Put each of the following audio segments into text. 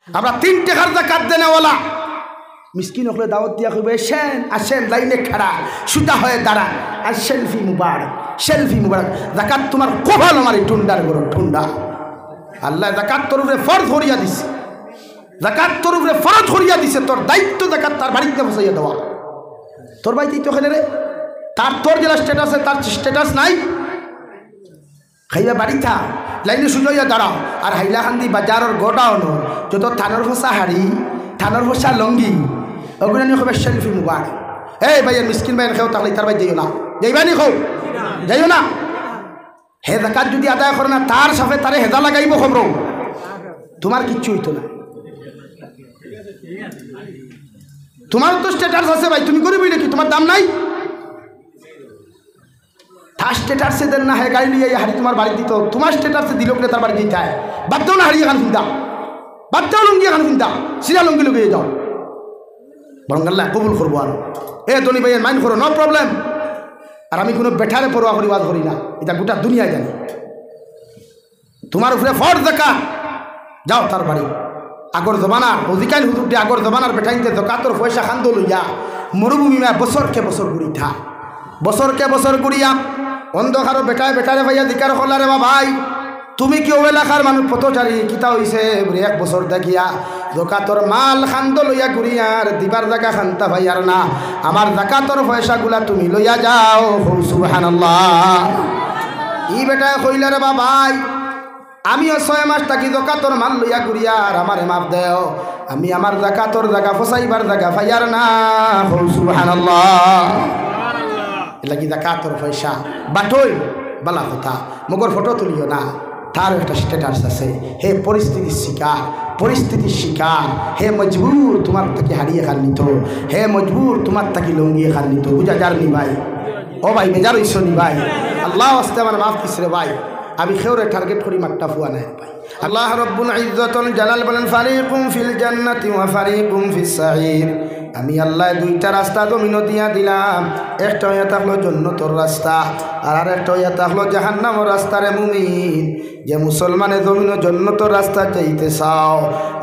আমরা 3 টাকার যাকাত দেনেওয়ালা মিসকিন হলে দাওয়াত দিয়া কইবে আসেন আসেন লাইনে খাড়া সুতা হয়ে দাঁড়ান আর সেলফি মুবারক যাকাত তোমার কপাল আমার এই টুন্ডার গরম ঠুন্ডা আল্লাহ যাকাত তোর উপরে ফরজ করিয়া দিছে তোর দায়িত্ব যাকাত তার বাড়িতে বসাইয়া দেওয়া তোর বাড়িতেই তো খেলে রে তোর যেটা স্ট্যাটাস আছে তার স্ট্যাটাস নাই খাইবা বাড়ি থা লাইনে সুজাইয়া দাঁড়াও আর হাইলাকান্দি বাজারের গোডাউন যত থানার ফসা হাড়ি থানার ফসা লঙ্গি ওগুলো নিয়ে হবে সেলফি মুবারক এই ভাইয়ের মিসকিন ভাইয়ের খেয়েও তাহলে তার ভাই যাইও না যাইবানি খাও যাইও না হে যাকাত যদি আদায় করে না তার সাথে তারে হেজা লাগাইব খবর তোমার কিচ্ছু হইতো না তোমার তো স্ট্যাটাস আছে ভাই তুমি করবি নাকি তোমার দাম নাই তার স্ট্যাটাসে দেন না হ্যাঁ গাড়ি নিয়ে হাড়ি তোমার বাড়ি দিত তোমার স্ট্যাটাসে দিল করে তার বাড়ি দিয়ে যায় বাদ দাও না হাড়ি এখান চিন্তা বাদ দাও লুঙ্গি এখান চিন্তা সিরা লুঙ্গি লুকিয়ে যাও বরং আল্লাহ কবুল করবো আর ধনী ভাইয়ের মাইন্ড করো নো প্রবলেম আর আমি কোনো বেঠারে পড়ুয়া করি বাদ করি না এটা গোটা দুনিয়ায় জানি তোমার উপরে ফর দেখা যাও তার বাড়ি আগর জমানার অধিকার হুজুরটি আগর জমানার বেঠাইতে দকাতর পয়সা খান্দ লইয়া মরুভূমি বছরকে বছর ঘুরি থা বছরকে বছর ঘুরিয়া অন্ধকারও বেটারে ভাইয়া দিকার হলা রে ভাই তুমি কি ও এলাকার মানুষ পথচারী কিতা হইছে বলে 1 বছর দেখিয়া দকাতর মাল খান্দ লইয়া ঘুরিয়ার দিবার জায়গা খান্তা ভাইয়ার না আমার জাকাতর পয়সাগুলা তুমি লইয়া যাও সুবহানাল্লাহ ই বেটায় কইলা রে ভাই আমিও 6 মাস থাকি জাকাতর মাল লইয়া ঘুরিয়ার আমারে মাপ দেও আমি আমার জাকাতর জায়গা ফসাইবার জায়গা ভাইয়ার না সুবহানাল্লাহ লাগি জাকাতর পয়সা বাটই বালা কথা মগর ফটো তুলিও না তার একটা স্ট্যাটাস আছে হে পরিস্থিতির শিকার হে মজবুর তোমার থেকে হারিয়ে খান নিত হে মজবুর তোমার থেকে লঙ্গিয়ে খান নিত বুঝা যার নি ভাই ও ভাই বেজার হইছো নি ভাই আল্লাহ আস্তে আমার মাফ দিস রে ভাই আমি খেউরে টার্গেট করি মাঠটা ফুয়া নাই ভাই আল্লাহ রব্বুল ইজ্জতুল জালাল বলেন ফারিকুম ফিল জান্নাতি ওয়া ফারিকুম ফিস সাঈর আমি আল্লাহ 2টা রাস্তা জমিন দিয়া দিলাম একটা হইয়া থাকলো জান্নাতের রাস্তা আর আরেকটা হইয়া থাকলো জাহান্নামের রাস্তা রে মুমিন যে মুসলমানে জমিন জান্নাতের রাস্তা চাইতে চাও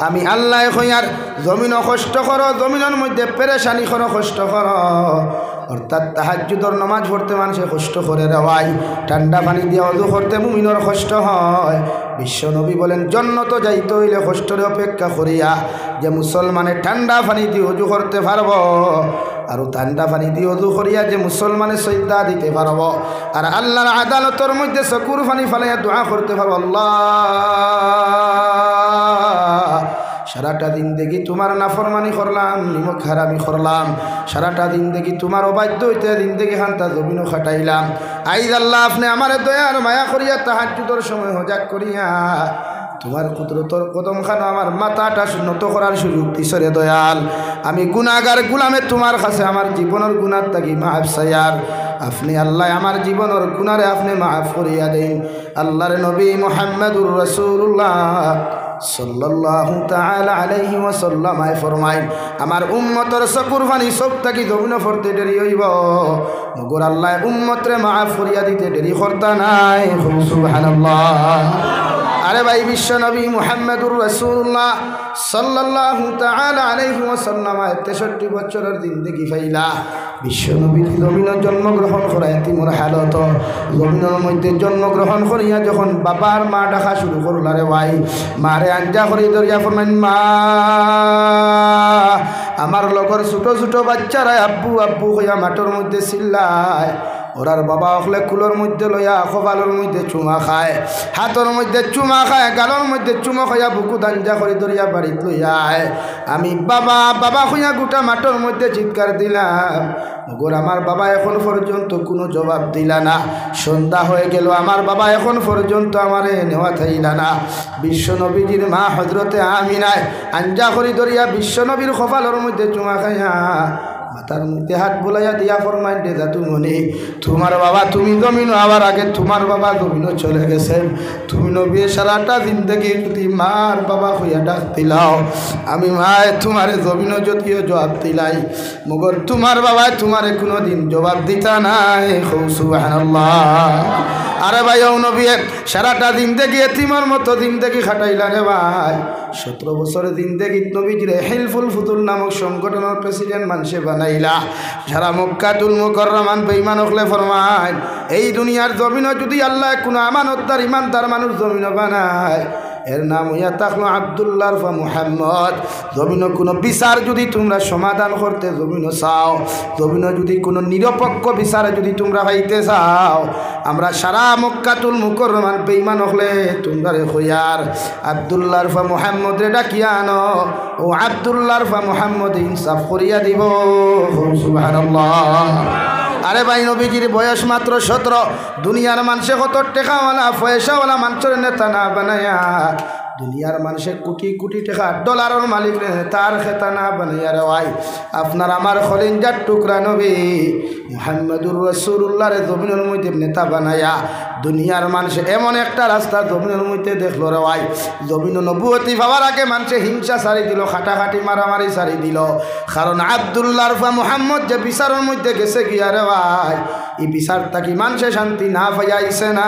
আমি আল্লাহ কইয়ার জমিন কষ্ট করো জমিনের মধ্যে পেরেশানি করো কষ্ট করো অর্থাৎ তাহাজ্জুদের নামাজ পড়তে মানুষে কষ্ট করে রে ভাই ঠান্ডা পানি দিয়ে ওযু করতে মুমিনের কষ্ট হয় বিশ্বনবী বলেন জান্নাত যাইতে হইলে কষ্টের অপেক্ষা করিয়া যে মুসলমানে ঠান্ডা পানি দিয়ে ওযু করতে পারব আর ঠান্ডা পানি দিয়ে ওযু করিয়া যে মুসলমানে সিজদা দিতে পারব আর আল্লাহর আদালতের মধ্যে চকুর পানি ফেলাইয়া দোয়া করতে পারব আল্লাহ সারাটা দিন দেখি তোমার নাফরমানি করলাম নিমক হারামি করলাম সারাটা দিন দেখি তোমার অবাধ্য হইতে দিন দেখি খান্তা জমিনও খাটাইলাম আইজ আল্লাহ আপনি আমার দয়ার মায়া করিয়া তাহাজ্জুদের সময় হজাক করিয়া তোমার কুদরতর কদম খানো আমার মাথাটা নত করার সুযোগ দিছরে দয়াল আমি গুনাহগার গুলামে তোমার কাছে আমার জীবনের গুনাহ থাকি মাফ চাইয়ার আপনি আল্লাহ আমার জীবনের গুনারে আপনি মাফ করিয়া দেন আল্লাহর নবী মুহাম্মদুর রাসূলুল্লাহ সাল্লাল্লাহু তাআলা আলাইহি ওয়াসাল্লাম ফরমায় আমার উম্মতের চকুর পানি চোখ থাকি জমিন পড়তে দেরি হইব মগর আল্লাহ উম্মতরে মাফ করিয়া দিতে দেরি করতা নাই সুবহানাল্লাহ আরে ভাই বিশ্ব নবী মুহাম্মদুর রাসূলুল্লাহ সাল্লাল্লাহু তাআলা আলাইহি ওয়াসাল্লাম 63 বছরের জিন্দেগি পাইলা বিশ্ব নবী জমিনে জন্মগ্রহণ করা এতিমর হালত জমিনের মধ্যে জন্মগ্রহণ করিয়া যখন বাবার মা ডাকা শুরু করল রে ভাই মারে আঞ্জা করি দরিয়া ফরমান মা আমার লগর ছোট ছোট বাচ্চারা আব্বু আব্বু হইয়া মাঠের মধ্যে চিল্লায় ওরার বাবা হলে কুলোর মধ্যে লইয়া কপালের মধ্যে চুমা খায় হাতের মধ্যে চুমা খায় গালের মধ্যে চুমা খাইয়া বুকু দাঞ্জা করে ধরিয়া বাড়িত লইয়ায় আমি বাবা বাবা হইয়া গোটা মাঠের মধ্যে চিৎকার দিলাম গোর আমার বাবা এখন পর্যন্ত কোনো জবাব দিলা না সন্ধ্যা হয়ে গেল আমার বাবা এখন পর্যন্ত আমারে নেওয়া থাইলা না বিশ্বনবীজির মা হজরতে আমিনায় আঞ্জা করি ধরিয়া বিশ্বনবীর কপালের মধ্যে চুমা খাইয়া মাথার মধ্যে হাত বোলাইয়া দিয়া ফরমাইন দে যা তুমি তোমার বাবা তুমি জমিন আবার আগে তোমার বাবা জমিনও চলে গেছেন তুমি নবী সারাটা জিন্দগি যদি মার বাবা হইয়া ডাক দিলাও আমি মায় তোমারে জমিনও যদিও জবাব দিলাই মগর তোমার বাবা তোমারে কোনো দিন জবাব দিতা নাই সুবহানাল্লাহ আরে ভাই ও নবী সারাটা জিন্দেগি এতিমের মতো জিন্দেগি খাটাইলা রে ভাই 17 বছরের জিন্দেগি নবীজিরে হিলফুল ফুতুল নামক সংগঠনের প্রেসিডেন্ট মানুষে বানাইলা সারা মক্কাতুল মুকাররমান বেঈমান হলে ফরমায় এই দুনিয়ার জমিন যদি আল্লাহ কোনো আমানতদার ইমানদার মানুষ জমিন বানায় এর নাম হইয়া থাকলো আব্দুল্লাহ বা মুহাম্মদ জমিন কোনো বিচার যদি তোমরা সমাধান করতে জমিন চাও জমিন যদি কোনো নিরপেক্ষ বিচার যদি তোমরা পাইতে চাও আমরা সারা মক্কাতুল মুকাররমান বেঈমান হলে তোমরা রে হইয়ার আব্দুল্লাহ বা মুহাম্মদ রে ডাকিয়া আনো ও আব্দুল্লাহ বা মুহাম্মদ ইনসাফ করিয়া দিব সুবহানাল্লাহ আরে ভাই নবীজির বয়স মাত্র 17 দুনিয়ার মানুষে কত টাকাওয়ালা পয়সাওয়ালা মানুষের নেতা না বানায়া দুনিয়ার মানুষের কোটি কোটি টাকা ডলারের মালিক তার খেতা না বানাইয়া রে ভাই আপনার আমার খলিঞ্জার টুকরা নবী মুহাম্মদুর রাসূলুল্লাহর জমিনের মধ্যে নেতা বানায়া দুনিয়ার মানুষ এমন একটা রাস্তা জমিনের মধ্যে দেখলো রে ভাই জমিন নবুয়তি পাওয়ার আগে মানুষে হিংসা সারি দিল খাটাখাটি মারামারি সারি দিল কারণ আব্দুল্লাহ বা মুহাম্মদ যে বিচারের মধ্যে গেছে গিয়া রে ভাই এই বিচার থাকি মানুষে শান্তি না পাইয়াইছে না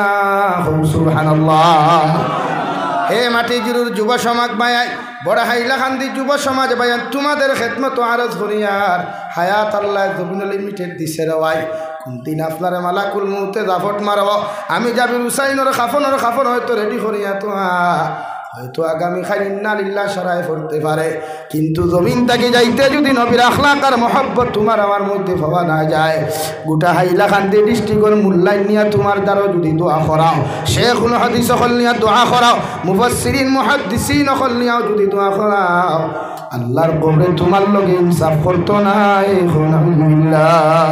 সুবহানাল্লাহ হে মাটি জিরুর যুব সমাজ বায়াই বড় হাইলাকান্দি যুব সমাজ বায়ান তোমাদের খেদমত আরজ করিয়ার হায়াত আল্লাহ জমিন লিমিটেড দিছে রে ভাই কোনদিন আপনার মালাকুল মউতে জাফট মারব আমি যাবি হুসাইনের খাফন হয়তো রেডি করিয়া তোমা হয়তো আগামী খাই ইন্না লিল্লাহ সারায় পড়তে পারে কিন্তু জমিন থেকে যাইতে যদি নবীর আখলাক আর মহব্বত তোমার আমার মধ্যে পাওয়া না যায় গোটা হাইলাকান্দি ডিস্ট্রিক্টের মূল্যায়ন নিয়ে তোমার দ্বারা যদি দোয়া করাও শেখুল হাদিস সকল নিয়ে দোয়া করাও মুফাসসিরিন মুহাদ্দিসিন সকল নিয়েও যদি দোয়া করাও আল্লাহর কবরে তোমার লগে ইনসাফ করতো না আলহামদুলিল্লাহ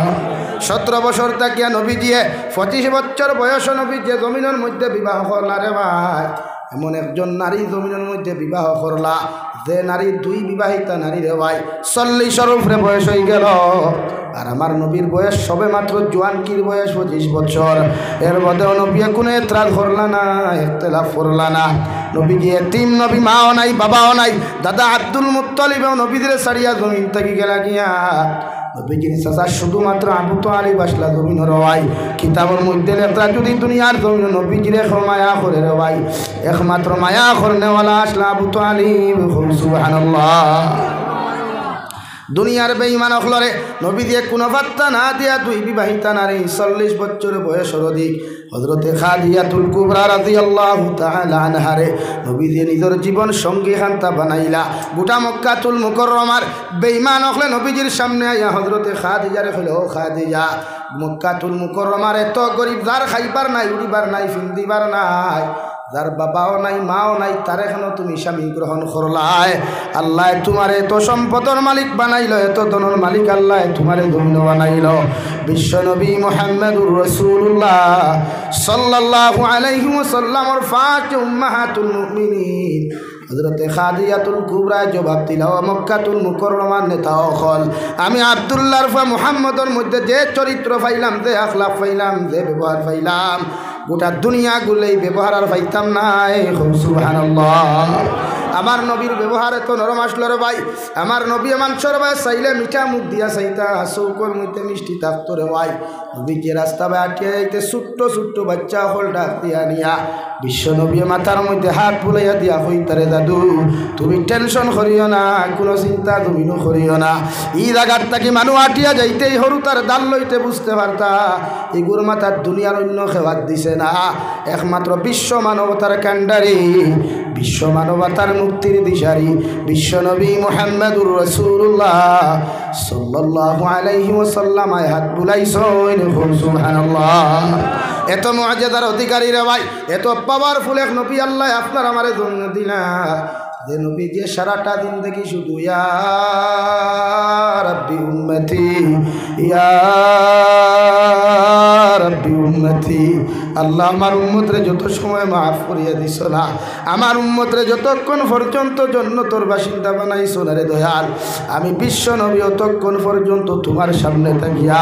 17 বছর থাকিয়া নবীজিয়ে 25 বছর বয়স নবীজিয়ে জমিনের মধ্যে বিবাহ করলা রে ভাই এমন একজন নারী জমিনের মধ্যে বিবাহ করলা যে নারী 2 বিবাহিতা নারী রে ভাই 40 উপরে বয়স হয়ে গেল আর আমার নবীর বয়স সবে মাত্র জোয়ানকির বয়স 25 বছর এর মধ্যে নবী কোনো এতরাজ করলা না ইখতিলাফ করলা না নবী গিয়ে তিন নবী মাও নাই বাবাও নাই দাদা আব্দুল মুত্তালিব নবীদের সারিয়া জমিন থেকে গেলা গিয়া নবীজির চাচা শুধুমাত্র আবু তালিব আসলা জমিনের ভাই কিতাবের মধ্যে লেখা যদি দুনিয়ার জমিন নবীজির মায়া করে রে ভাই একমাত্র মায়া করনেওয়ালা আসলা আবু তালিব সুবহানাল্লাহ দুনিয়ার বেঈমান হলরে নবী দিয়ে কোনো বার্তা না দিয়া 2 বিবাহিতা নারী 40 বছরের বয়সের অধিক হযরতে খাদিজাতুল কুবরা রাদিয়াল্লাহু তাআলা আনহারে নবী দিয়ে নিজের জীবন সঙ্গী খান্তা বানাইলা গোটা মক্কাতুল মুকাররমার বেঈমান হলে নবীজির সামনে আইয়া হযরতে খাদিজারে কইল ও খাদিজা মক্কাতুল মুকাররমার এত গরিব যার খাইবার নাই উড়িবার নাই ফিন্দিবার নাই যার বাবাও নাই মাও নাই তার এখনো তুমি স্বামী গ্রহণ করলায় আল্লাহ তোমারে এত সম্পদের মালিক বানাইল এত ধনের মালিক আল্লাহ তোমারে ধন্য বানাইল বিশ্ব নবী মুহাম্মদুর রাসূলুল্লাহ সাল্লাল্লাহু আলাইহি ওয়াসাল্লামের 5 উম্মাহাতুল মুমিনিন হযরতে খাদিজাতুল কুবরা জবাব দিল মক্কাতুল মুকাররমার নেতা হল আমি আব্দুল্লাহ বা মুহাম্মদের মধ্যে যে চরিত্র পাইলাম যে আখলাক পাইলাম যে ব্যবহার পাইলাম গোটা দুনিয়া গুলোই ব্যবহার আর পাইতাম নাই সুবহানাল্লাহ আমার নবীর ব্যবহার এত নরম আসলো রে ভাই আমার নবী মানুষের ভাই চাইলে মিঠা মুখ দিয়া চাইতা চৌকর মধ্যে মিষ্টি থাকতো রে ভাই নবীকে রাস্তা ভাই আটিয়া যাইতে ছোট্ট ছোট্ট বাচ্চা হল ডাক দিয়া নিয়া বিশ্ব নবী মাথার মধ্যে হাত বুলাইয়া দিয়া হইতারে দাদু তুমি টেনশন করিও না কোনো চিন্তা তুমি করিও না ই জায়গার থাকি মানুষ আটিয়া যাইতেই সরু তার দাল লইতে বুঝতে পারতা এগুর মাথার দুনিয়ার অন্য খেয়াল দিছে না একমাত্র বিশ্ব মানবতার কান্ডারি বিশ্ব মানবতার মুক্তির দিশারি বিশ্ব নবী মুহাম্মদুর রাসূলুল্লাহ সাল্লাল্লাহু আলাইহি ওয়াসাল্লাম হাত বুলাইছেন সুবহানাল্লাহ এত মুআজিজার অধিকারী রে ভাই এত পাওয়ারফুল এক নবী আল্লাহ আপনার আমারে জন্য দিলা যে নবী যে সারাটা দিন দেখি শুধু ইয়া রাব্বি উম্মতি ইয়া রাব্বি উম্মতি আল্লাহ আমার উম্মতরে যত সময় মাফ করিয়া দিছ না আমার উম্মতরে যতক্ষণ পর্যন্ত জান্নাতের বাসিন্দা বানাইছ না রে দয়াল আমি বিশ্ব নবী ততক্ষণ পর্যন্ত তোমার সামনে থাকিয়া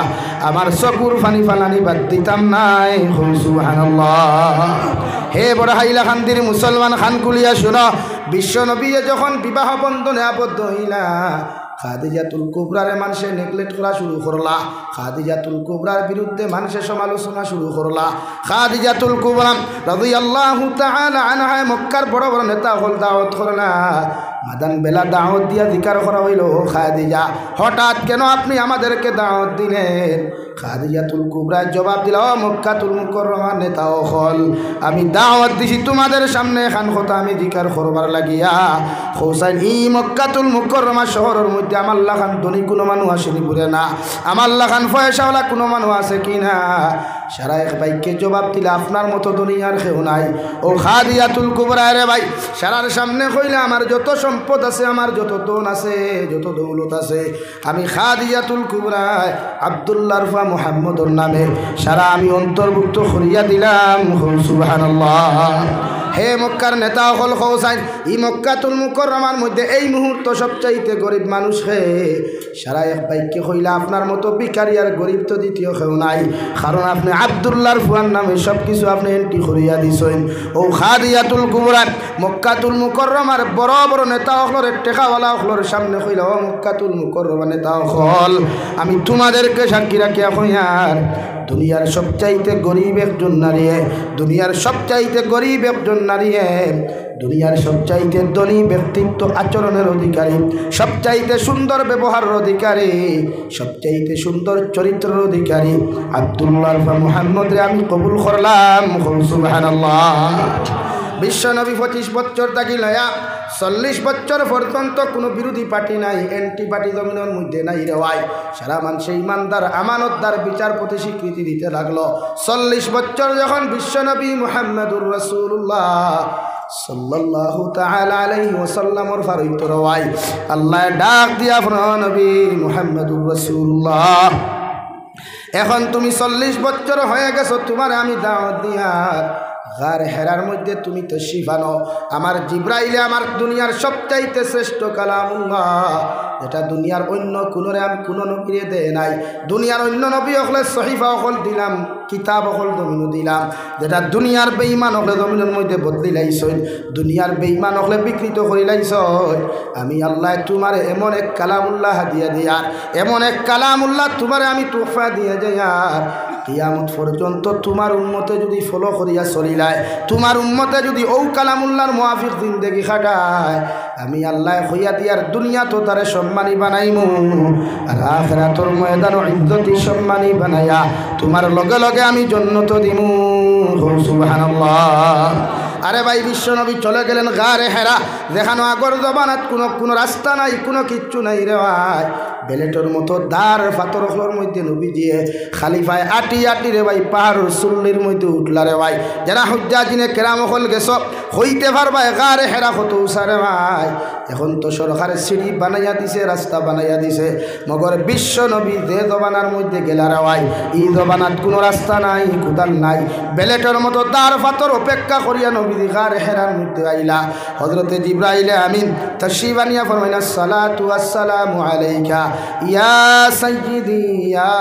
আমার চকুর পানি ফালানি বাদ দিতাম নাই সুবহানাল্লাহ হে বড় হাইলাকান্দির মুসলমান খানকুলিয়া শোনো বিশ্ব নবী যখন বিবাহ বন্ধনে আবদ্ধ হইলা খাদিজাতুল কুবরারে মানুষে নেগলেক্ট করা শুরু করলা, খাদিজাতুল কুবরার বিরুদ্ধে মানুষের সমালোচনা শুরু করলা। খাদিজাতুল কুবরা রাদিয়াল্লাহু তাআলা আনহা মক্কার বড় বড় নেতা হল দাওয়াত করলা, মাদান বেলা দাওয়াত দিয়া জিকার করা হইল, খাদিজা হঠাৎ কেন আপনি আমাদেরকে দাওয়াত দিলেন? খাদিজাতুল কুবরা জবাব দিল, মক্কাতুল মুকাররমার নেতা হল, আমি দাওয়াত দিছি তোমাদের সামনে খান কথা আমি জিকার করবার লাগিয়া। হোসাইন ই মক্কাতুল মুকাররমা শহরের মধ্যে আমার লাখান ধনী কোনো মানুষ আসেনি পুরে না, আমার লাখান পয়সাওয়ালা কোনো মানুষ আছে কি না? সারা এক ভাইকে জবাব দিলে আপনার মতো দুনিয়ার কেউ নাই। ও খাদিজাতুল কুবরা রে ভাই, সারার সামনে কইলে আমার যত সম্পদ আছে, আমার যত ধন আছে, যত দৌলত আছে, আমি খাদিজাতুল কুবরা আব্দুল্লাহর ফা মুহাম্মদর নামে সারা আমি অন্তর্ভুক্ত করিয়া দিলাম। সুবহানাল্লাহ। হে মক্কার নেতা হল হোসাইন, ই মক্কাতুল মুকাররমার মধ্যে এই মুহূর্ত সবচাইতে গরিব মানুষ হে। সারা এক বাইককে কইলা আপনার মতো ভিখারি আর গরিব তো দ্বিতীয় কেউ নাই, কারণ আপনি আব্দুল্লাহর ফুয়ার নামে সব কিছু আপনি এন্ট্রি করিয়া দিছেন। ও খাদিজাতুল কুবরা মক্কাতুল মুকাররমার বড় বড় নেতা হলর টেকাওয়ালা হলর সামনে কইলা, ও মক্কাতুল মুকাররমা নেতা হল, আমি তোমাদেরকে সাক্ষী রাখিয়া কইয়ার দুনিয়ার সবচাইতে গরিব একজন নারী, দুনিয়ার সবচাইতে গরিব একজন নারী, দুনিয়ার সবচাইতে ধনী ব্যক্তিত্ব আচরণের অধিকারী, সবচাইতে সুন্দর ব্যবহারের অধিকারী, সবচাইতে সুন্দর চরিত্রের অধিকারী আব্দুল্লাহ মুহাম্মদ আমি কবুল করলাম। সুবহানাল্লাহ। বিশ্বনবী 25 বছর থাকি লয়া 40 বছর পর্যন্ত কোনো বিরোধী পার্টি নাই, এন্টি পার্টি জমিনের মধ্যে নাই রেওয়াই। সারা মানুষে ইমানদার আমানতদার বিচারপতি স্বীকৃতি দিতে লাগলো। 40 বছর যখন বিশ্বনবী মুহাম্মদুর রাসূলুল্লাহ সাল্লাল্লাহু তাআলা আলাইহি ওয়াসাল্লামর ফারইত রওয়াই, আল্লাহ ডাক দিয়া নবী মুহাম্মদুর রাসূলুল্লাহ, এখন তুমি 40 বছর হয়ে গেছো, তোমার আমি দাওয়াত দিয়ার গার হেরার মধ্যে তুমি তো শিফানো, আমার জিব্রাইলে আমার দুনিয়ার সবচাইতে শ্রেষ্ঠ কালামুল্লাহ, যেটা দুনিয়ার অন্য কোনোরে আমি কোনো নবীরে দেয় নাই। দুনিয়ার অন্য নবী হলে সহিফা হল দিলাম, কিতাব হল জমিনও দিলাম, যেটা দুনিয়ার বেঈমান হলে জমিনের মধ্যে বদলি লাইছই, দুনিয়ার বেঈমান হলে বিকৃত করে লাইছই। আমি আল্লাহ তোমার এমন এক কালামুল্লাহ হাদিয়া দিয়ার, এমন এক কালামুল্লাহ তোমারে আমি তোহফা দিয়ে যাইয়ার, কিয়ামত পর্যন্ত তোমার উম্মতে যদি ফলো করিয়া চলিলায়, তোমার উম্মতে যদি ও কালামুল্লাহর মুআফিক জিন্দেগি খাটায়, আমি আল্লাহ হইয়া দিয়ার দুনিয়া তো তারে সম্মানী বানাইমু, আর আখিরাতের ময়দান ইজ্জতি সম্মানী বানাইয়া তোমার লগে লগে আমি জান্নাত দিমু। সুবহানাল্লাহ। আরে ভাই, বিশ্বনবী চলে গেলেন গারে হেরা, দেখানো আগর জবানাত কোনো রাস্তা নাই, কোনো কিচ্ছু নাই রে ভাই। বেলেটর মতো দার ফাতরখলোর মধ্যে নবী দিয়ে খালিফায় আটি আটি রে ভাই পাহাড়ের চুল্লির মধ্যে উঠলা রে ভাই। যারা হুজ্জাজিনে কেরাম হল গেছ হইতে পারবাই গারে হেরা কত উষারে ভাই। এখন তো সরকারের সিঁড়ি বানাইয়া দিছে, রাস্তা বানাইয়া দিছে, মগর বিশ্ব নবী যে জবানার মধ্যে গেলা রে ভাই, এই জবানাত কোনো রাস্তা নাই, কোদাল নাই, বেলেটর মতো দার ফাতর অপেক্ষা করিয়া নবী গারে হেরার মধ্যে আইলা। হযরতে জিবরাইল আমিন তাশরীফ আনিয়া ফরমাইনা, সালাতু ওয়াসসালামু আলাইকা ইয়া সাইয়্যিদি ইয়া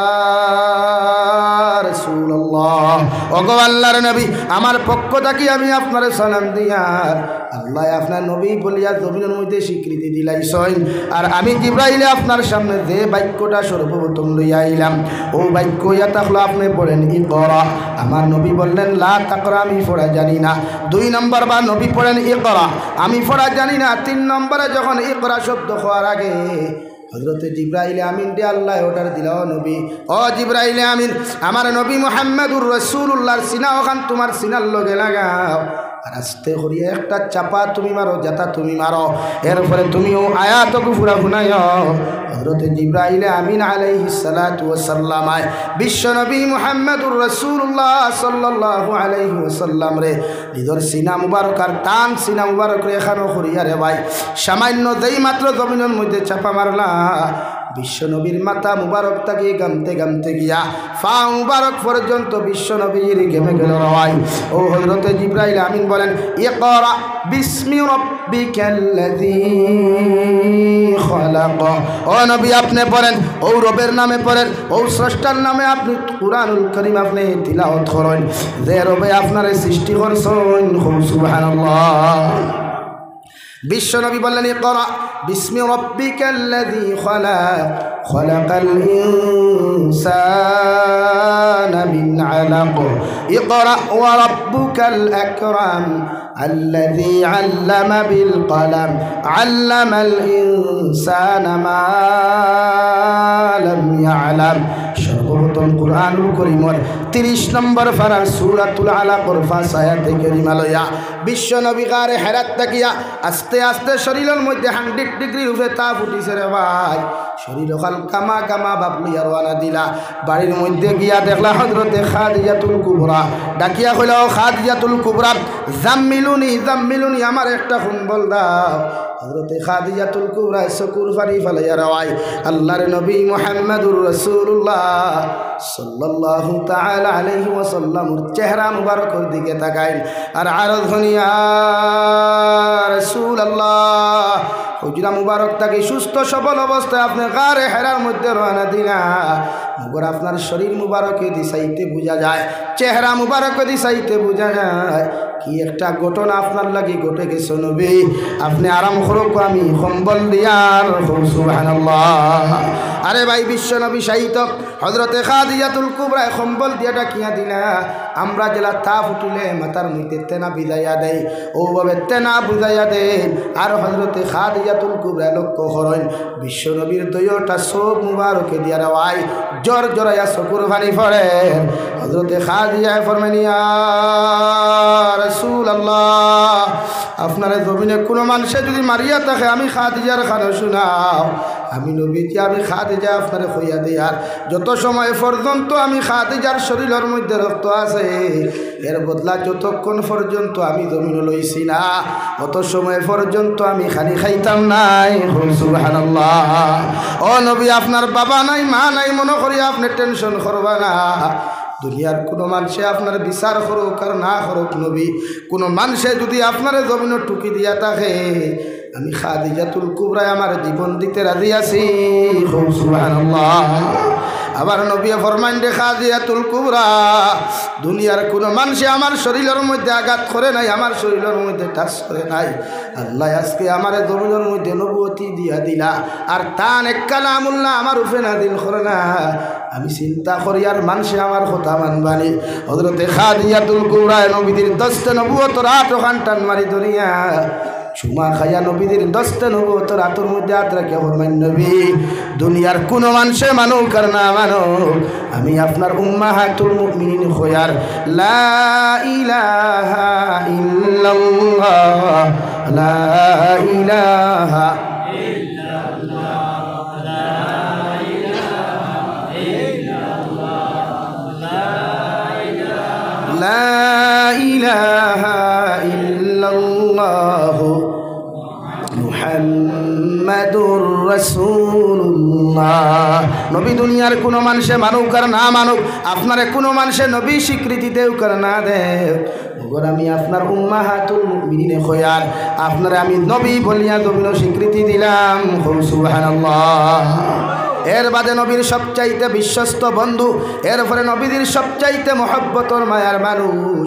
রাসূলুল্লাহ। ওগো আল্লাহর নবী, আমার পক্ষ থেকে আমি আপনার সালাম দিয়ার, আল্লাহ আপনার নবী বলিয়া জমিনের মধ্যে স্বীকৃতি দিলাইছেন, আর আমি জিবরাইল আপনার সামনে যে বাক্যটা সর্বপ্রথম লইয়া আইলাম, ও বাক্য ইয়া তাহলে আপনি পড়েন ইকরা। আমার নবী বললেন লা তাকরা, আমি পড়া জানি না। 2 নম্বর বার নবী পড়েন ইকরা, আমি পড়া জানি না। 3 নম্বরে যখন ইকরা শব্দ হওয়ার আগে হযরতে জিবরাইল আমিন দে আল্লাহ অর্ডার দিল, নবী ও জিবরাইল আমিন, আমার নবী মুহাম্মদুর রাসূলুল্লাহর সিনা ওখান তোমার সিনার লগে লাগাও, আর আস্তে করিয়া একটা চাপা তুমি মারো, যাতা তুমি মারো, এরপরে তুমিও আয়াত পুরা শুনাইও। হযরতে জিবরাইল আমিন আলাইহিস সালাতু ওয়াস সালাম বিশ্ব নবী মুহাম্মদুর রাসূলুল্লাহ সাল্লাল্লাহু আলাইহি ওয়াসাল্লাম রে নিজের সিনা মুবারক আর টান সিনা মুবারক রে এখানো করিয়া রে ভাই সামান্য যেই মাত্র জমিনের মধ্যে চাপা মারলা, বিশ্বনবীর মাথা মুবারক থেকে গামতে গামতে গিয়া ফা মুবারক পর্যন্ত বিশ্বনবীর ঘেমে গেল রওয়াই। ও হযরতে জিবরাইল আমিন বলেন, ইকরা বিসমি রাব্বিকাল্লাযী খালাক। ও নবী আপনি পড়েন, ও রবের নামে পড়েন, ও স্রষ্টার নামে আপনি কুরআনুল কারীম আপনি তিলাওয়াত করেন, যে রবে আপনারে সৃষ্টি করছেন। সুবহানাল্লাহ। বিশ্বনবী বললেন, ইকরা বিসমি রাব্বিকাল্লাযী খালাক খালাকাল ইনসানা মিন আলাক ইকরা ওয়া রাব্বুকাল আকরাম الذي علم بالقلم علم الإنسان ما لم يعلم সর্বপ্রথম কুরআনুল কারীমের 30 নম্বর পারার সূরাতুল আলাকর 5 আয়াতে কারিমা লয়া বিশ্ব নবী গারে হেরাত তাকিয়া আস্তে আস্তে শরীরের মধ্যে 100 ডিগ্রি উপরে তাপ উঠিছে রে ভাই শরীর খাল কামা কামা বাপ লইয়া রওনা দিলা বাড়ির মধ্যে গিয়া দেখলা হযরতে খাদিজাতুল কুবরা ডাকিয়া কইলা ও খাদিজাতুল কুবরা জাম্মিলুনি জাম্মিলুনি আমার একটা কম্বল দাও হযরতে খাদিজাতুল কুবরা চকুর পানি ফেলাইয়া রাওয়াই আল্লাহর নবী মুহাম্মদুর রাসূলুল্লাহ সাল্লাল্লাহু তাআলা আলাইহি ওয়াসাল্লামের চেহারা মুবারকের দিকে তাকাইন আর আরজ হনিয়া রাসূলুল্লাহ হুজরা মুবারক তাকে সুস্থ সবল অবস্থায় আপনি গারে হেরার মধ্যে রওনা দিনা মগর আপনার শরীর মুবারকে দিশাইতে বোঝা যায় চেহারা মুবারকে দিশাইতে বোঝা যায় কি একটা ঘটনা আপনার লাগি ঘটে গেছে নবী আপনি আরাম করুক আমি কম্বল দিয়ার সুবহানাল্লাহ আরে ভাই বিশ্ব নবী সাহিত্য হযরতে খাদিজাতুল কুবরা কম্বল দিয়া ডাকিয়া দিলা আমরা জেলা তাপ উঠিলে মাথার মধ্যে তেনা বিদাইয়া দেয় ওভাবে তেনা বুঝাইয়া দেন আর হযরতে খাদিজাতুল কুবরা লক্ষ্য করেন বিশ্ব নবীর দয়টা চোখ মুবারকে দিয়া রাওয়াই জ্বর জড়াইয়া চকুর পানি পড়ে হযরতে খাদিজা ফরমাইন ইয়া রাসূলুল্লাহ আপনার জমিনে কোনো মানুষে যদি মারিয়া থাকে আমি খাদিজার খানা শোনাও আমি নবীজি আমি খাদিজা আপনারে কইয়া দিই আর যত সময় পর্যন্ত আমি খাদিজার শরীরের মধ্যে রক্ত আছে এর বদলা যতক্ষণ পর্যন্ত আমি জমিন লইছি না অত সময় পর্যন্ত আমি খানি খাইতাম নাই সুবহানাল্লাহ ও নবী আপনার বাবা নাই মা নাই মনে করি আপনি টেনশন করবা না দুনিয়ার কোনো মানুষে আপনার বিচার করুক আর না করুক নবী কোনো মানুষে যদি আপনার জমিন টুকি দিয়া থাকে আমি খাদিজাতুল কুবরা আমার জীবন দিতে রাজি আছি সুবহানাল্লাহ আবার নবী ফরমান দে খাদিজাতুল কুবরা দুনিয়ার কোনো মানুষে আমার শরীরের মধ্যে আঘাত করে নাই আমার শরীরের মধ্যে টাচ করে নাই আল্লাহ আজকে আমার জমিনের মধ্যে নবুয়তি দিয়া দিলা আর তান এক কালামুল্লাহ আমার উপরে নাযিল করে না আমি চিন্তা করি আর মানুষে আমার কথা মানবানি হযরতে খাদিজাতুল কুবরা নবীদের 10টা নবুয়তের 8 খান টান মারি দুনিয়া চুমা খাইয়া নবীদের 10টা নবুয়তের রাতের মধ্যে হাত রাখিয়া ফরমাইন নবী দুনিয়ার কোনো মানুষে মানুক আর না মানুক আমি আপনার উম্মাহাতুল মুমিনিন খয়ার লা ইলাহা ইল্লাল্লাহ লা ইলাহা লা ইলাহা ইল্লাল্লাহ মুহাম্মাদুর রাসূলুল্লাহ নবী দুনিয়ার কোনো মানুষে মানুক আর না মানুক আপনারে কোনো মানুষে নবী স্বীকৃতি দেও কর না দেও ওগর আমি আপনার উম্মাহাতুল মুমিনিন খয়ার আপনারে আমি নবী বলিয়া জমিন স্বীকৃতি দিলাম সুবহানাল্লাহ এর বাদে নবীর সবচাইতে বিশ্বস্ত বন্ধু এরপরে নবীদের সবচাইতে মহব্বতর মায়ার মানুষ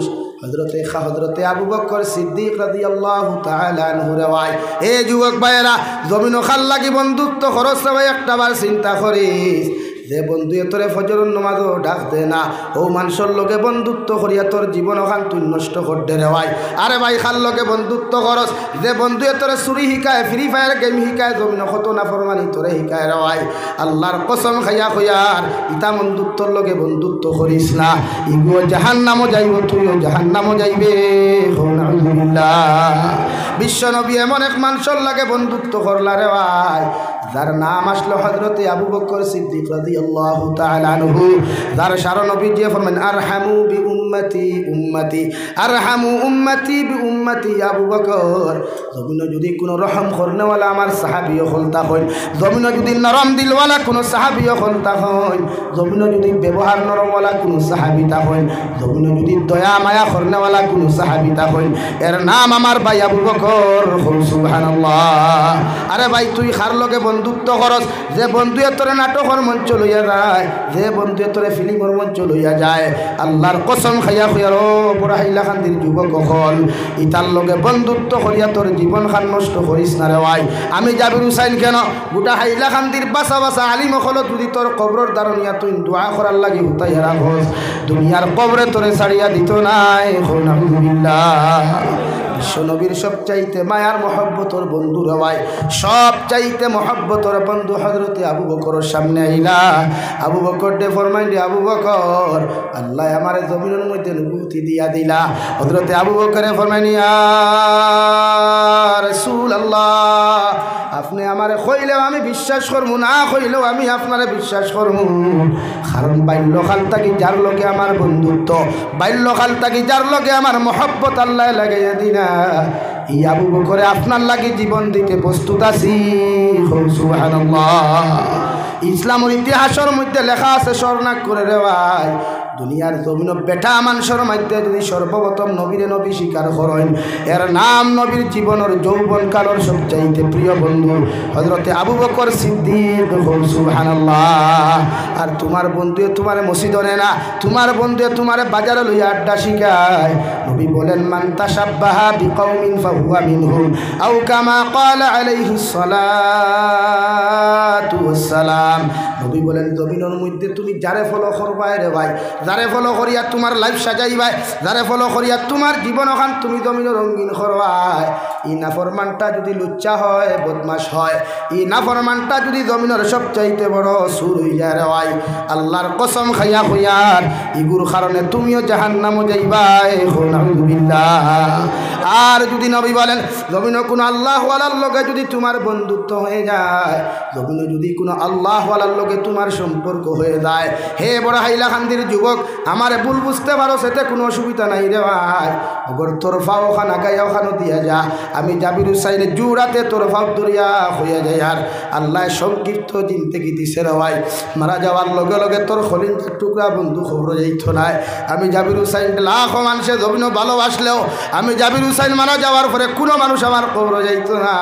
হযরতে আবু বকর সিদ্দিক রাদিয়াল্লাহু তাআলা আনহু রাওয়ায় এ যুবক ভাইরা জমিন খাল লাগি বন্ধুত্ব খরচ ভাই একটাবার চিন্তা করিস যে বন্ধু তোরে ফজরের নামাজও ডাক দে না ও মানুষের লোকে বন্ধুত্ব করিয়া তোর জীবন ওখান তুই নষ্ট করতে রেওয়াই আরে ভাই খাল লোকে বন্ধুত্ব করস যে বন্ধু তোরে চুরি শিকায় ফ্রি ফায়ার গেম শিকায় জমিন কত না ফরমানি তোরে শিকায় রেওয়াই আল্লাহর কসম খাইয়া খয়ার ইতা বন্ধুত্বর লোকে বন্ধুত্ব করিস না ইগো জাহান্নামও যাইব তুইও জাহান্নামও যাইবে বিশ্ব নবী এমন এক মানুষের লাগে বন্ধুত্ব করলা রে ভাই যার নাম আসলো হযরতে আবু বকর সিদ্দিক রাদিয়াল্লাহু তাআলা আনহু যার সারা নবী যে ফরমান আরহামু বি উম্মতি উম্মতি আরহামু উম্মতি বি উম্মতি আবু বকর জমিন যদি কোনো রহম করনেওয়ালা আমার সাহাবীও হলতা হইন জমিন যদি নরম দিলওয়ালা কোনো সাহাবীও হলতা হইন জমিন যদি ব্যবহার নরমওয়ালা কোনো সাহাবীতা হইন জমিন যদি দয়া মায়া করনেওয়ালা কোনো সাহাবীতা হইন এর নাম আমার ভাই আবু বকর সুবহানাল্লাহ আরে ভাই তুই কার লগে বন্ধু বন্ধুত্ব খরচ যে বন্ধুয়ে তোরে নাটকের মঞ্চ লইয়া যায় যে বন্ধুয়ে তোরে ফিল্মের মঞ্চ লইয়া যায় আল্লাহর কসম খাইয়া খুয়ারো বড় হাইলাকান্দির যুবক হল ইতার লগে বন্ধুত্ব করিয়া তোর জীবন খান নষ্ট করিস না রে ভাই আমি জাবির হুসাইন কেন গোটা হাইলাকান্দির বাসা বাসা আলিম হল যদি তোর কবরের দারণিয়া তুই দোয়া করার লাগি হুতাই রাখস দুনিয়ার কবরে তোরে ছাড়িয়া দিত নাই আলহামদুলিল্লাহ বিশ্বনবীর সবচাইতে মায়ার মহব্বতর বন্ধু রে ভাই সবচাইতে মহব্বতর বন্ধু হযরতে আবু বকরের সামনে আইলা আবু বকর দে ফরমাইন দে আবু বকর আল্লাহ আমারে জমিনের মধ্যে নবুতি দিয়া দিলা হযরতে আবু বকরে ফরমাইন ইয়া রাসূলুল্লাহ আপনি আমারে কইলেও আমি বিশ্বাস করবো না কইলেও আমি আপনারে বিশ্বাস করবো কারণ বাল্যকাল থাকি যার লগে আমার বন্ধুত্ব বাল্যকাল থাকি যার লগে আমার মহব্বত আল্লাহ লাগাইয়া দিনা এই আবু বকরে আপনার লাগি জীবন দিতে প্রস্তুত আছি সুবহানাল্লাহ ইসলামের ইতিহাসের মধ্যে লেখা আছে স্বর্ণাক করে রে ভাই দুনিয়ার জমিন বেটা মানুষের মধ্যে যদি সর্বপ্রথম নবীরে নবী স্বীকার করেন এর নাম নবীর জীবনের যৌবন কালের সবচাইতে প্রিয় বন্ধু হযরতে আবু বকর সিদ্দিক সুবহানাল্লাহ আর তোমার বন্ধুয়ে তোমার মসজিদে না তোমার বন্ধুয়ে তোমার বাজারে লইয়া আড্ডা শিখায় নবী বলেন মান তাশাব্বাহা বিকওমিন ফাহুয়া মিনহুম আও কামা ক্বালা আলাইহিস সালাতু ওয়াস সালাম নবী বলেন জমিনের মধ্যে তুমি যারে ফলো করবাই রে ভাই যারে ফলো করিয়া তোমার লাইফ সাজাইবাই যারে ফলো করিয়া তোমার জীবন ওখান তুমি জমিন রঙিন করবাই ই নাফরমানটা যদি লুচ্চা হয় বদমাশ হয় ই নাফরমানটা যদি জমিনের সবচাইতে বড় সুর হয়ে যায় রে ভাই আল্লাহর কসম খাইয়া খুইয়ার ইগুর কারণে তুমিও জাহান্নামে যাইবাই নাউযুবিল্লাহ আর যদি নবী বলেন জমিনে কোনো আল্লাহ ওয়ালার লগে যদি তোমার বন্ধুত্ব হয়ে যায় জমিনে যদি কোনো আল্লাহ ওয়ালার লগে তোমার সম্পর্ক হয়ে যায় হে বড় হাইলাকান্দির যুবক আমার ভুল বুঝতে পারো সেতে কোনো অসুবিধা নাই রে ভাই অগর তোর ফাও খানা গাইয়া খানো দিয়া যা আমি জাবির হুসাইনের জুড়াতে তোর ফাও দরিয়া হইয়া যায় আর আল্লাহ সংক্ষিপ্ত জিন্দেগি দিছে রে ভাই মারা যাওয়ার লগে লগে তোর খলিল টুকরা বন্ধু খবর যাইতো নাই আমি জাবির হুসাইন লাখ মানুষে জমিনও ভালোবাসলেও আমি জাবির হুসাইন মারা যাওয়ার পরে কোনো মানুষ আমার খবর যাইতো না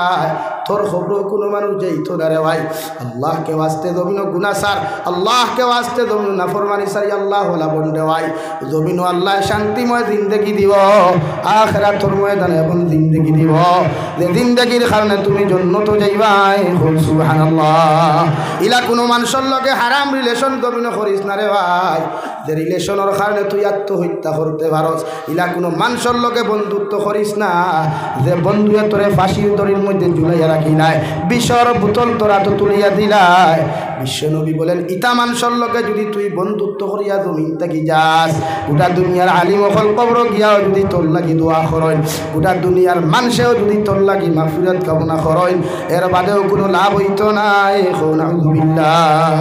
তোর খবর কোনো মানুষ যাইতো না রে ভাই আল্লাহকে ওয়াস্তে জমিন গুনাহ সার আল্লাহকে ওয়াস্তে জমিন নাফরমানি সারি আল্লাহ ওয়ালা বন্ধে ভাই জমিন আল্লাহ শান্তিময় জিন্দেগি দিব আখিরাতের ময়দানে এমন জিন্দেগি দিব যে জিন্দেগির কারণে তুমি জান্নাত যাইবাই সুবহানাল্লাহ ইলা কোনো মানুষের লগে হারাম রিলেশন জমিন করিস না রে ভাই যে রিলেশনের কারণে তুই আত্মহত্যা করতে পারস ইলা কোনো মানুষের লগে বন্ধুত্ব করিস না যে বন্ধুয়ে তোরে ফাঁসির দড়ির মধ্যে ঝুলাইয়া রাখি নাই বিষর বোতল তোরা তো তুলিয়া দিলাই বিশ্বনবী বলেন ইতা মানুষের লগে যদি তুই বন্ধুত্ব করিয়া জমিন থাকি যাস গোটা দুনিয়ার আলিম হল কবর গিয়াও যদি তোর লাগি দোয়া করেন গোটা দুনিয়ার মানুষেও যদি তোর লাগি মাগফিরাত কামনা করেন এর বাদেও কোনো লাভ হইতো নাই নাউযুবিল্লাহ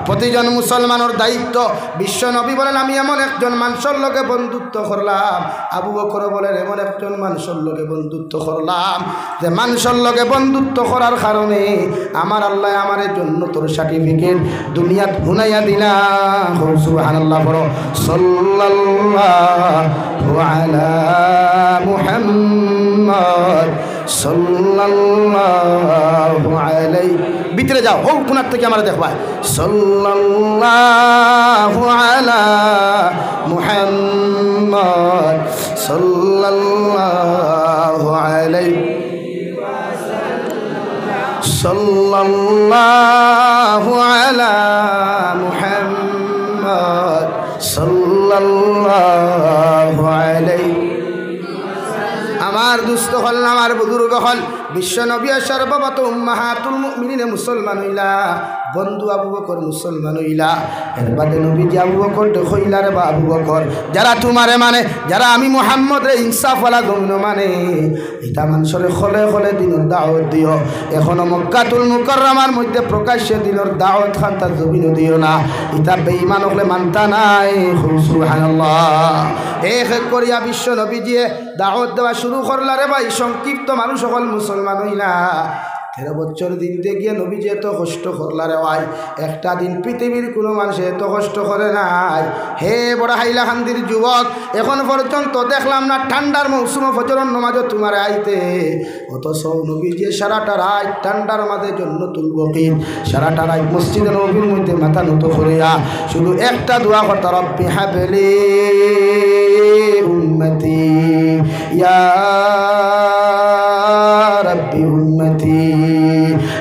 প্রতিজন মুসলমানের দায়িত্ব বিশ্বনবী বলেন আমি এমন একজন মানুষের লগে বন্ধুত্ব করলাম আবু বকর বলেন এমন একজন মানুষের লগে বন্ধুত্ব করলাম যে মানুষের লগে বন্ধুত্ব করার কারণে আমার আল্লাহ আমার জন্য তোর সার্টিফিকেট দুনিয়াত গুনাইয়া দিলা সুবহানাল্লাহ বড় সাল্লাল্লাহু আলা মুহাম্মদ সাল্লাল্লাহু আলাইহি ভিতরে যাও হো কোনার থেকে আমরা দেখবা সাল্লাল্লাহু আলা মুহাম্মদ সাল্লাল্লাহু আলাইহি সাল্লাল্লাহু আলা মুহাম্মদ সাল্লাল্লাহু আলাইহি আমার দুস্থ হল আমার বুজুর্গ হল বিশ্বনবী সর্বপ্রথম উম্মাহাতুল মুমিনিন মুসলমান হইলা বন্ধু আবু বকর মুসলমান হইলা এর বাদে নবীজি আবু বকর হইলা রে বা আবু বকর যারা তোমারে মানে যারা আমি মুহাম্মদ রে ইনসাফওয়ালা গমন মানে এটা মানুষের খলে খলে দিনের দাওয়াত দিও এখনো মক্কাতুল মুকাররমার মধ্যে প্রকাশ্যে দিনের দাওয়াত খান তার জমিন দিও না এটা বেঈমান হলে মানতা নাই সুবহানাল্লাহ এক করিয়া বিশ্ব নবীজি দাওয়াত দেওয়া শুরু করলা রে ভাই সংক্ষিপ্ত মানুষ সকল মুসলমান হইলা 13 বছর দিনতে গিয়ে নবী যে এত কষ্ট করলা রে ভাই, একটা দিন পৃথিবীর কোনো মানুষ এত কষ্ট করে নাই। হে বড় হাইলাকান্দির যুবক, এখন পর্যন্ত দেখলাম না ঠান্ডার মৌসুমে ফজরের নামাজও তোমার আইতে, অথচ নবী যে সারাটা রাত ঠান্ডার মাঝে জন্য তুলব কি, সারাটা রাত মসজিদে নবীর মধ্যে মাথা নত করিয়া শুধু একটা দোয়া করতে, রব্বি হাবলি উম্মতি ইয়া রব্বি উম্মতি।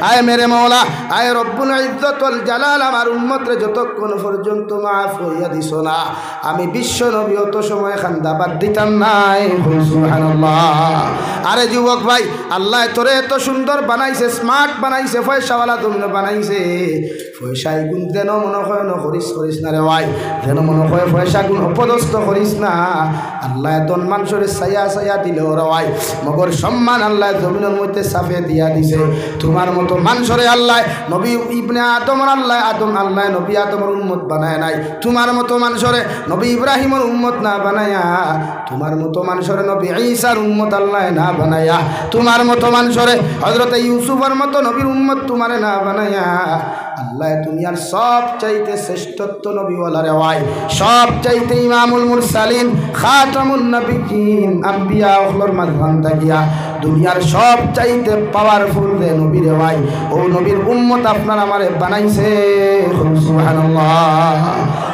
আয় মেরে মৌলা, আয় রব্বুল ইজ্জত ওয়াল জালাল, আমার উম্মতরে যতক্ষণ পর্যন্ত মাফ হইয়া দিছ না, আমি বিশ্ব নবী অত সময় খান্দা বাদ দিতাম নাই। সুবহানাল্লাহ। আরে যুবক ভাই, আল্লাহ তোরে এত সুন্দর বানাইছে, স্মার্ট বানাইছে, পয়সাওয়ালা জমিন বানাইছে, পয়সাই গুণ যেন মনে হয় না করিস না রে ভাই, যেন মনে হয় পয়সা গুণ অপদস্থ করিস না। আল্লাহ এতন মানুষের ছায়া দিলে ওরা ভাই, মগর সম্মান আল্লাহ জমিনের মধ্যে সাফে দিয়া দিছে। তোমার মতো মানুষরে আল্লাহ নবী ইবনে আদমর আল্লাহ নবী আদমর উম্মত বানায় নাই, তোমার মতো মানুষরে নবী ইব্রাহিমের উম্মত না বানায়া, তোমার মতো মানুষরে নবী ঈসার উম্মত আল্লাহ না বানায়া, তোমার মতো মানুষরে হযরত ইউসুফের মতো নবীর উম্মত তোমারে না বানায়া, আল্লাহ দুনিয়ার সব চাইতে শ্রেষ্ঠত্ব নবীওয়ালা রে ভাই, সব চাইতে ইমামুল মুরসালিন খাতামুন নবিয়্যিন আম্বিয়া ওগুলোর মাঝখান থাকিয়া দুনিয়ার সব চাইতে পাওয়ারফুল রে নবী রে ভাই, ও নবীর উম্মত আপনার আমারে বানাইছে। সুবহানাল্লাহ।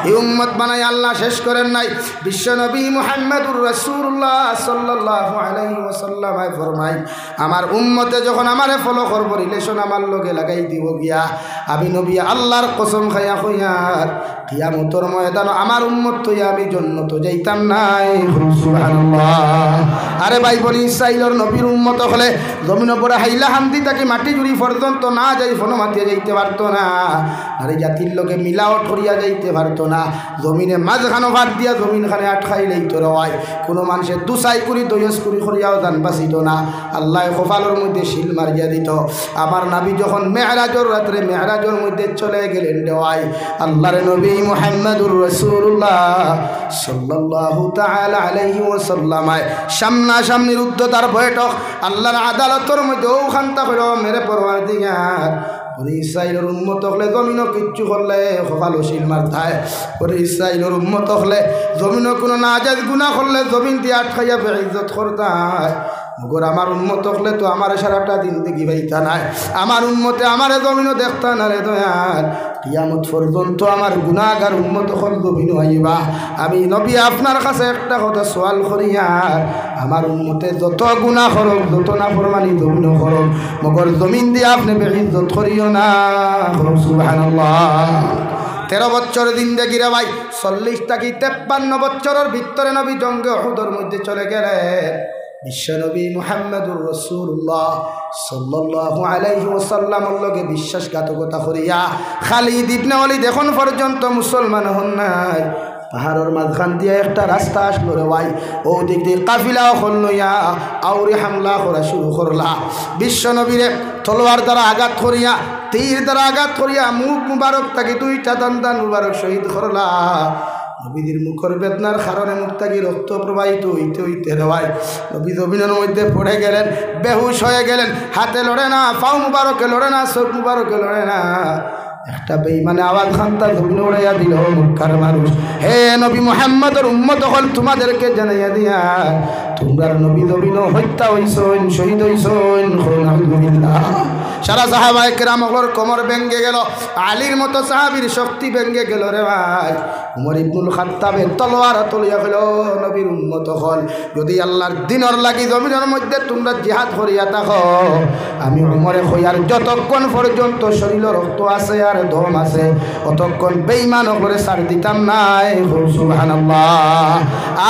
এই উম্মত বানাই আল্লাহ শেষ করেন নাই। বিশ্ব নবী মুহাম্মদুর রাসূলুল্লাহ সাল্লাল্লাহু আলাইহি ওয়াসাল্লাম ফরমাই, আমার উম্মতে যখন আমারে ফলো করব, রিলেশন আমার লগে লাগাই দিব গিয়া, আমি নবী আল্লাহর কসম খাইয়া কইয়ার কিয়ামতের ময়দান আমার উম্মত হইয়া আমি জান্নাত যাইতাম নাই। সুবহানাল্লাহ। আরে ভাই বলি ইসরাইলের নবীর উম্মত হলে জমিন উপরে হাইলাকান্দি তাকে মাটি জুড়ি পর্যন্ত না যাই ফোনো মাতিয়ে যাইতে পারতো না, আরে জাতির লোকে মিলাওট করিয়া যাইতে পারতো না, জমিনে মাঝখানো ভাত দিয়া জমিনখানে আটকাই লইত রয়, কোনো মানুষের দুসাই করি দয়স করি করিয়াও জান বাঁচিত না, আল্লাহ কপালের মধ্যে শিল মারিয়া দিত। আমার নবী যখন মেহরাজের রাত্রে মেহরাজের মধ্যে চলে গেলেন দেওয়াই, আল্লাহর নবী মুহাম্মদুর রাসূলুল্লাহ সাল্লাল্লাহু তাআলা আলাইহি ওয়াসাল্লাম সামনাসামনির উদ্ধতার বৈঠক আল্লাহর আদালতের মধ্যে ওখানটা হইল, মেরে পরওয়ারদিগার বনি ইসরাইলের উম্মত হলে জমিনও কিচ্ছু করলে কপালও শিল মারতায়, বনি ইসরাইলের উম্মত হলে জমিনও কোনো নাজায়েজ গুনাহ করলে জমিন দিয়ে আটকাইয়া বেইজ্জত করতায়। মগর আমার উম্মত হলে তো আমার সারাটা দিন দেখি ভাইতা নাই, আমার উম্মতে আমার জমিনও দেখতা না রে দয়াল, কিয়ামত পর্যন্ত আমার গুনাহগার উম্মত হল জমিনও আইবা। আমি নবী আপনার কাছে একটা কথা সওয়াল করিয়ার, আমার উম্মতে যত গুনাহ করুক, যত নাফরমানি জমিনও করুক, মগর জমিন দিয়ে আপনি বেইজ্জত করিও না। সুবহানাল্লাহ। 13 বছর জিন্দেগি রে ভাই, 40 থেকে 53 বছরের ভিতরে নবী জঙ্গে উহুদের মধ্যে চলে গেলেন। বিশ্বনবী মুহাম্মদুর রাসূলুল্লাহ সাল্লাল্লাহু আলাইহি ওয়াসাল্লামের লগে বিশ্বাসঘাতকতা করিয়া খালিদ ইবনে ওয়ালিদ এখন পর্যন্ত মুসলমান হন নাই। পাহাড়ের মাঝখান দিয়ে একটা রাস্তা আসলো রে ভাই, ও দিক দিয়ে কাফিলা লইয়া আউরি হামলা করা শুরু করলা। বিশ্বনবীরে তলোয়ার দ্বারা আঘাত করিয়া, তীর দ্বারা আঘাত করিয়া মুখ মুবারক তাকে 2টা দান মুবারক শহীদ করলা। নবীদের মুখের বেদনার কারণে মুখ থেকে রক্ত প্রবাহিত হইতে হইতে রেওয়াই নবী জমিনের মধ্যে পড়ে গেলেন, বেহুশ হয়ে গেলেন, হাতে লড়ে না, পাও মুবারকে লড়ে না, চোখ মুবারকে লড়ে না। একটা বেঈমানে আওয়াজ খান্তা জমিনে উড়াইয়া দিল, মক্কার মানুষ, হে নবী মুহাম্মদের উম্মত হল তোমাদেরকে জানাইয়া দিয়া, তোমরা নবী জমিন হত্যা হইছেন, শহীদ হইছেন। আলহামদুলিল্লাহ। সারা সাহাবায়ে কেরামগুলোর কোমর ভেঙে গেল, আলীর মতো সাহাবীর শক্তি ভেঙে গেল রে ভাই। উমর ইবনুল খাত্তাবের তলোয়ার তুলিয়া গেল, নবীর উম্মত হল যদি আল্লাহর দিনের লাগি জমিনের মধ্যে তোমরা জিহাদ করিয়া থাকো, আমি উমরে কইয়ার যতক্ষণ পর্যন্ত শরীরে রক্ত আছে আর দম আছে অতক্ষণ বেঈমান করে ছাড় দিতাম নাই। সুবহানাল্লাহ।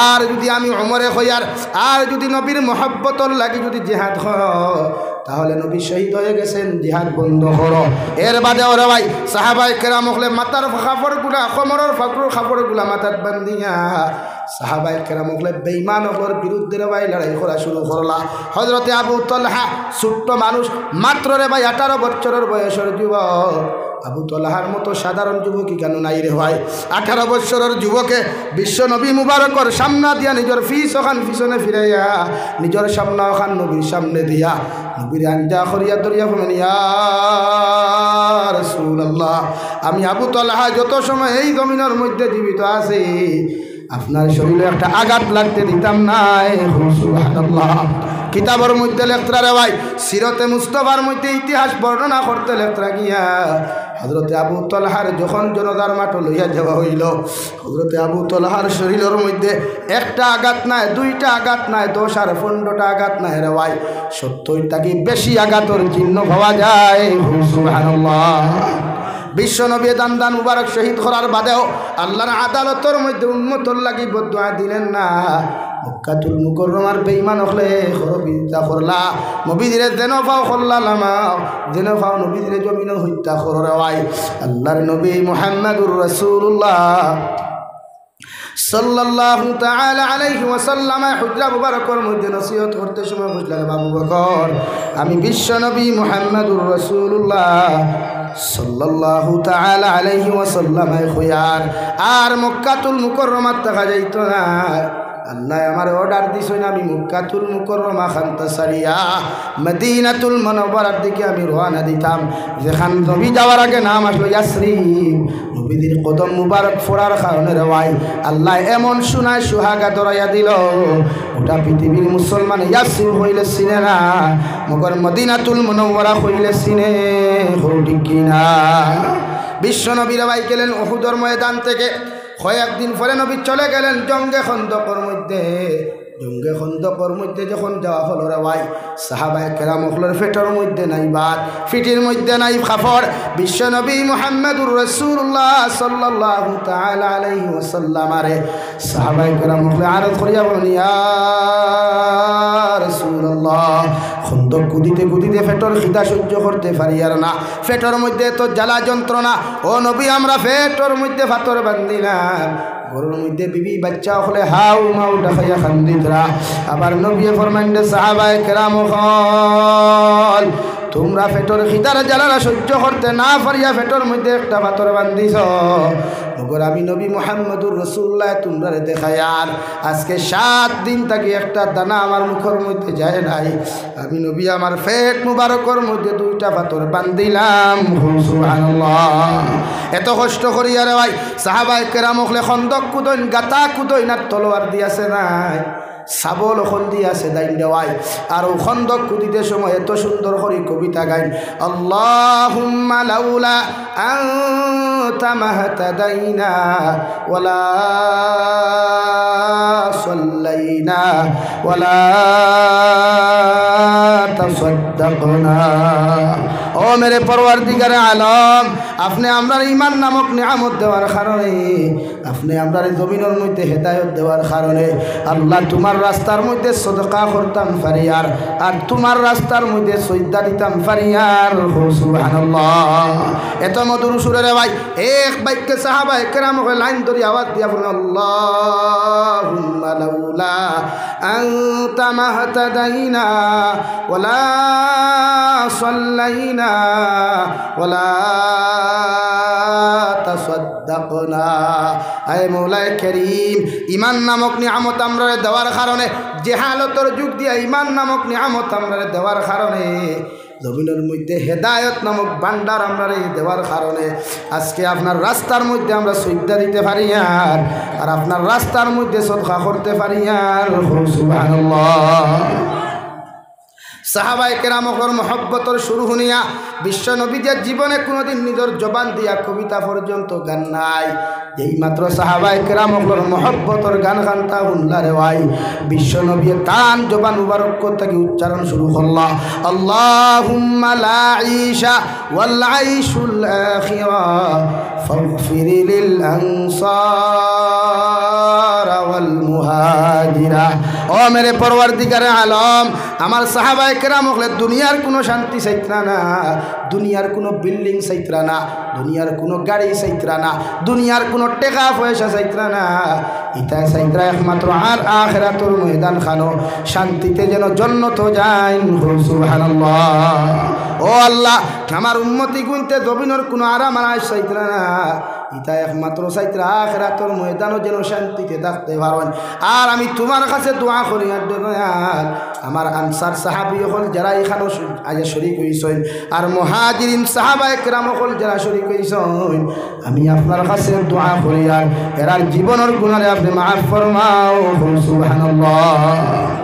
আর যদি আমি উমরে কইয়ার আর যদি নবীর মহব্বতর লাগি যদি জিহাদ হয়, তাহলে নবী শহীদ হয়ে গেছেন, জিহাদ বন্ধ করো। এর বাদে ওরা ভাই সাহাবায়ে কেরাম হলে মাথার কাপড়গুলা, কোমরের কাপড়গুলা মাথার বান্ধিয়া সাহাবায়ে কেরাম হলে বেঈমান হলোর বিরুদ্ধে রে ভাই লড়াই করা শুরু করলা। হযরতে আবু তালহা ছোট্ট মানুষ, মাত্র রে ভাই 18 বছরের বয়সের যুবক, আবু তলহার মতো সাধারণ যুবকই কেন নাই রে ভাই? 18 বছরের যুবকে বিশ্ব নবী মুবারকর সামনা দিয়া নিজের ফিস ওখান পিছনে ফিরাইয়া নিজের সামনা ওখান নবীর সামনে দিয়া নবীর আঞ্জা করিয়া দরিয়া বলেন, ইয়া রাসূলুল্লাহ, আমি আবু তলহা যত সময় এই জমিনের মধ্যে জীবিত আছি আপনার শরীরে একটা আঘাত লাগতে দিতাম নাই। সুবহানাল্লাহ। কিতাবের মধ্যে লেখরা রে ভাই, সিরতে মুস্তাফার মধ্যে ইতিহাস বর্ণনা করতে লেখরা গিয়া হযরতে আবু তলহার যখন জনতার মাঠ লইয়া যাওয়া হইল, হযরতে আবু তলহার শরীরের মধ্যে একটা আঘাত নাই, দুইটা আঘাত নাই, 10 আর 15টা আঘাত নাই রে ভাই, 70টা কি বেশি আঘাতের চিহ্ন পাওয়া যায়। সুবহানাল্লাহ। বিশ্বনবী দান মুবারক শহীদ করার বাদেও আল্লাহর আদালতের মধ্যে উম্মতর লাগি বদদুয়া দিলেন না। মক্কাতুল মুকাররমার বেঈমান হলে খরবিতা করলা, নবীদের যেন পাও করলা লামাও, যেন পাও নবীদের জমিন হত্যা কররে ভাই। আল্লাহর নবী মুহাম্মদুর রাসূলুল্লাহ সাল্লাল্লাহু তাআলা আলাইহি ওয়াসাল্লাম হুজরা মুবারকের মধ্যে নসিহত করতে সময় বুঝলেন, আবু বকর, আমি বিশ্বনবী মুহাম্মদুর রাসূলুল্লাহ সাল্লাল্লাহু তাআলা আলাইহি ওয়াসাল্লাম খুয়ার আর মক্কাতুল মুকাররমাত দেখা যাইত না। আল্লাহ আমার অর্ডার দিছেন আমি মক্কাতুল মুকাররমা খানতা সারিয়া মদিনাতুল মুনাওয়ারার দিকে আমি রওনা দিতাম, যেখান নবী যাওয়ার আগে নাম আসলো ইয়াসরিব। নবীদের কদম মুবারক ফোড়ার কারণে রে ভাই আল্লাহ এমন শোনায় সুহাগা ধরাইয়া দিল, ওটা পৃথিবীর মুসলমান ইয়াসরিব হইলে চিনে না, মগর মদিনাতুল মুনাওয়ারা হইলে চিনে। ঠিক কিনা? বিশ্ব নবীর ভাই গেলেন উহুদের ময়দান থেকে, কয়েকদিন পরে নবী চলে গেলেন জঙ্গে খন্দকের মধ্যে। জঙ্গে খন্দকের মধ্যে যখন যাওয়া হলো রে ভাই, সাহাবায়ে কেরাম হলের পেটের মধ্যে নাই ভাত, ফিটির মধ্যে নাই কাপড়। বিশ্ব নবী মুহাম্মদুর রাসূলুল্লাহ সাল্লাল্লাহু তাআলা আলাইহি ওয়াসাল্লাম আরে সাহাবায়ে কেরাম হলে আরজ করিয়া বলেন, ইয়া রাসূলুল্লাহ, খন্দক কুদিতে কুদিতে পেটের খিদা সহ্য করতে পারি আর না, পেটের মধ্যে তো জ্বালা যন্ত্রণা। ও নবী, আমরা পেটের মধ্যে পাথর বান্ধিলাম, ঘরের মধ্যে বিবি বাচ্চা হলে হাউ মাউ ডাকাইয়া খান্দিতরা। আবার নবী ফরমাইন, সাহাবায়ে কেরাম হল, তোমরা পেটের খিদার জ্বালা সহ্য করতে না পারিয়া পেটের মধ্যে একটা পাথর বান্ধিছ, মগর আমি নবী মুহাম্মদুর রাসূলুল্লাহ তোমরা দেখাই আর আজকে 7 দিন থেকে একটা দানা আমার মুখের মধ্যে যায় নাই। আমি নবী আমার পেট মুবারকের মধ্যে 2টা পাথর বান্ধিলাম। সুবহানাল্লাহ। এত কষ্ট করি আরে ভাই সাহাবায়ে কেরাম হলে খন্দক কুদইন, গাতা কুদইন, আর তলোয়ার দিয়াছে নাই, সাবল ওখন দিয়াছে দাইন দেওয়াই। আর ও খন্দক কুদিতে সময় এত সুন্দর করে কবিতা গাইন, আল্লাহুম্মা লাউলা আনতা মাহতাদাইনা ওয়ালা সাল্লাইনা ওয়ালা তাসাদ্দাকনা। ও মেরে পরওয়ারদিগার আলম, আপনি আমরার ইমান নামক নিয়ামত দেওয়ার কারণে, আপনি আমরার জমিনের মধ্যে হেদায়ত দেওয়ার কারণে আল্লাহ তোমার রাস্তার মধ্যে সদকা করতাম ফারিয়ার, আর তোমার রাস্তার মধ্যে সজদা দিতাম ফারিয়ার। সুবহানাল্লাহ। এত মধুর সুরে রে ভাই এক বাক্যে সাহাবায়ে কেরাম লাইন ধরে আওয়াজ দিয়া বলেন, আল্লাহুম্মা লাউলা আনতা মাহতাদাইনা ওয়ালা সাল্লাইনা ওয়ালা তাসাদ্দাকনা। আয় মওলায়ে কারীম, ঈমান নামক নিয়ামত আমরা দেওয়ার কারণে, জেহালতের যুগ দিয়া ঈমান নামক নিয়ামত আমরা দেওয়ার কারণে, জমিনের মধ্যে হেদায়ত নামক ভান্ডার আমরা দেওয়ার কারণে আজকে আপনার রাস্তার মধ্যে আমরা সজদা দিতে পারি আর আপনার রাস্তার মধ্যে সদকা করতে পারি। সুবহানাল্লাহ। সাহাবায়ে কেরামর মহব্বতর শুরু শুনিয়া বিশ্ব নবীদের জীবনে কোনোদিন নিজের জবান দিয়া কবিতা পর্যন্ত গান নাই। এইমাত্র সাহাবায়ে কেরামর মহব্বতর গান গানটা শুনলা রে ভাই, বিশ্ব নবী তান জবান মুবারক থেকে উচ্চারণ শুরু করলা, আল্লাহুম্মা লা ঈশা ওয়াল আইশুল আখিরা ফাগফির লিল আনসার ওয়াল মুহাজিরা। ও মেরে পরওয়ারদিগার আলম, আমার সাহাবায়ে কেরাম হলে দুনিয়ার কোনো শান্তি চাইতরা না, দুনিয়ার কোনো বিল্ডিং চাইতরা না, দুনিয়ার কোনো গাড়ি চাইতরা না, দুনিয়ার কোনো টাকা পয়সা চাইতরা না, ইতা সাইতরা একমাত্র আর আখিরাতুর ময়দান খানো শান্তিতে যেন জান্নাত যায় সুবহানাল্লাহ ও আল্লাহ আমার উম্মতি গুনতে জমিনের কোনো আরাম আর চাইতরা না ইতা একমাত্র চাইতরা আখিরাতুর ময়দানও যেন শান্তিতে থাকতে পারেন আর আমি তোমার কাছে দোয়া করি আমার আনসার সাহাবী হল যারা এখানে আজ শরীক হইছেন আর মুহাজিরিন সাহাবা একরাম হল যারা শরীক হইছেন আমি আপনার কাছে দোয়া করি আর এরার জীবনের গুনাহে আপনি মাফ ফরমাও সুবহানাল্লাহ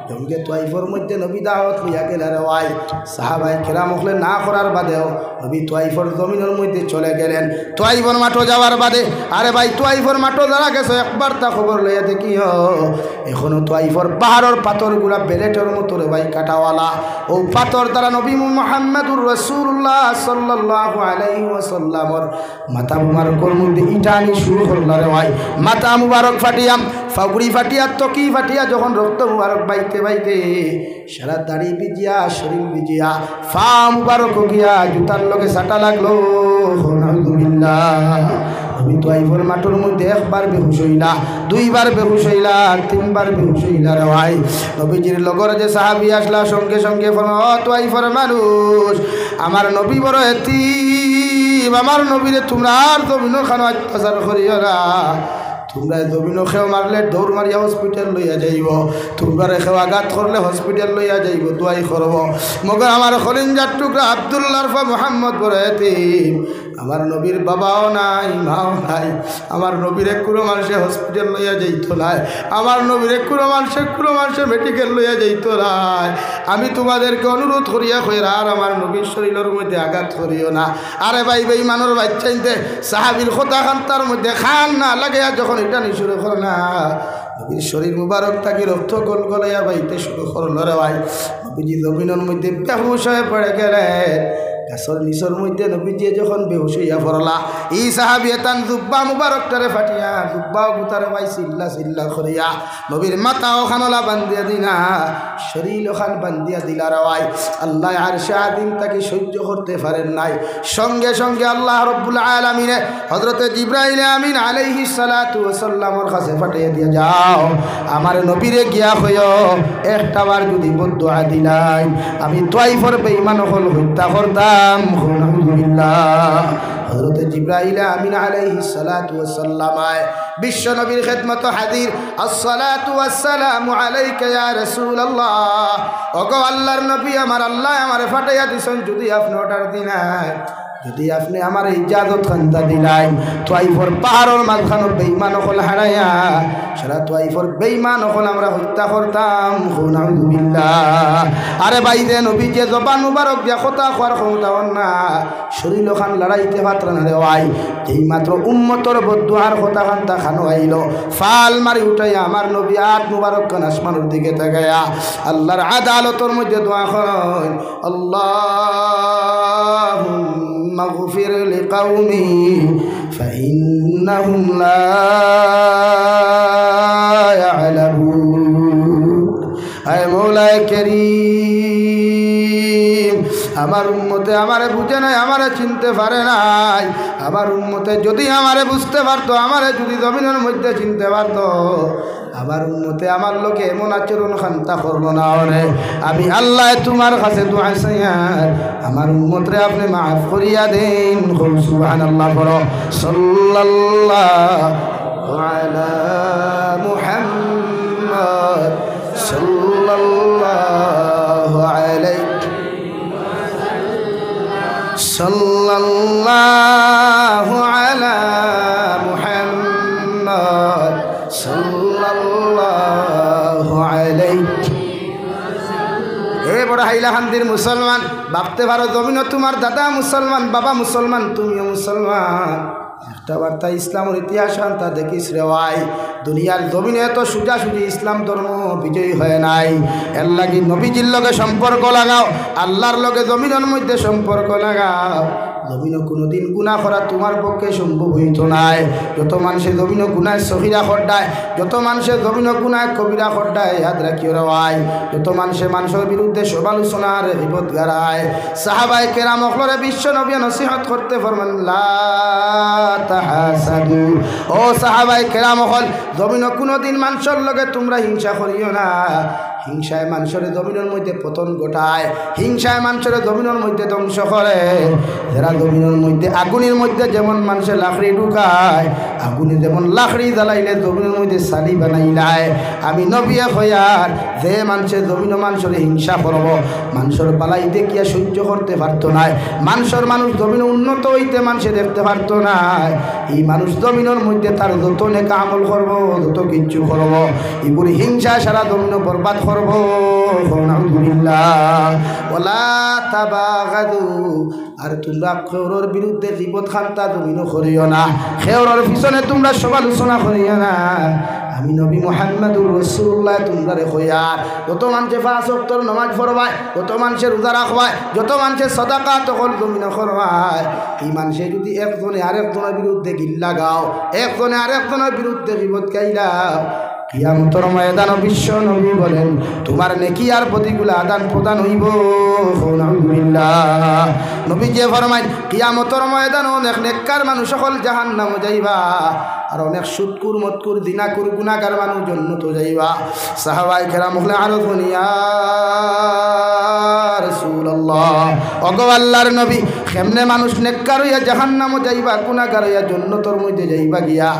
জঙ্গে তোয়াইফর মধ্যে নবী দাওয়াত লইয়া গেলেন ওয়াই সাহাবায়ে কেরাম হলে না করার বাদেও নবী তোয়াইফর জমিনের মধ্যে চলে গেলেন তোয়াইফর মাঠো যাওয়ার বাদে আরে ভাই তোয়াইফর মাঠো যারা গেছে একবার তা খবর লইয়া দেখি এখনো তোয়াইফর পাহাড়ের পাথরগুলা বেলেটের মতো রে ভাই কাটাওয়ালা ও পাথর দ্বারা নবী মুহাম্মদুর রাসূলুল্লাহ সাল্লাল্লাহু আলাইহি ওয়াসাল্লামর মাথা মুবারকের মধ্যে ইটানি শুরু করল রে ভাই মাথা মুবারক ফাটিয়াম ফাগুড়ি ফাটিয়া তকি ফাটিয়া যখন রক্ত মুবারক বাইতে বাইতে সারা দাড়ি ভিজিয়া শরীর ভিজিয়া ফা মুবারক গিয়া জুতার লগে সাটা লাগলো নাউযুবিল্লাহ আমি তো আইফর মাঠের মধ্যে একবার বেহুশ হইলা দুইবার বেহুশ হইলা তিনবার বেহুশ হইলা রে ভাই নবীজির লগর যে সাহাবী আসলা সঙ্গে সঙ্গে ও তো আইফর মানুষ আমার নবী বড় এতিম আমার নবীরে তোমরা আর জমিনের খানো অত্যাচার করিও না তোমরা জমিনও খেও মারলে দৌড় মারিয়া হসপিটাল লইয়া যাইব তোমরা খেও আঘাত করলে হসপিটাল লইয়া যাইব দোয়াই করব মগর আমার খলিঞ্জার টুকরা আব্দুল্লাহর ফা মোহাম্মদ বড় এতিম আমার নবীর বাবাও নাই মাও নাই আমার নবীর কোনো মানুষে হসপিটাল লইয়া যাইত নাই আমার নবীর কোনো মানুষে মেডিকেল লইয়া যাইত নাই আমি তোমাদেরকে অনুরোধ করিয়া কইরা আর আমার নবীর শরীরের মধ্যে আঘাত করিও না আরে ভাই বেঈমানের বাচ্চাইতে সাহাবীর কথা খান্তার মধ্যে খান না লাগাইয়া যখন এটা নি শুরু করো না নবীর শরীর মুবারক থাকি রক্ত গলগলাইয়া বাইতে শুরু করলো রে ভাই নবীজি জমিনের মধ্যে বেহুশ হয়ে পড়ে গেলেন গাছর নিচর মধ্যে নবীজি যখন বেহুশ হইয়া পড়লা এই সাহাবী তান জুব্বা মুবারকটারে ফাটিয়া জুব্বাও গুতারে ভাই চিল্লা করিয়া নবীর মাথা ওখানলা বান্ধিয়া দিনা শরীর ওখান বান্ধিয়া দিলা রে ভাই আল্লাহ আরশে আযীম তাকে সহ্য করতে পারেন নাই সঙ্গে সঙ্গে আল্লাহ রব্বুল আলামিনে হযরতে জিবরাইল আমিন আলাইহিস সালাতু ওয়াস সালামের কাছে পাঠিয়ে দিয়া যাও আমার নবীরে গিয়া কইও একটাবার যদি বদদুয়া দিলাই আমি তোয়াইফর বেঈমান হল হত্যা করতাম নাউযুবিল্লাহ হযরত জিবরাইল আমিন আলাইহিস সালাতু ওয়াস সালাম বিশ্ব নবীর খিদমত হাজির আসসালাতু ওয়াসসালামু আলাইকা ইয়া রাসূলুল্লাহ ওগো আল্লাহর নবী আমার আল্লাহ আমারে ফাটাইয়া দিছেন যদি আপনি অর্ডার দিনাই যদি আপনি আমার ইজাজত খান্তা দিলাই তোয়াইফর পাহাড়ের মাঝখানে বেঈমান হল হারাইয়া সারা তোয়াইফর বেঈমান হল আমরা হত্যা করতাম নাউযুবিল্লাহ আরে ভাই যে নবী যে জবান মুবারক দিয়া কথা কওয়ার ক্ষমতা না শরীর খান লড়াইতে পাত্র না রে ভাই যেই মাত্র উম্মতর বদদুয়ার কথা খান্তা খানো আইল ফাল মারি উঠাইয়া আমার নবী আত মুবারক খান আসমানের দিকে তাকায়া আল্লাহর আদালতের মধ্যে দোয়া করেন আল্লাহুম্মা اغفر لقومي فإنهم لا يعلمون اے مولا کریم আমার উম্মতে আমারে বুঝে নাই আমারে চিনতে পারে নাই আমার উম্মতে যদি আমারে বুঝতে পারতো আমারে যদি জমিনের মধ্যে চিনতে পারতো আমার উম্মতে আমার লোকে এমন আচরণ খান্তা করলো না ওরে আমি আল্লাহ তোমার কাছে দোয়া চাই আমার উম্মতরে আপনি মাফ করিয়া দেন সুবহানাল্লাহ পড়ো সাল্লাল্লাহু আলা মুহাম্মদ সাল্লাল্লাহু আলাইহি সাল্লাল্লাহু আলা মুহাম্মদ সাল্লাল্লাহু আলাইহি হে বড় হাইলাকান্দির মুসলমান ভাবতে পারো জমিন তোমার দাদা মুসলমান বাবা মুসলমান তুমিও মুসলমান একটা বার্তা ইসলামের ইতিহাস তা দেখিস রে ভাই দুনিয়ার জমিনে এত সোজাসুজি ইসলাম ধর্ম বিজয়ী হয় নাই এর লাগি নবীজির লগে সম্পর্ক লাগাও আল্লাহর লগে জমিনের মধ্যে সম্পর্ক লাগাও জমিনও কোনোদিন গুণা করা তোমার পক্ষে সম্ভব হইত নাই যত মানুষের জমিনও গুণায় সহিরা খড্ডায় যত মানুষের জমিনও গুণায় কবিরা খড্ডায় ইয়াদ রাখিও রে ভাই যত মানুষের বিরুদ্ধে সমালোচনার বিপদ গাড়ায় সাহাবায়ে কেরাম অখলরে বিশ্ব নবী নসিহত করতে ফরমান লা তাহাসাদু। ও সাহাবায়ে কেরাম হল, জমিন কোনোদিন মানুষের লগে তোমরা হিংসা করিও না। হিংসায় মানুষের জমিনের মধ্যে পতন ঘটায়, হিংসায় মানুষের জমিনের মধ্যে ধ্বংস করে। যারা জমিনের মধ্যে আগুনের মধ্যে যেমন মানুষের লাকড়ি ঢুকায়, আগুনে যেমন লাকড়ি জ্বালাইলে জমিনের মধ্যে সালি বানাইলায়, আমি নবিয়া হইয়ার যে মানুষের জমিন মানুষের হিংসা করব, মানুষের বালাই দেখিয়া সহ্য করতে পারতো না, মানুষের মানুষ জমিন উন্নত হইতে মানুষে দেখতে পারতো না, এই মানুষ জমিনের মধ্যে তার যত নেক আমল করব, যত কিচ্ছু করব, এগুলি হিংসা সারা জমিন বরবাদ করব। আর তোমরা খেওরের বিরুদ্ধে জীবত খান্তা জমিনও করিও না, খেওরের পিছনে তোমরা সমালোচনা করিও না। আমি নবী মুহাম্মদুর রাসূলুল্লাহ তোমরা হইয়ার যত মানুষে 5 ওয়াক্তের নামাজ পড়বায়, যত মানুষের রোজা রাখবায়, যত মানুষের সাদাকা তখন জমিন করবায়, এই মানুষে যদি একজনে আরেকজনের বিরুদ্ধে গিল্লা গাও, একজনে আরেকজনের বিরুদ্ধে জীবত গাইলাও, কিয়ামতের ময়দানে বিশ্ব নবী বলেন তোমার নেকি আর প্রতিকূল আদান প্রদান হইব। আলহামদুলিল্লাহ। নবী যে ফরমায় কিয়ামতের ময়দানে অনেক নেককার মানুষ সকল জাহান্নামে যাইবা, আর অনেক সুদকুর মতকুর দিনাকুর গুনাহগার মানুষ জান্নাত যাইবা। সাহাবায়ে কেরাম বলে আরো দুনিয়া রাসূলুল্লাহ, ওগো আল্লাহর নবী, কেমনে মানুষ নেককার হইয়া জাহান্নামে যাইবা, গুনাহগার হইয়া জান্নাতের মধ্যে যাইবা গিয়া?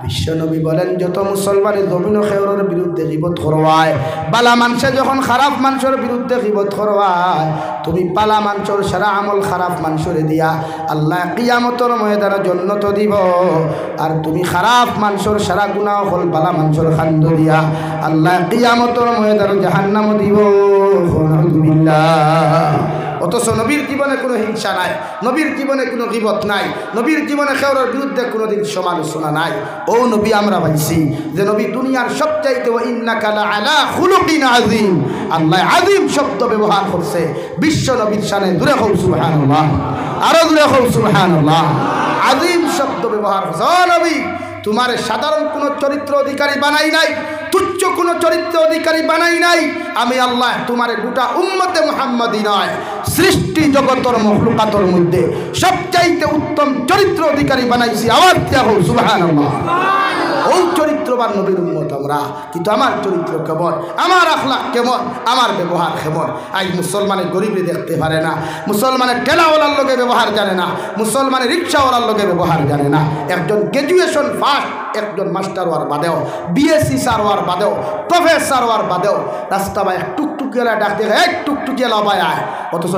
বিশ্বনবী বলেন যত মুসলমানের জমিন খেওরের বিরুদ্ধে গীবত করবায়, বালা মানুষে যখন খারাপ মানুষের বিরুদ্ধে গীবত করবায়, তুমি বালা মানুষের সারা আমল খারাপ মানুষের দিয়া আল্লাহ কিয়ামতের ময়দানে জান্নাত দিব, আর তুমি খারাপ মানুষের সারা গুনাহ হল বালা মানুষের খান্দ দিয়া আল্লাহ কিয়ামতের ময়দানে জাহান্নাম দিব। আলহামদুলিল্লাহ। অথচ নবীর জীবনে কোনো হিংসা নাই, নবীর জীবনে কোনো গীবত নাই, নবীর জীবনে খেওরের বিরুদ্ধে কোনোদিন সমালোচনা নাই। ও নবী আমরা পাইছি যে নবী দুনিয়ার সবচাইতে ওয়া ইন্নাকা লাআলা খুলুকিন আযীম, আল্লাহ আযীম শব্দ ব্যবহার করছে বিশ্ব নবীর শানে। দূরে হও সুবহানাল্লাহ, আরো দূরে হও সুবহানাল্লাহ। আযীম শব্দ ব্যবহার করছে। ও নবী, তোমার সাধারণ কোনো চরিত্র অধিকারী বানাই নাই, তুচ্ছ কোনো চরিত্র অধিকারী বানাই নাই। আমি আল্লাহ তোমার গোটা উম্মতে মুহাম্মাদি নয়, সৃষ্টি জগতের মখলুকাতের মধ্যে সবচাইতে উত্তম চরিত্র অধিকারী বানাইছি। আওয়াজ দিয়া হোক সুবহানাল্লাহ। ওই চরিত্রবান নবীর উম্মত আমরা, কিন্তু আমার চরিত্র কেমন, আমার আখলাক কেমন, আমার ব্যবহার কেমন? আজ মুসলমানের গরিবরে দেখতে পারে না, মুসলমানের ঠেলাওয়ালার লোকে ব্যবহার জানে না, মুসলমানের রিক্সাওয়ালার লোকে ব্যবহার জানে না। একজন গ্র্যাজুয়েশন ফার্স্ট একজন মাস্টার হওয়ার বাদেও, বিএসসি স্যার হওয়ার বাদেও, প্রফেসর হওয়ার বাদেও রাস্তা বাই টুকটুকিওয়ালা ডাকতে এক টুকটুকিওয়ালা বাই আয়, অথচ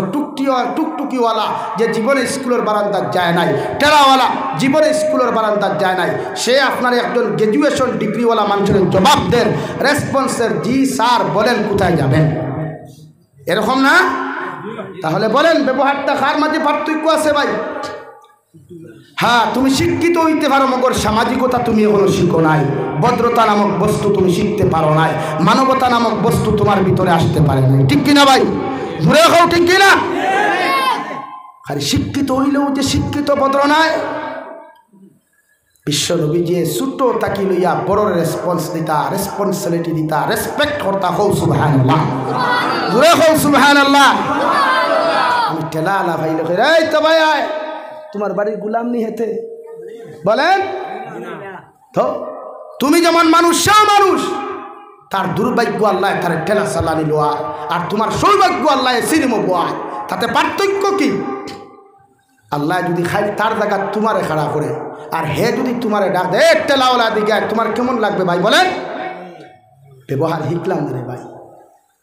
টুকটুকিওয়ালা যে জীবনে স্কুলের বারান্দার যায় নাই, টেরাওয়ালা জীবনে স্কুলের বারান্দার যায় নাই, সে আপনার একজন গ্র্যাজুয়েশন ডিগ্রিওয়ালা মানুষের জবাব দেন, রেসপন্সের জি স্যার বলেন কোথায় যাবেন? এরকম না? তাহলে বলেন ব্যবহারটা কার মাঝে পার্থক্য আছে ভাই? হ্যাঁ, তুমি শিক্ষিত হইতে পারো, মগর সামাজিকতা তুমি এখনো শিখো নাই, ভদ্রতা নামক বস্তু তুমি শিখতে পারো নাই, মানবতা নামক বস্তু তোমার ভিতরে আসতে পারে নাই। ঠিক কিনা ভাই? ঘুরে খাও, ঠিক কিনা? খালি শিক্ষিত হইলেও যে শিক্ষিত ভদ্র নাই। বিশ্ব নবী যে ছোট তাকি লইয়া বড় রেসপন্স দিতা, রেসপন্সিবিলিটি দিতা, রেসপেক্ট করতা। হও সুবহানাল্লাহ, ঘুরে খাও সুবহানাল্লাহ। আমি ঠেলা আলা ভাই লোক, এই তো ভাই আয়, তোমার বাড়ির গুলাম নি হেতে বলেন তো? তুমি যেমন মানুষ সে মানুষ, তার দুর্ভাগ্য আল্লাহ তার ঠেলা চালানি লোয়া, আর তোমার সৌভাগ্য আল্লাহ সিনেমা বোয়া, তাতে পার্থক্য কি? আল্লাহ যদি খাই তার জায়গা তোমারে খাড়া করে, আর হে যদি তোমারে ডাক দে ঠেলাওয়ালা দিকে, তোমার কেমন লাগবে ভাই বলেন? ব্যবহার শিখলাম রে ভাই,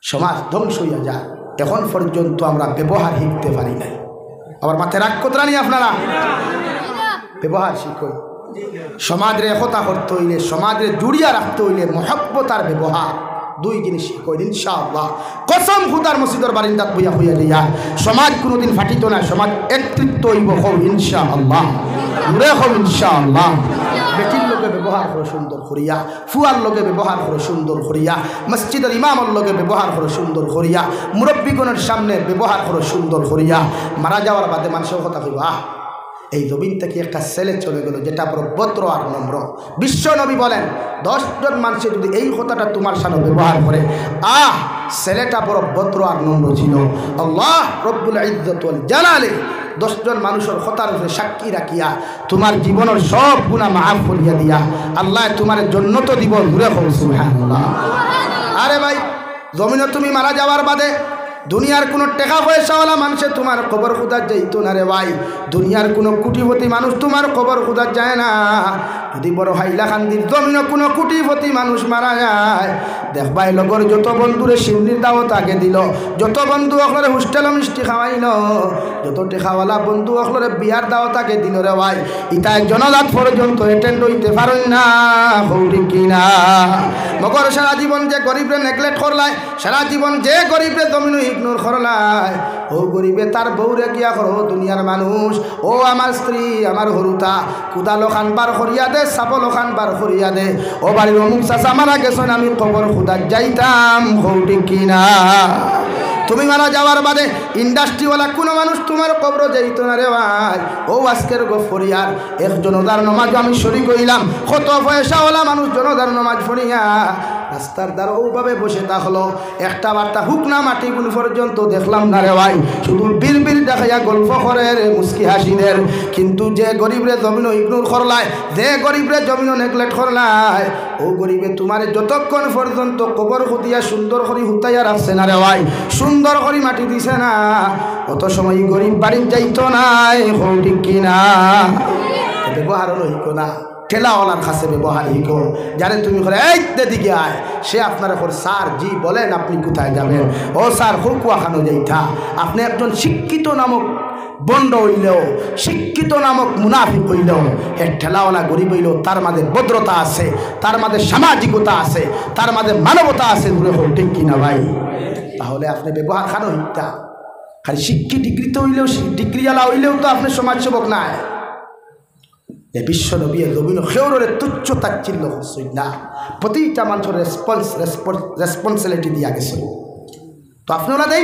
সমাজ ধ্বংস হইয়া যায়। এখন পর্যন্ত আমরা ব্যবহার শিখতে পারি নাই। আবার মাথায় রাগ কতরা নি আপনারা? ব্যবহার শিখো। সমাজের একতা করতে হইলে, সমাজের জুড়িয়া রাখতে হইলে মহব্বত আর ব্যবহার দুই জিনিস শিখো ইনশাআল্লাহ। কসম খুদার মসজিদের বারিন্দাত বইয়া হইয়া দিয়া সমাজ কোনোদিন ফাটিত না, সমাজ একত্রিত হইব হও ইনশাআল্লাহ, ঘুরে হও ইনশাআল্লাহ। বেটির লোকে ব্যবহার করো সুন্দর করিয়া, ফুয়ার লোকে ব্যবহার করো সুন্দর করিয়া, মসজিদের ইমামের লোকে ব্যবহার করো সুন্দর করিয়া, মুরব্বীগণের সামনে ব্যবহার করো সুন্দর করিয়া। মারা যাওয়ার বাদে মানুষের কথা কইব, এই জমিন থেকে একটা ছেলে চলে গেল যেটা বড় ভদ্র আর নম্র। বিশ্ব নবী বলেন 10 জন মানুষে যদি এই কথাটা তোমার সামনে ব্যবহার করে, ছেলেটা বড় ভদ্র আর নম্র ছিল, আল্লাহ রব্বুল ইজ্জত ওয়াল জালালে 10 জন মানুষের কথার উপরে সাক্ষী রাখিয়া তোমার জীবনের সব গুনাহ মাফ করিয়া দিয়া আল্লাহ তোমার জান্নাত দিব ঘুরে হোক সুবহানাল্লাহ। আরে ভাই জমিনে তুমি মারা যাওয়ার বাদে দুনিয়ার কোনো টাকা পয়সাওয়ালা মানুষে তোমার কবর খুদার যাইতো না রে ভাই। দুনিয়ার কোনো কোটিপতি মানুষ তোমার কবর খুদার যায় না। যদি বড় হাইলাকান্দির জমিনে কোনো কোটিপতি মানুষ মারা যায় দেখবাই লগর যত বন্ধুরে শিমনির দাওয়াত আগে দিল, যত বন্ধু অকলরে হোস্টেল মিষ্টি খাওয়াইল, যত টেকাওয়ালা বন্ধু অকলরে বিয়ার দাওয়াত আগে দিল রে ভাই, ইতায় জনজাত পর্যন্ত অ্যাটেন্ড হইতে পারেন না। হৌরি কিনা মগর সারা জীবন যে গরিবরে নেগলেক্ট করলাই, সারা জীবন যে গরিবরে জমিন ইগনোর করলাই, ও গরিবে তার বউরে গিয়া করো দুনিয়ার মানুষ, ও আমার স্ত্রী আমার হরুতা কুদালো খান বার করিয়া দে, সাপলো খান বার করিয়া দে, ও বাড়ির অমুক চাচা মারা গেছেন আমি কবর খুদার যাইতাম। হৌরি কিনা তুমি মারা যাওয়ার বাদে ইন্ডাস্ট্রিওয়ালা কোনো মানুষ তোমার কবর যাইতো না রে ভাই। ও আজকের গফরিয়ার এক জনদার নমাজ আমি শরীক হইলাম, কত পয়সাওয়ালা মানুষ জনদার নমাজ পড়িয়া রাস্তার দ্বারা ওভাবে বসে থাকলো, একটা বার্তা হুক না মাটি গুণ পর্যন্ত দেখলাম না রে ভাই। শুধু বীর বীর দেখাইয়া গল্প করে রে মুস্কি হাসিদের। কিন্তু যে গরিবরে জমিন ইগনোর করলায়, যে গরিবরে জমিন নেগলেক্ট করলায়, ও গরিবে তোমার যতক্ষণ পর্যন্ত কবর খুদিয়া সুন্দর করে হুতাইয়া রাখছে না রে ভাই, সুন্দর করে মাটি দিছে না, অত সময় গরিব বাড়ির যাইতো নাই। ঠিক কিনা ব্যবহার হইতো না, ঠেলাওয়ালার কাছে ব্যবহার হিকো। যারে তুমি করে এই দিকে আয়, সে আপনার এখন স্যার জি বলেন আপনি কোথায় যাবেন, ও স্যার হুকুয়া খানো যাইতা। আপনি একজন শিক্ষিত নামক বন্ড হইলেও, শিক্ষিত নামক মুনাফিক হইলেও, এর ঠেলাওয়ালা গরিব হইলেও তার মাঝে ভদ্রতা আছে, তার মাঝে সামাজিকতা আছে, তার মাঝে মানবতা আছে। ঠিক কিনা ভাই? তাহলে আপনি ব্যবহার খানো হইতা। খালি শিক্ষিত ডিগ্রিতে হইলেও, ডিগ্রিওয়ালা হইলেও তো আপনি সমাজসেবক নাই। এ বিশ্ব নবী রবীন্দ্র খেউরের তুচ্ছ তাচ্ছিল্য হচ্ছেন না, প্রতিটা মানুষের রেসপন্সিবিলিটি দিয়া গেছে। তো আপনারা দেই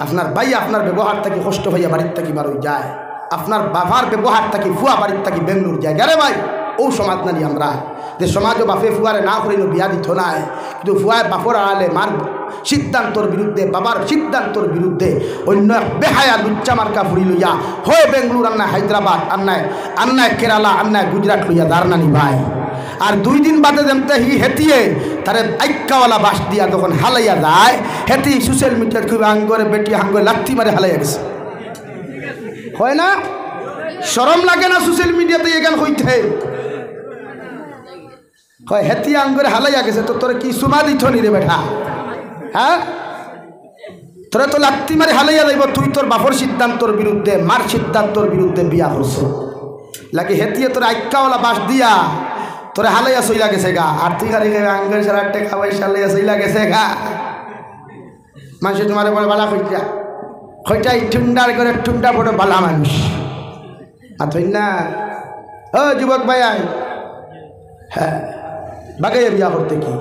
আপনার ভাই আপনার ব্যবহার থেকে কষ্ট হইয়া বাড়ির থেকে বারোই যায়, আপনার বাবার ব্যবহার থেকে ফুয়া বাড়ির থেকে বেঙ্গলোর যায়। আরে ভাই ও সমাজ নানি আমরা যে সমাজও বাপে ফুয়ারে না করিল বিয়া দিত নাই, কিন্তু ফুয়ায় বাপর আড়ালে মার সিদ্ধান্তর বিরুদ্ধে, বাবার সিদ্ধান্তর বিরুদ্ধে অন্য বেহায়া লুচ্চা মার্কা ফুরি লইয়া হয় বেঙ্গলোর, আন্নায় হায়দ্রাবাদ, আন্নায় কেরালা, আন্নায় গুজরাট লইয়া দাঁড়ানি ভাই। আর 2 দিন বাদে যেমতে হি হেতিয়ে তারে আইক্কাওয়ালা বাস দিয়া যখন হালাইয়া যায়, হেতি সোশ্যাল মিডিয়ার খুব আঙ্গরে বেটি আঙ্গরে লাথি মারে হালাইয়া গেছে। হয় না? শরম লাগে না সোশ্যাল মিডিয়াতে এখান হইতে হয়? হেতি আঙ্গরে হালাইয়া গেছে, তো তোর কি সুমা দিত নি রে বেটা? হ্যাঁ, তোরা তো লাত্তি মারি হালাইয়া যাইব, তুই তোর বাপর সিদ্ধান্তর বিরুদ্ধে, মার সিদ্ধান্তর বিরুদ্ধে বিয়া করছ লাগে। হেতিয়ে তোর আইক্কাওয়ালা বাস দিয়া তোরা হালাইয়া সইলা গেছে গা, আর তুই খালি আঙ্গের সারা টেকা পয়সা হালাইয়া সইলা গেছে গা। মানুষ তোমার বলে বালা খইটা খইটাই ঠুন্ডার করে ঠুন্ডা বড় বালা মানুষ। আর তুই না ও যুবক ভাই আয়, হ্যাঁ বাগাইয়া বিয়া করতে কি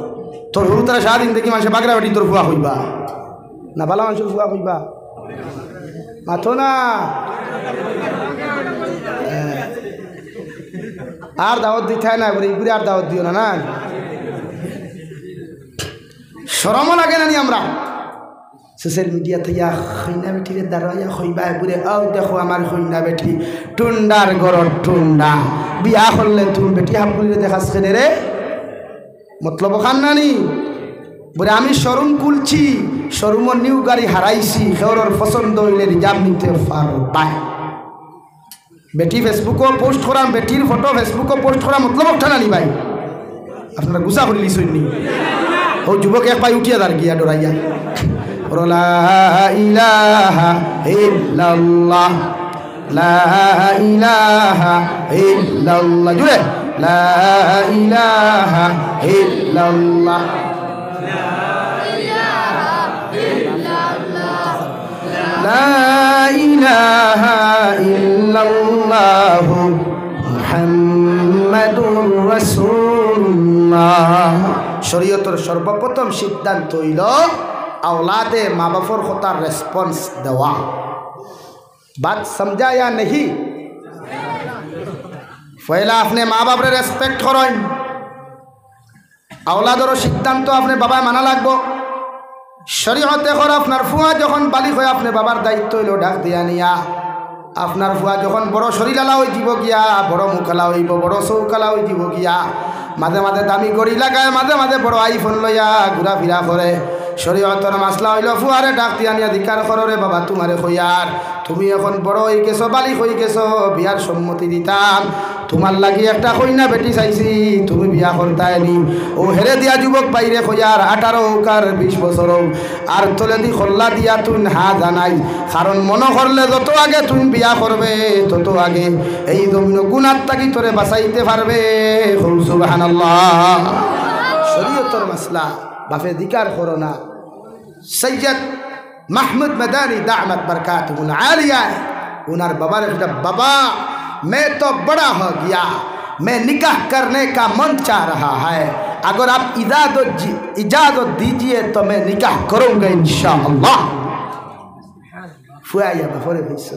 তোর হরু তারা সারাদিন দেখি মানুষের বাগড়া বাটি তোর ফুয়া হইবা না, বালা মানুষের ফুয়া হইবা মাথো না। আর দাওয়াত দিতে না বলে ঘুরে আর দাওয়াত দিও না। না শরমও লাগে না নি আমরা সোশ্যাল মিডিয়া থেকে খৈনা বেঠিরে দাঁড়াইয়া খইবা ঘুরে, আও দেখো আমার খৈনা বেঠি টুন্ডার গরর টুন্ডা বিয়া করলে তুমি বেটি হাম করে দেখাস কেনে রে? মতলব খান নানি বলে আমি শোরুম খুলছি, শোরুমের নিউ গাড়ি হারাইছি, খেওরের পছন্দ হইলে রিজার্ভ নিতে পারবাই। বেটি ফেসবুকও পোস্ট করাম, বেটির ফটো ফেসবুকও পোস্ট করা মতলব ওঠা নানি ভাই? আপনারা গুছা করে লিখছেন নি? ও যুবক এক পাই উঠিয়া দাঁড় গিয়া ডরাইয়া লা ইলাহা ইল্লাল্লাহ, লা ইলাহা ইল্লাল্লাহ, জুড়ে লা ইলাহা ইল্লাল্লাহ, লা ইলাহা ইল্লাল্লাহু মুহাম্মাদুর রাসূলুল্লাহ। শরীয়তের সর্বপ্রথম সিদ্ধান্ত হইল औलादे माँ बापर होता रेस्पॉन्स देवा। बात समझा या नहीं? पहला अपने माँ बाप रे रेस्पेक्ट करें, औलादर सिद्धांत अपने बाबा माना लागबो। শরীয়তে কর আপনার ফুয়া যখন বালিক হয় আপনি বাবার দায়িত্ব হইল ডাক দিয়া নিয়া আপনার ফুয়া যখন বড় শরীরালা হয়ে যাব গিয়া বড় মুখালা হইব বড় চৌকালা হয়ে যাব গিয়া মাঝে মাঝে দামি গড়ি লাগায় মাঝে মাঝে বড় আইফোন লইয়া ঘুরাফিরা করে শরীয়তর মাসলা হইল ফুয়ারে ডাক দিয়া নিয়া ধিকার কররে বাবা তোমারে কইয়ার তুমি এখন বড় হয়ে গেছো বালিক হয়ে গেছো বিয়ার সম্মতি দিতাম তোমার লাগি একটা কইনা বেটি চাইছি তুমি বিয়া করতাইনি ও হেরে দিয়া যুবক বাইরে কইয়ার 18 হোক আর 20 বছর হোক আর তোলে দি খোল্লা দিয়া তুই হা জানাই কারণ মনে করলে যত আগে তুমি বিয়া করবে তত আগে এই জমিন গুনার তাকি তোরে বাঁচাইতে পারবে সুবহানাল্লাহ শরীয়তর মাসলা বাপে ধিকার করো না সৈয়দ महमूद मदानी दामत बरकातुहुल आलिया उनार बाबा ने कहा बाबा मैं तो बड़ा हो गया मैं निकाह करने का मन चाह रहा है अगर आप इजाज़त दीजिए तो मैं निकाह करूँगा इंशाअल्लाह ফুয়া বাপরে কইছ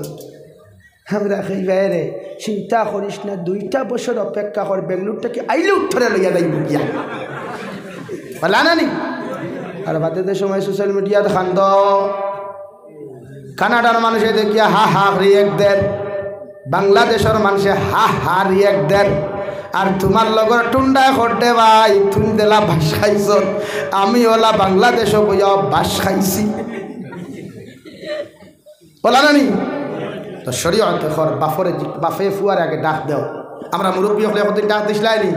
আমরা কই বাইরে চিন্তা করিস না 2টা বছর অপেক্ষা কর বেঙ্গলুরটাকে আইলে উত্তরে লইয়া যাইব গিয়া বলা না নি আর বাদে সময় সোশ্যাল মিডিয়া খান্দ কানাডার মানুষে দেখিয়া হা হা রিয়েক্ট দেন বাংলাদেশের মানুষে হা হা রিয়েক্ট দেন আর তোমার লগর টুন্ডায় করতে ভাই তুমি দেলা বাস খাইছ আমি ওলা বাংলাদেশও বইয়া বাস খাইছি বলা না নি তো শরীয়তে কর বাফরে বাফে ফুয়ার আগে ডাক দাও আমরা মুরব্বী হলে কতদিন ডাক দিছিলাইনি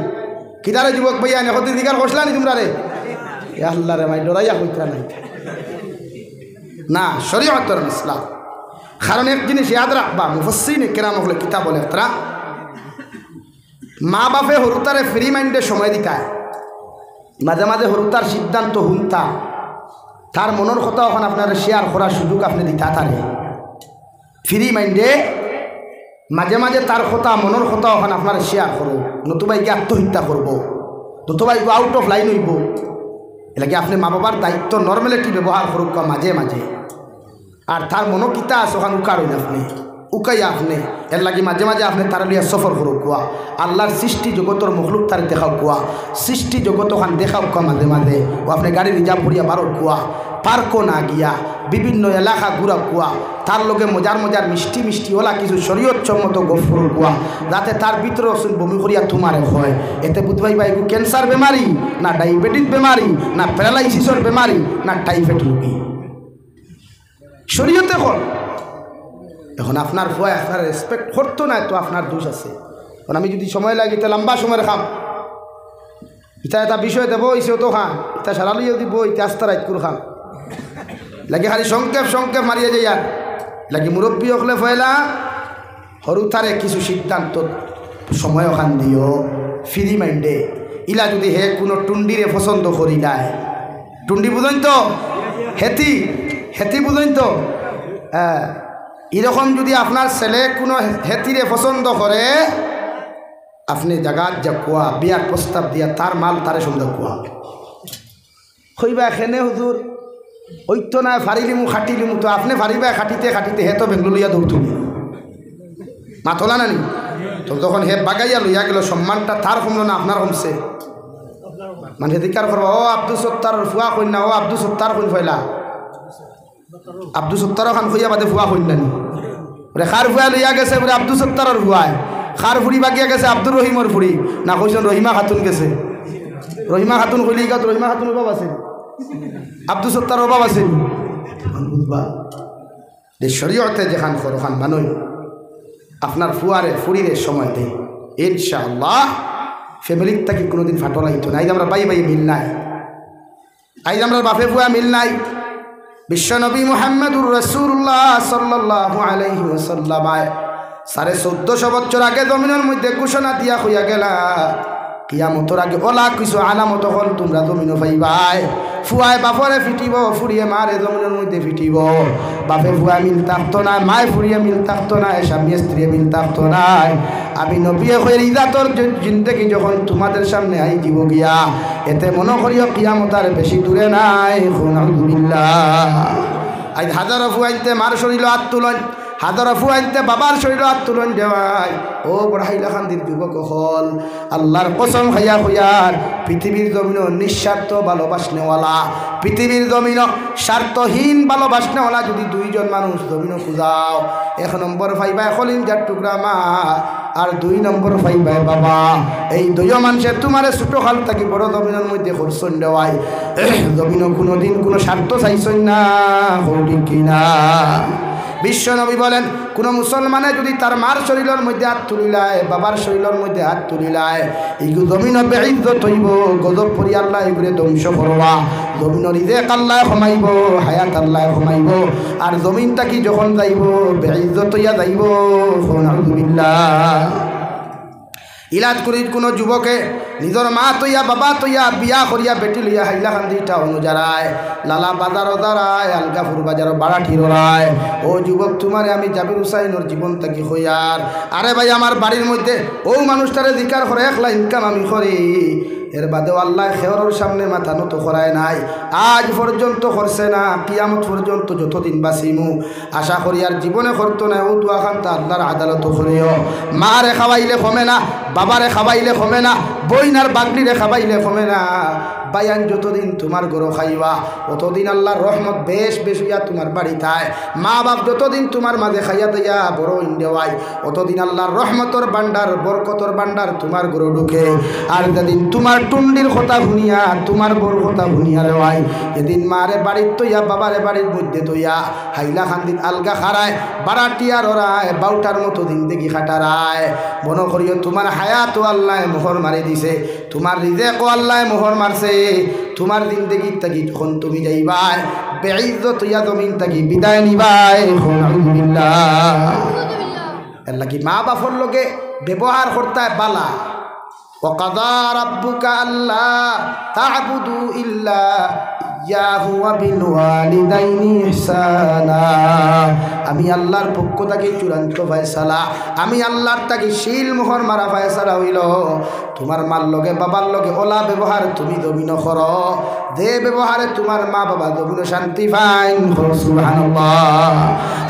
কিদারে যুবক ভাইয়া কতদিন দিকার বসলানি তোমরা রে আল্লাহ রে ভাই ডরাইয়া হইতা নাই না শরীয়তের মাসলা কারণ এক জিনিস ইয়াদ রাখবা মুফাসসিরিনে কেরাম হলে কিতাব লেখরা মা বাপে হরুতারে ফ্রি মাইন্ডে সময় দিতা মাঝে মাঝে হরুতার সিদ্ধান্ত হুনতা তার মনের কথা ওখানে আপনার শেয়ার করার সুযোগ আপনি দিতা তারে ফ্রি মাইন্ডে মাঝে মাঝে তার কথা মনের কথা ওখানে আপনার শেয়ার করো নতুবা কি আত্মহত্যা করবো নতুবা আউট অফ লাইন হইব এলাকি আপনি মা বাবার দায়িত্ব নর্মালিটি ব্যবহার করুক মাঝে মাঝে আর তার মনো কিতা আছে ওখানে উকার হইন আপনি উকাইয়া আপনি এর লাগি মাঝে মাঝে আপনি তার লিয়া সফর করুক কুয়া আল্লাহর সৃষ্টি জগতর মখলুক তার দেখাও কুয়া সৃষ্টি জগত ওখান দেখাও কুয়া মাঝে মাঝে ও আপনি গাড়ি রিজার্ভ করিয়া বারো কুয়া পার্কও না গিয়া বিভিন্ন এলাকা ঘুরা কুয়া তার লগে মজার মজার মিষ্টি মিষ্টি ওলা কিছু শরীয়ত সম্মত গফর কুয়া যাতে তার ভিতরে বমি করিয়া তোমারে হয় এতে বুধবাই ভাই ক্যান্সার বেমারি না ডায়াবেটিস বেমারি না প্যারালাইসিসের বেমারি না টাইফয়েড রোগী শরীয়তে কর এখন আপনার ভয় আপনার রেসপেক্ট করতো না তো আপনার দোষ আছে কারণ আমি যদি সময় লাগে এটা লম্বা সময় রাখাম ইটা এটা বিষয় দেবো ইসেও তো খান ইটা সারালিও দিব ইটা আস্তা রাইট করে খাম লাগে খালি সংক্ষেপ সংক্ষেপ মারিয়ে যাই আর লাগে মুরব্বী হলে ফয়লা সরু তারে কিছু সিদ্ধান্ত সময় ওখান দিও ফ্রি মাইন্ডে ইলা যদি হে কোনো টুন্ডিরে পছন্দ করি দেয় টুন্ডি বুঝেন তো হেতি হেতি বুঝেন তো হ্যাঁ এরকম যদি আপনার ছেলে কোনো হেতিরে পছন্দ করে আপনি জাগাত যা কুয়া বিয়ার প্রস্তাব দিয়া তার মাল তারে সুন্দর কুয়া কইবা এখানে হুজুর ওইতো না ফারিলিমু খাটিলিমু তো আপনি ফারিবা খাটিতে খাটিতে হে তো বেঙ্গল লইয়া দৌড় তুমি মাথলা নানি তো তখন হে বাগাইয়া লইয়া গেল সম্মানটা তার কমলো না আপনার কমছে মানে ধিকার করবা ও আব্দুল সত্তার ফুয়া কই না ও আব্দুল সত্তার কই ফয়লা আব্দুল সত্তার খান কইয়া বাদে ফুয়া কই নানি ওরে খার ফুয়া লইয়া গেছে ওরে আব্দুল সত্তারের ফুয়ায় খার ফুড়ি বাকিয়া গেছে আব্দুর রহিমর ফুড়ি না কইছেন রহিমা খাতুন গেছে রহিমা খাতুন কইলি গা রহিমা খাতুন বাবা আছে আব্দুল সত্তার বাবা আছে বুঝবা যে শরীয়তে যেখান করো খান মানই আপনার ফুয়ারে ফুড়িরে সময় দেয় ইনশাআল্লাহ ফ্যামিলির থেকে কোনোদিন ফাটল আইতো না আজ আমরা বাই বাই মিল নাই আজ আমরা বাপে ফুয়া মিল নাই বিশ্বনবী মুহাম্মদুর রাসূলুল্লাহ সাল্লাল্লাহু আলাইহি ওয়াসাল্লাম 1450 বছর আগে জমিনের মধ্যে ঘোষণা দিয়া হইয়া গেলা কিয়ামতের আগে ওলা কিছু আলামত হল তোমরা জমিনও পাইবাই ফুয়ায় বাপরে ফিটিব ফুরিয়ে মারে জমিনের মধ্যে ফিটিব বাপে ফুয়া মিল থাকতো না মায় ফুরিয়ে মিল থাকতো না স্বামী স্ত্রী মিল থাকতো না আমি নবী হয়ে ইজাতর জিন্দেগি যখন তোমাদের সামনে আই দিব গিয়া এতে মনে করিও কিয়ামত আর বেশি দূরে নাই আলহামদুলিল্লাহ আজ হাজারো ফুয়াইতে মার শরীর হাত তুলন হাতর ফুয়াইতে বাবার শরীর হাত তুলন দেওয়াই ও বড় হাইলাকান্দির যুবক হল আল্লাহর কসম খাইয়া হইয়ার পৃথিবীর জমিন নিঃস্বার্থ ভালোবাসনেওয়ালা পৃথিবীর জমিন স্বার্থহীন ভালোবাসনেওয়ালা যদি দুইজন মানুষ জমিন খুঁজাও 1 নম্বর পাইবা কলিজার টুকরা মা আর 2 নম্বর পাইবা বাবা এই দুইও মানুষের তোমার ছোট খাল থাকি বড় জমিনের মধ্যে খরচন দেওয়াই জমিন কোনোদিন কোনো স্বার্থ চাইছই না ঠিক কিনা বিশ্বনবী বলেন কোন মুসলমানে যদি তার মার শরীরের মধ্যে হাত তুলিলায় বাবার শরীরের মধ্যে হাত তুলিলায় এইগু জমিন বেইজ্জত হইব গজব পরি আল্লাহ এগুলো ধ্বংস করবা জমিন রিজেক আল্লাহ কমাইব হায়াত আল্লাহ কমাইব আর জমিনটা কি যখন যাইব বেইজ্জত হইয়া যাইব আলহামদুলিল্লাহ ইলাজ করি কোনো যুবকে নিজের মা তৈয়া বাবা তৈয়া বিয়া করিয়া বেটি লইয়া হাইলাকান্দি টাউন যারায় লালা বাজারও দাঁড়ায় আলগাপুর বাজারও বাড়াঠির রায় ও যুবক তোমারে আমি জাবির হুসাইনের জীবন থাকি হইয়ার আরে ভাই আমার বাড়ির মধ্যে ও মানুষটারে জিকার করে একলা ইনকাম আমি করি এর বাদেও আল্লাহ খেয়রের সামনে মাথা নত করায় নাই আজ পর্যন্ত করছে না কিয়ামত পর্যন্ত যতদিন বাঁচিমু আশা করি আর জীবনে করতো না ও দুয়াখান্তা আল্লাহর আদালত করিও মারে খাওয়াইলে কমে না বাবারে খাওয়াইলে কমে না বইনার বাগনিরে খাওয়াইলে কমে না বায়ান যতদিন তোমার গরো খাইবা অতদিন আল্লাহর রহমত বেশ বেশ হইয়া তোমার বাড়ি থায় মা বাপ যতদিন তোমার মাঝে খাইয়া দিয়া বড় ইন্দেওয়াই অতদিন আল্লাহর রহমতর বান্ডার বরকতর বান্ডার তোমার গরো ঢুকে আর যেদিন তোমার টুন্ডির কথা শুনিয়া তোমার বড় কথা শুনিয়া রেওয়াই এদিন মারে বাড়ির তৈয়া বাবারে বাড়ির মধ্যে তৈয়া হাইলাকান্দিত আলগা খারায় বারাটিয়ার ওরায় বাউটার মতো দিন দেখি খাটারায় মনে করিও তোমার হায়াত আল্লাহ মোহর মারি দিছে তোমার রিজেক আল্লাহ মোহর মারছে তোমার জিন্দেগি থাকি যখন তুমি যাইবাই বেইজ্জত হইয়া জমিন থাকি বিদায় নিবাই আলহামদুলিল্লাহ আল্লাহ কি মা বাপর লগে ব্যবহার করতে বালা وقضى ربك ألا تعبدوا إلا إياه وبالوالدين إحسانا আমি আল্লাহর পক্ষ থেকে চূড়ান্ত ফয়সালা আমি আল্লাহর থেকে শিল মোহর মারা ফয়সালা হইল তোমার মার লগে বাবার লগে ওলা ব্যবহার তুমি জমিন কর যে ব্যবহারে তোমার মা বাবা জমিন শান্তি পাইন সুবহানাল্লাহ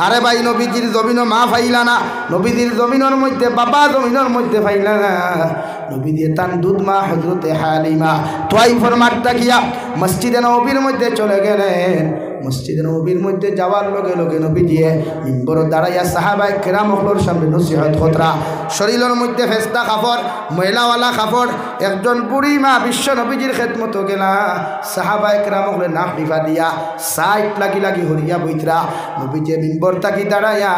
আরে ভাই নবীজির জমিন মা ফাইলা না নবীজির জমিনের মধ্যে বাবা জমিনের মধ্যে ফাইলা না নবী দিয়ে তান দুধ মা হযরতে হালিমা তোয়াইফের মাঠটা গিয়া মসজিদে নববীর মধ্যে চলে গেলেন মসজিদে নববীর মধ্যে যাওয়ার লগে লগে নবী দিয়ে মিম্বর দাঁড়াইয়া সাহাবায়ে কেরাম হলোর সামনে নসিহত খতরা শরীরের মধ্যে ফেস্তা কাপড় ময়লাওয়ালা কাপড় একজন বুড়ি মা বিশ্ব নবীজির খেদমত গেলা সাহাবায়ে কেরাম হলে নাক ডিফা দিয়া সাইট লাগি লাগি হরিয়া বইতরা নবীজি মিম্বর তাকি দাঁড়াইয়া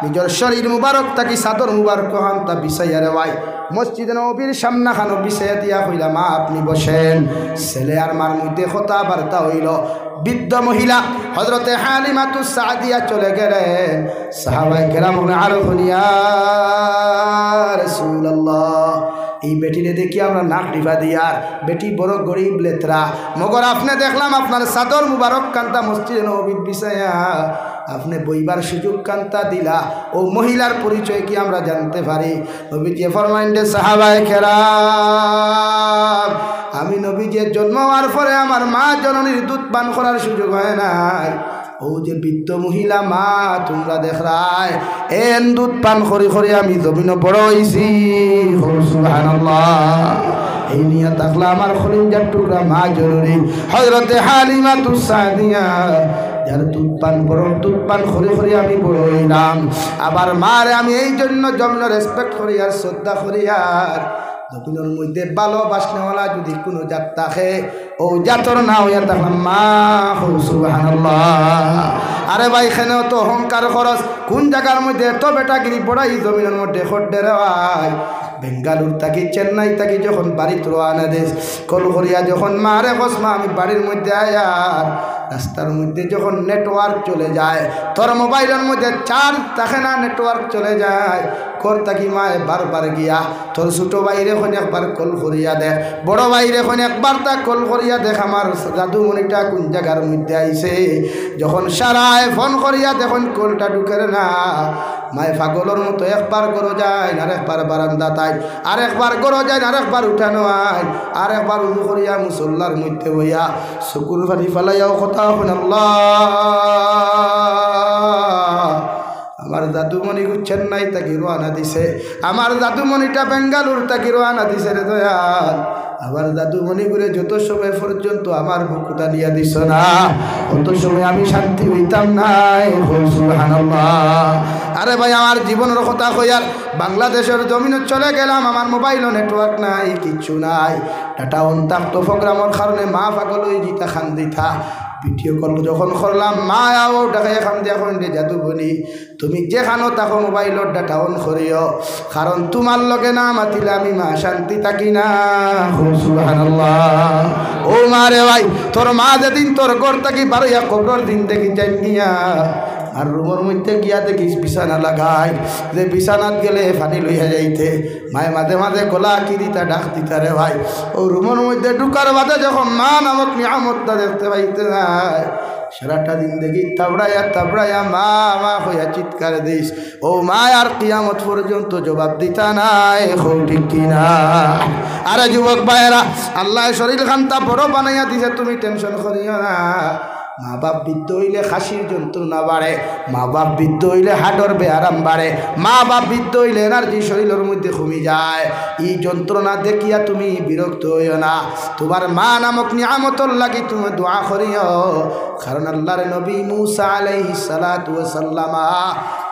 নিজের শরীর মুবারক তাকি চাদর মুবারক হান্তা বিছাইয়া রেওয়াই মসজিদে নববীর সামনা খানো বিছাইয়া দিয়া কইলা মা আপনি বসেন ছেলে আর মার মধ্যে কথাবার্তা হইল বৃদ্ধ মহিলা হযরতে হালিমাতুস সাদিয়া চলে গেলেন সাহাবায়ে কেরাম আরো ইয়া রাসূলুল্লাহ এই বেটিরে দেখি আমরা নাক ডিফা দিয়ার বেটি বড় গরিব লেতরা মগর আপনি দেখলাম আপনার চাদর মুবারক কান্তা মসজিদে নববীর বিছাইয়া আপনি বইবার সুযোগ কান্তা দিলা ও মহিলার পরিচয় কি আমরা জানতে পারি নবীজি ফরমাইন্ডে সাহাবায়ে কেরাম আমি নবীজির জন্ম হওয়ার পরে আমার মা জননীর দুধ পান করার সুযোগ হয় নাই ও যে বৃদ্ধ মহিলা মা তোমরা দেখরাই এন দুধ পান করি করি আমি জমিন বড় হইছি সুবহানাল্লাহ এই নিয়ে থাকলা আমার খলিজার টুকরা মা জননী হযরতে হালিমাতুস সাদিয়া যার দুধ পান করে করে আমি বড় হইলাম আবার মারে আমি এই জন্য জমিন রেসপেক্ট করি আর শ্রদ্ধা করি আর জমিনের মধ্যে ভালোবাসনেওয়ালা যদি কোনো জাত থাকে ও জাতর না হইয়া তখন মা সুবহানাল্লাহ আরে ভাই এখানেও তো অহংকার খরচ কোন জায়গার মধ্যে এত বেটাগিরি পড়াই জমিনের মধ্যে খড়ে রে ভাই বেঙ্গালুর থাকি চেন্নাই থাকি যখন বাড়িতে রওনা দেশ কলকরিয়া যখন মারে কসমা আমি বাড়ির মধ্যে আয়ার রাস্তার মধ্যে যখন নেটওয়ার্ক চলে যায় তোর মোবাইলের মধ্যে চার্জ থাকে না নেটওয়ার্ক চলে যায় কর থাকি মায়ে বারবার গিয়া তোর ছোটো বাইরে এখন একবার কল করিয়া দেখ বড় বাইরে এখন একবার তা কল করিয়া দেখ আমার জাদুমণিটা কোন জায়গার মধ্যে আইছে যখন সারায় ফোন করিয়া দেখুন কলটা ঢুকে না মায়ে পাগলের মতো একবার করো যায় আর একবার বারান্দা তাই আর একবার করো যায় আর একবার উঠানো আয় আর একবার উজু করিয়া মুসল্লার মধ্যে হইয়া শুকুর ফাটি ফেলাইয়াও কথা হন আল্লাহ আমার দাদুমণি চেন্নাই থাকি রওনা দিছে, আমার দাদুমণিটা বেঙ্গালুর থাকি রওনা দিছে রে দয়াল। আমার দাদুমণি করে যত সময় পর্যন্ত আমার বুকুটা নিয়ে দিছ না, অত সময় আমি শান্তি হইতাম নাই। সুবহানাল্লাহ। আরে ভাই আমার জীবনের কথা কইয়ার বাংলাদেশের জমিনে চলে গেলাম, আমার মোবাইলও নেটওয়ার্ক নাই, কিচ্ছু নাই। ডাটা অন থাকতো প্রোগ্রামের কারণে মা পাগল হয়ে জিতা খান দিতা। ভিডিও কল যখন করলাম মা আও ডাকা এখান দিয়ে এখন জাদুবনি তুমি যেখানো তাকো মোবাইলের ডাটা অন করিও, কারণ তোমার লগে না মাতিলে আমি মা শান্তি থাকি না। সুবহানাল্লাহ। ও মা রে ভাই, তোর মা যেদিন তোর ঘর থাকি বারোয়া কবর দিন দেখি যাই গিয়া আর রুমের মধ্যে গিয়া দেখিস বিছানা লাগাই, যে বিছানাত গেলে পানি লইয়া যাইতে মায়ে মাঝে মাঝে গলা কি দিতা ডাক দিতা রে ভাই। ও রুমের মধ্যে ঢুকার বাদে যখন মা নামক নিয়ামতটা দেখতে পাইতে যায়, সারাটা দিন দেখি তাবড়াইয়া মা মা হইয়া চিৎকার দিস। ও মা আর কিয়ামত পর্যন্ত জবাব দিতা নাই। ঠিক কিনা? আরে যুবক ভাইয়েরা, আল্লাহ শরীর খান্তা বড় বানাইয়া দিছে, তুমি টেনশন করিও না। মা বাপ বৃদ্ধ হইলে খাসির যন্ত্রণা বাড়ে, মা বাপ বৃদ্ধ হইলে হাডর বেআরাম বাড়ে, মা বাপ বৃদ্ধ হইলে এনার্জি শরীরের মধ্যে কমে যায়। এই যন্ত্রণা দেখিয়া তুমি বিরক্ত হইও না, তোমার মা নামক নিয়ামতর লাগি তুমি দোয়া করিও। কারণ আল্লাহর নবী মুসা আলাইহিস সালাতু ওয়াস সালাম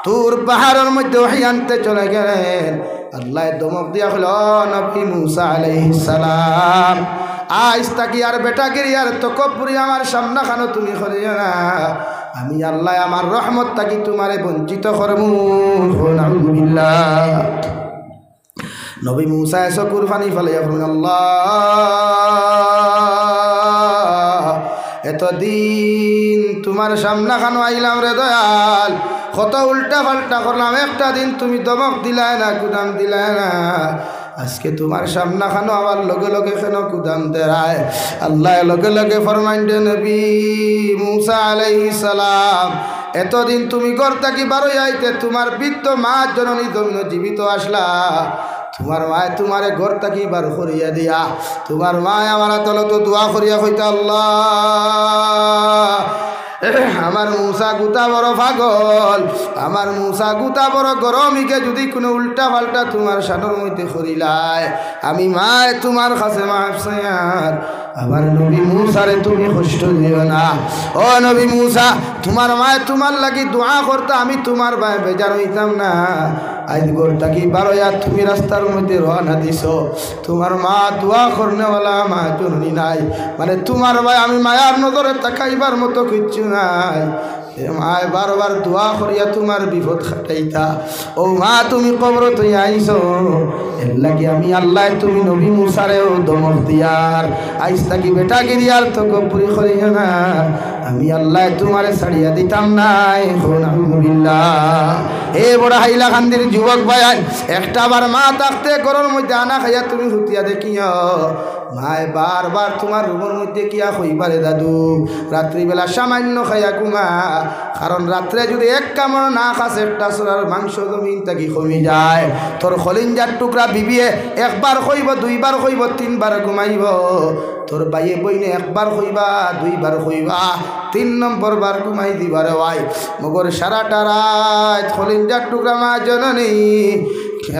তুর পাহাড়ের মধ্যে ওহী আনতে চলে গেলেন। আল্লাহ দমক দিয়া হল, নবী মুসা আলাইহিস সালাম আজ তাকি আর বেটাগিরি আর তকব্বুরি আমার সামনা খানো তুমি করিও না, আমি আল্লাহ আমার রহমত তাকি তোমারে বঞ্চিত করবো। নাউযুবিল্লাহ। নবী মুসা চকুর পানি ফেলাইয়া বলেন, আল্লাহ এতদিন তোমার সামনা খানো আইলাম রে দয়াল, কত উল্টা পাল্টা করলাম, একটা দিন তুমি দমক দিলাই না, কুদাম দিলাই না, আজকে তোমার সামনা খানো আবার লগে লগে কেন কুদাম দেয়? আল্লাহ লগে লগে ফরমাইন্ডে নবী মুসা আলাইহিস সালাম, এতদিন তুমি ঘর থাকি বারোই আইতে তোমার বৃদ্ধ মা জননী জমিন জীবিত আসলা, তোমার মায় তোমারে ঘর থাকি বার করিয়া দিয়া, তোমার মায় আমার তলত দোয়া করিয়া কইতা, আল্লাহ আমার মুসা গুতা বড় পাগল, আমার মুসা গুতা বড় গরমিকে যদি কোনো উল্টা পাল্টা তোমার সানোর মধ্যে করিলায়, আমি মায় তোমার কাছে মাফ চাইয়ার, আমার নবী মুসারে তুমি কষ্ট দিও না। ও নবী মুসা, তোমার মায় তোমার লাগি দোয়া করতে, আমি তোমার ভাই বেজার হইতাম না। আজ গোরটা কি বারোয়া তুমি রাস্তার মধ্যে রওনা দিছ, তোমার মা দোয়া করনেওয়ালা মা জননী নাই, মানে তোমার ভাই আমি মায়ার নজরে তাকাইবার মতো কিচ্ছু নাই। মায় বারবার দোয়া করিয়া তোমার বিপদ খাটাইতা। ও মা তুমি কবর তুই আইস, এর লাগে আমি আল্লাহ তুমি নবী মুসারেও দমক দিয়ার আইস থাকি বেটা গিরিয়ার তো কপুরি করিও না, আমি আল্লাহ তোমারে ছাড়িয়া দিতাম নাই। আলহামদুলিল্লাহ। এ বড় হাইলা খান্দির যুবক ভাই, একটা বার মা থাকতে ঘরের মধ্যে আনা খাইয়া তুমি হুতিয়া দেখিও, মায় বারবার তোমার রুমের মধ্যে কিয়া কইবারে দাদু রাত্রিবেলা সামান্য খাইয়া ঘুমা, কারণ রাত্রে যদি এক কামড় না খাস একটা সোনার মাংস জমিন থাকি কমি যায়, তোর খলিঞ্জার টুকরা বিবিয়ে একবার কইব, দুইবার কইব, তিনবার ঘুমাইব, তোর বাইয়ে বইনে একবার কইবা, দুইবার কইবা, 3 নম্বর বার ঘুমাই দিবারে ভাই। মগর সারাটা রাত খলিঞ্জার টুকরা মা জননী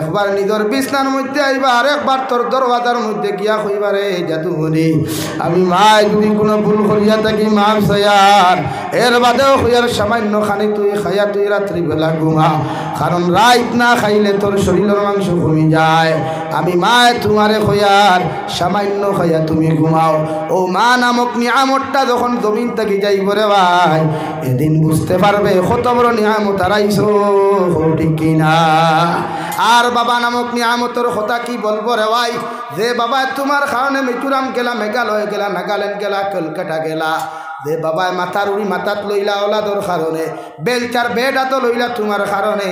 একবার নিজের বিছনার মধ্যে আইবা, আর একবার তোর দরওয়াজার মধ্যে গিয়া কইবারে জাদুমণি আমি মায় যদি কোনো ভুল করিয়া থাকি মাফ চাইয়ার, এর বাদেও হইয়ার সামান্য খানি তুই খাইয়া তুই রাত্রিবেলা ঘুমা, কারণ রাত না খাইলে তোর শরীরের মাংস কমে যায়, আমি মায় তোমারে হইয়ার সামান্য খাইয়া তুমি ঘুমাও। ও মা নামক নিয়ামতটা যখন জমিন থাকি যাইব রে ভাই, এদিন বুঝতে পারবে কত বড় নিয়ামত হারাইছো। ঠিক কিনা? আর বাবা নামক নিয়ামতের কথা কি বলবো রে ভাই, যে বাবা তোমার কারণে মিজোরাম গেলা, মেঘালয় গেলা, নাগাল্যান্ড গেলা, কলকাতা গেলা, যে বাবায় মাথার উড়ি মাথাত লইলা ওলাদর কারণে, বেলচার বেডাতো লইলা তোমার কারণে,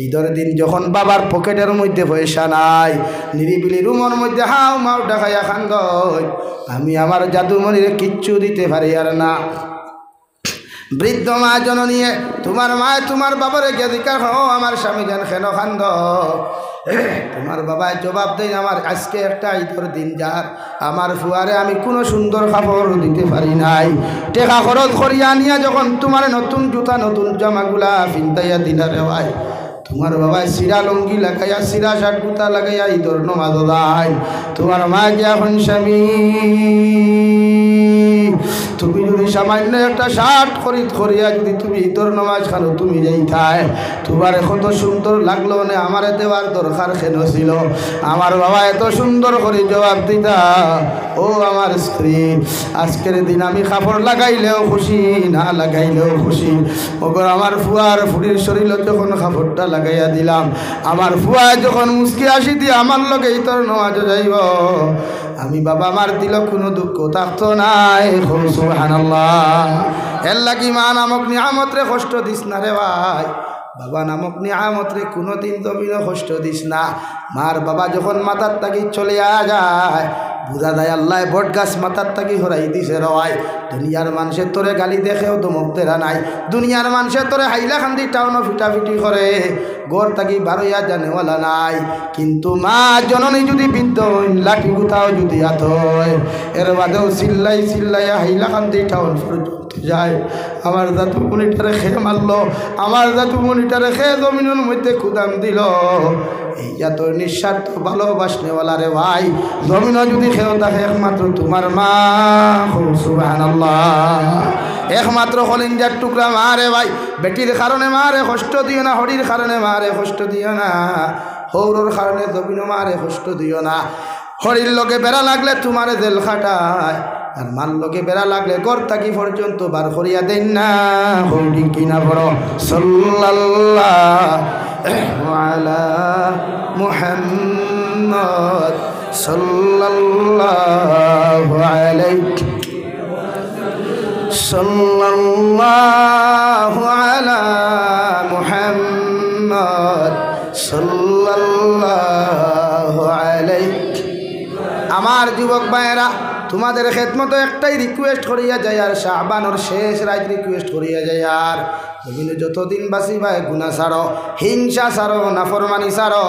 ঈদের দিন যখন বাবার পকেটের মধ্যে পয়সা নাই, নিরিবিলি রুমের মধ্যে হাও মাও ডাকাইয়া খান্দ, আমি আমার জাদুমণিরে কিচ্ছু দিতে পারি আর না, বৃদ্ধ মা জননী তোমার মায় তোমার বাবারে কে দিকার হো আমার স্বামী যেন খেন খান্দ তোমার বাবায় জবাব দেয় আমার আজকে একটা ঈদের দিন যার আমার ফুয়ারে আমি কোনো সুন্দর খাবার দিতে পারি নাই টেকা খরচ করিয়া নিয়া যখন তোমার নতুন জুতা নতুন জামাগুলা ফিন্তাইয়া দিনারে ভাই তোমার বাবায় সিরা লঙ্গি লাগাইয়া সিরা শার্ট গুতা লাগাইয়া ঈদের নমাজ দেয় তোমার মা যে এখন স্বামী তুমি যদি সামান্য একটা শার্ট খরিদ করিয়া যদি তুমি ঈদের নামাজ খানো তুমি যাইতায় তোমার কত সুন্দর লাগলো না আমারে দেওয়ার দরকার কেন ছিল আমার বাবা এত সুন্দর করে জবাব দিতা ও আমার স্ত্রী আজকের দিন আমি কাপড় লাগাইলেও খুশি না লাগাইলেও খুশি ওপর আমার ফুয়ার ফুড়ির শরীরে যখন কাপড়টা লাগাইয়া দিলাম আমার ফুয়া যখন মুসকি আসি দিয়ে আমার লগে ঈদের নামাজ যাইব আমি বাবা আমার দিল কোনো দুঃখ থাকতো নাই সুবহানাল্লাহ এর লাগি মা নামক নিয়ামত রে কষ্ট দিস না রে ভাই বাবা নামক নিয়ামত রে কোনোদিন জমিনও কষ্ট দিস না মার বাবা যখন মাথার তাকি চলে যায় বুঝা যায় আল্লাহ বট গাছ মাথার তাকি হরাই দিছে রয় দুনিয়ার মানুষের তোরে গালি দেখেও দমক দেরা নাই দুনিয়ার মানুষের তোরে হাইলা খান্দি টাউন ফিটাফিটি করে গোর তাকি বারোয়া জানেওয়ালা নাই কিন্তু মা জননী যদি বৃদ্ধ লাঠি গুতাও যদি হাত হয় এর বাদেও চিল্লাই চিল্লাইয়া হাইলা খান্দি টাউন পর্যন্ত যায় আমার জাতু মনিটারে খেয়ে মারলো আমার জাতু মনিটারে খেয়ে জমিনের মধ্যে খুদাম দিল এইয়া তোর নিঃস্বার্থ ভালোবাসনেওয়ালা রে ভাই জমিনও যদি খেয়েও থাকে একমাত্র তোমার মা সুবহানাল্লাহ একমাত্র কলিজার টুকরা মা রে ভাই বেটির কারণে মারে কষ্ট দিও না হরির কারণে মারে কষ্ট দিও না হৌরর কারণে জমিনও মারে কষ্ট দিও না হরির লোকে বেড়া লাগলে তোমারে জেল খাটায় আর মার লোকে বেড়া লাগলে ঘর থাকি পর্যন্ত বার করিয়া দেন না হৌডি কিনা বড় সাল্লাল্লাহু আলা মুহাম্মদ সাল্লাল্লাহু আলাইহি সাল্লাল্লাহু আলা মুহাম্মদ সাল্লাল্লাহু আলাইহি আমার যুবক ভাইয়েরা তোমাদের খেদমত একটাই রিকোয়েস্ট করিয়া যায় আর শাবানোর শেষ রাত রিকোয়েস্ট করিয়া যায় আর তুমি যতদিন বাঁচি ভাই গুনাহ ছাড়ো হিংসা ছাড়ো নাফরমানি ছাড়ো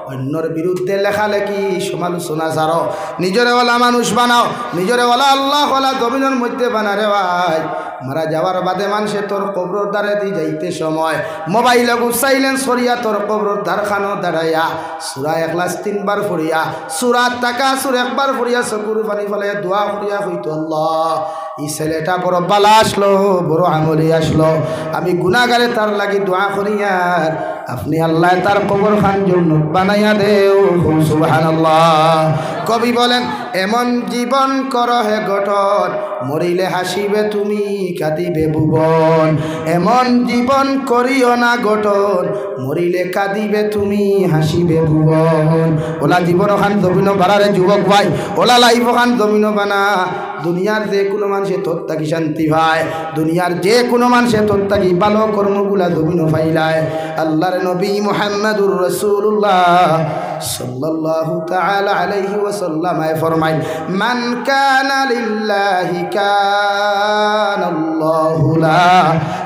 অন্যর বিরুদ্ধে লেখালেখি সমালোচনা ছাড়ো নিজরে ওলা মানুষ বানাও নিজরে ওলা আল্লাহ ওলা জমিনের মধ্যে বানারে ভাই মারা যাওয়ার বাদে মানুষে তোর কবর দ্বারে দি যাইতে সময় মোবাইল সাইলেন্স করিয়া তোর কবর দ্বার খানো দাঁড়াইয়া সূরা ইখলাস 3 বার পড়িয়া সূরা তাকাসুর একবার পড়িয়া চকুর পানি ফেলে দোয়া করিয়া হইতো আল্লাহ এই ছেলেটা বড় বালা আসলো বড় আমলি আসলো আমি গুনাহগারে তার লাগি দোয়া করিয়ার আপনি আল্লাহ তার কবর খান জান্নাত বানাইয়া দেও সুবহানাল্লাহ কবি বলেন এমন জীবন কর হে গঠন মরিলে হাসিবে তুমি কাঁদিবে ভুবন এমন জীবন করিও না গঠন মরিলে কাঁদিবে তুমি হাসিবে ভুবন ওলা জীবন খান জমিন বাড়ারে যুবক ভাই ওলা লাইফ খান জমিন বানা দুনিয়ার যে কোনো মানুষে তোর থাকি শান্তি পায় দুনিয়ার যে কোনো মানুষে তোর থাকি ভালো কর্মগুলা জমিন পাইলায় আল্লাহর নবী মুহাম্মদুর রাসূলুল্লাহ সাল্লাল্লাহু তাআলা আলাইহি ওয়াসাল্লাম ফরমায় মান কানা লিল্লাহি কানাল্লাহু লা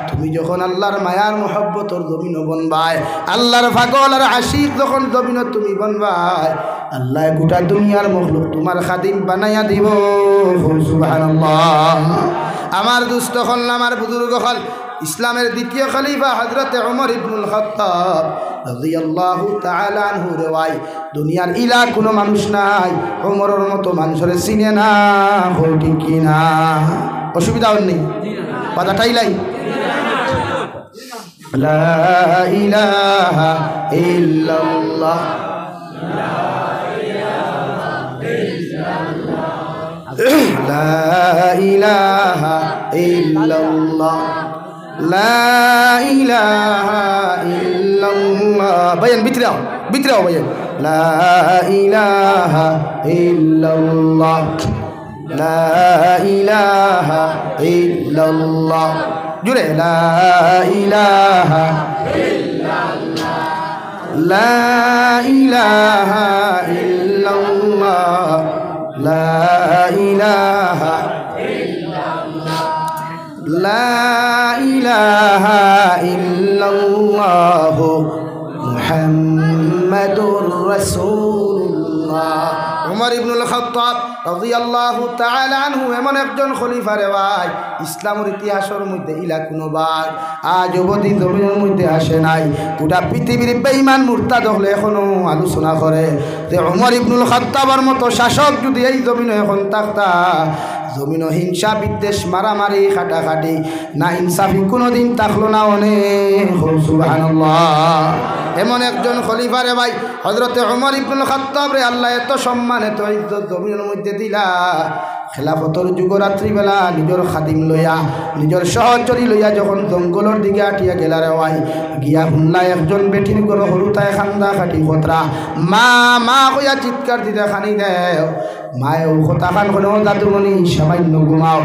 তুমি যখন আল্লাহর মায়ার মহব্বতর জমিন বনবায় আল্লাহর পাগল আর আশিক যখন জমিন তুমি বনবায় আল্লাহ গোটা দুনিয়ার মখলুক তোমার খাদিম বানাইয়া দিব সুবহানাল্লাহ আমার দুস্থ হল আমার বুজুর্গ হল ইসলামের দ্বিতীয় খলিফা হযরত ওমর ইবনুল খাত্তাব রাদিয়াল্লাহু তাআলা আনহু রেওয়ায় দুনিয়ার ইলা কোনো মানুষ নাই ওমরের মতো মানুষের চিনে না হল কি না অসুবিধা নেই কথাটাই লাই লা ইলাহা ইল্লাল্লাহ লা ইলাহা ইল্লাল্লাহ লা ইলাহা ইল্লাল্লাহ ভাইয়ান বিতরাও ভাইয়ান লা ইলাহা ইল্লাল্লাহ লা ইলাহা ইল্লাল্লাহ জুড়ে লা ইলাহা ইল্লাল্লাহ লা ইলাহা ইল্লাল্লাহ লা ইলাহা ইল্লাল্লাহ লা ইলাহা ইল্লাল্লাহু মুহাম্মাদুর রাসূলুল্লাহ। উমর ইবনুল খাত্তাব রাদিয়াল্লাহু তাআলা আনহু এমন একজন খলিফা রে ভাই, ইসলামের ইতিহাসের মধ্যে ইলা কোনোবার আজ অবধি জমিনের মধ্যে আসে নাই। গোটা পৃথিবীর বেঈমান মুরতাদ হলে এখনো আলোচনা করে যে উমর ইবনুল খাত্তাবের মতো শাসক যদি এই জমিনে এখন থাকতা, জমিন হিংসা বিদ্বেষ মারামারি খাটাখাটি না ইনসাফি কোনোদিন থাকলো না। অনেক সুবহানাল্লাহ। এমন একজন খলিফা রে ভাই হযরতে উমর ইবনুল খাত্তাব রে আল্লাহ এত সম্মান এত ইজ্জত জমিনের মধ্যে দিলা। খেলাফতর যুগ রাত্রিবেলা নিজের খাদিম লইয়া নিজের সহচরী লইয়া যখন জঙ্গলের দিকে আটিয়া গেলা রে ভাই, গিয়া শুনলা একজন বেটির গরো হরুতায় খান্দা খাটি খতরা মা মা কইয়া চিৎকার দিতে খানি দেও। মায়ে ও কথা খান কোনো দাদুমণি সামান্য ঘুমাও,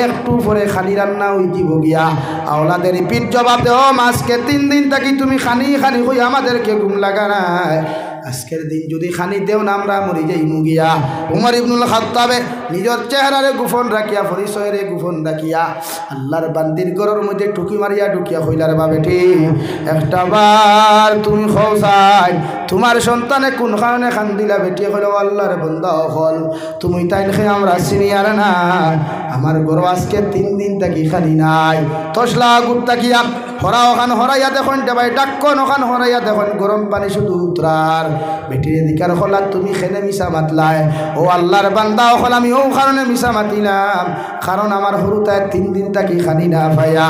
একটু পরে খানি রান্না ওই দিব গিয়া। আওলাদের পিঠ জবাব দেও, আজকে 3 দিন থাকি তুমি খানি খানি কই আমাদেরকে ঘুম লাগা নাই, আজকের দিন যদি খানি দেও না আমরা মরি যাই মুগিয়া। উমর ইবনুল খাত্তাবে নিজের চেহারারে গোপন রাখিয়া পরিচয়রে গোপন রাখিয়া আল্লাহর বান্দির ঘরের মধ্যে টুকি মারিয়া ঢুকিয়া কইলার বা বেটি একটা বার তুমি খোসাই তোমার সন্তানে কোন কারণে খান দিলা? বেটি কইল আল্লাহর বান্দা হল তুমি তাই খেয়ে আমরা চিনি আর না, আমার ঘর আজকে 3 দিন থাকি খানি নাই। তসলা গুট তাকিয়া হরা ওখান হরাইয়া দেখুন দেবাই ডাক্কন ওখান হরাইয়া দেখুন গরম পানি শুধু উতরার। বেটির দিকার হলা তুমি খেনে মিশা মাতলায়, ও আল্লাহর বান্দা হল আমি ও কারণে মিশা মাতিলাম কারণ আমার হরুতায় 3 দিন থাকি খানি না পাইয়া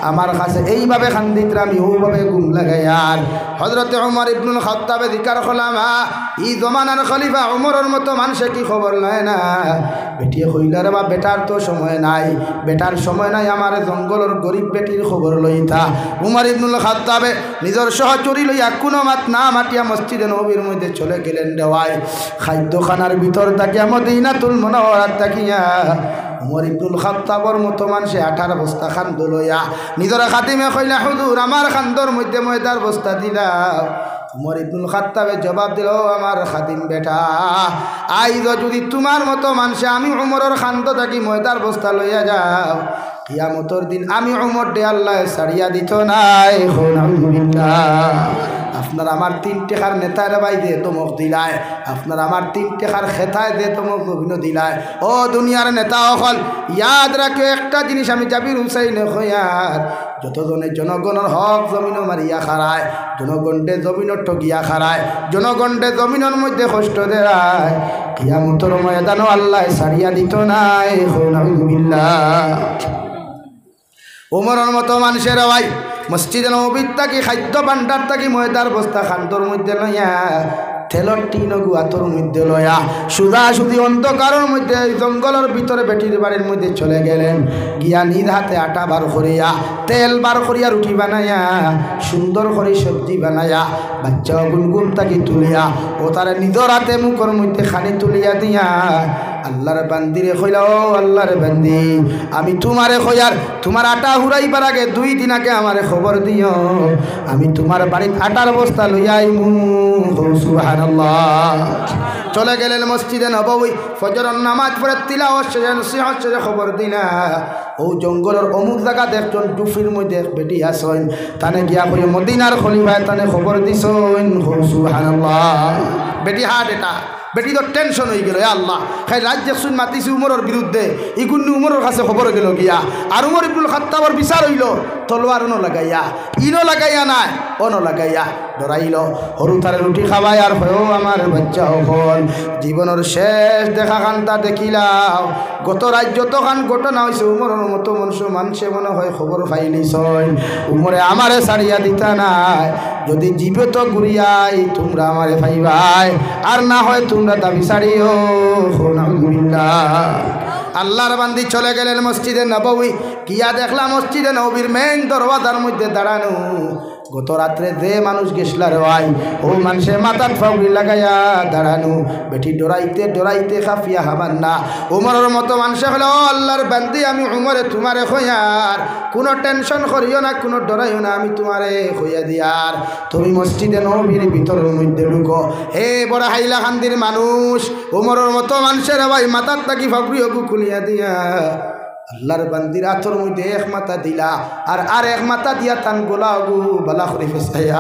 আমার কাছে এইভাবে খান দিতরা আমি ওভাবে ঘুম লাগাইয়ার। হযরতে উমর ইবনুল খাত্তাবে দিকার হলাম ই জমানার খলিফা উমরের মতো মানুষে কি খবর লয় না? বেটি হইলার বা বেটার তো সময় নাই, বেটার সময় নাই, আমার জঙ্গলের গরিব বেটির খবর লইতা। উমর ইবনুল খাত্তাবে নিজের সহচরী লইয়া কোনো মাত না মাটিয়া মসজিদে নববীর মধ্যে চলে গেলেন দেওয়ায়। খাদ্যখানার ভিতর তাকিয়া মদিনাতুল মুনাওয়ারাত তাকিয়া উমর ইবনুল খাত্তাবর মতো মানুষে 18 বস্তা খান্দ লইয়া নিজের খাদিমে কইলা হুজুর আমার খান্দর মধ্যে ময়দার বস্তা দিলা। উমর ইবনুল খাত্তাবে জবাব দিল, আমার খাদিম বেটা আইজ যদি তোমার মতো মানুষে আমি উমরের খান্দ থাকি ময়দার বস্তা লইয়া যাও, কিয়ামতের দিন আমি উমর দে আল্লাহ ছাড়িয়া দিত নাই। আপনার আমার 3 টাকার নেতার বাই দে তমক দিলায়, আপনার আমার 3 টাকার খেতায় দে তমক অভিনয় দিলায়। ও দুনিয়ার নেতা অকল ইয়াদ রাখে একটা জিনিস, আমি জাবির হুসাইন হইয়ার যতজনে জনগণের হক জমিন মারিয়া খারায়, জনগণে জমিন ঠগিয়া খারায়, জনগণে জমিনের মধ্যে কষ্ট দেয়, কিয়ামতের ময়দানও আল্লাহ ছাড়িয়া দিত নাই। উমরের মতো মানুষের ভাই মসজিদে নববীর থাকি খাদ্য ভাণ্ডার থাকি ময়দার বস্তা খান্তর মধ্যে লইয়া তেলর টিন গুয়াতর মধ্যে লয়া সুদা সুদি অন্ধকারের মধ্যে জঙ্গলের ভিতরে বেটির বাড়ির মধ্যে চলে গেলেন। গিয়া নিজ হাতে আটা বার করিয়া তেল বার করিয়া রুটি বানাইয়া সুন্দর করে সবজি বানাইয়া বাচ্চা গুনগুন তাকে তুলিয়া ও তারা নিজের হাতে মুখের মধ্যে খানি তুলিয়া দিয়া আল্লাহর বান্দিরে কইলা, ও আল্লাহর বান্দি আমি তোমারে কইয়ার তোমার আটা হুরাইবার আগে 2 দিন আগে আমারে খবর দিও, আমি তোমার বাড়ির আটার বস্তা লইয়া আইমু। সুবহানাল্লাহ। চলে গেলেন মসজিদে নববী, ফজরের নামাজ পড়ে তিলাওয়াত শেষে নসিহত শেষে খবর দিনা ও জঙ্গলের অমুক জায়গাতে একজন ডুফির মধ্যে বেটি আসেন, তানে গিয়া করে মদিনার খলিফায় তানে খবর দিছেন। সুবহানাল্লাহ। বেটি হাট এটা বেটি তো টেনশন হয়ে গেল, আল্লাহ খাই রাজ্য শুন মাতিছি উমরের বিরুদ্ধে, ইগুন্নি উমরের কাছে খবর গেল গিয়া আর উমর ইবনুল খাত্তাবের বিচার হইল তলোয়ার ন লাগাইয়া ইনো লাগাইয়া নাই অন লাগাইয়া ডরাইল হরু তারে রুটি খাওয়াই আর হয়েও আমার বাচ্চা হল জীবনের শেষ দেখা খানটা দেখিলাম। গত রাজ্য তখন ঘটনা হয়েছে উমরের মতো মানুষে মনে হয় খবর পাইলিস উমরে আমারে ছাড়িয়া দিতা নাই, যদি জীবে তো ঘুরিয়াই তোমরা আমারে পাইবাই আর না হয় তোমরা দাবি ছাড়িও। আল্লাহর বান্দি চলে গেলেন মসজিদে নববী, গিয়া দেখলাম মসজিদে নববীর মেইন দরওয়াজার মধ্যে দাঁড়ানো গত রাত্রে যে মানুষ গেছলার হয় ও মানুষে মাথার ফাউরি লাগাইয়া দাঁড়ানো, বেটি ডরাইতে ডরাইতে খাফিয়া হাবার না। উমরের মতো মানুষে হলো, ও আল্লাহর বান্দি আমি উমরে তোমারে খয়ার, কোনো টেনশন করিও না, কোনো ডরাইও না, আমি তোমারে খইয়া দিয়ার, তুমি মসজিদে নববীর ভিতরের মধ্যে ঢুকো। হে বড় হাইলা খান্দির মানুষ, উমরের মতো মানুষের ভাই মাথার তাকি ফাউরি খুলিয়া দিয়া আল্লাহর বান্দির আতর মধ্যে এক মাথা দিলা আর এক মাথা দিয়া তান গোলা গু বালা করে ফেসাইয়া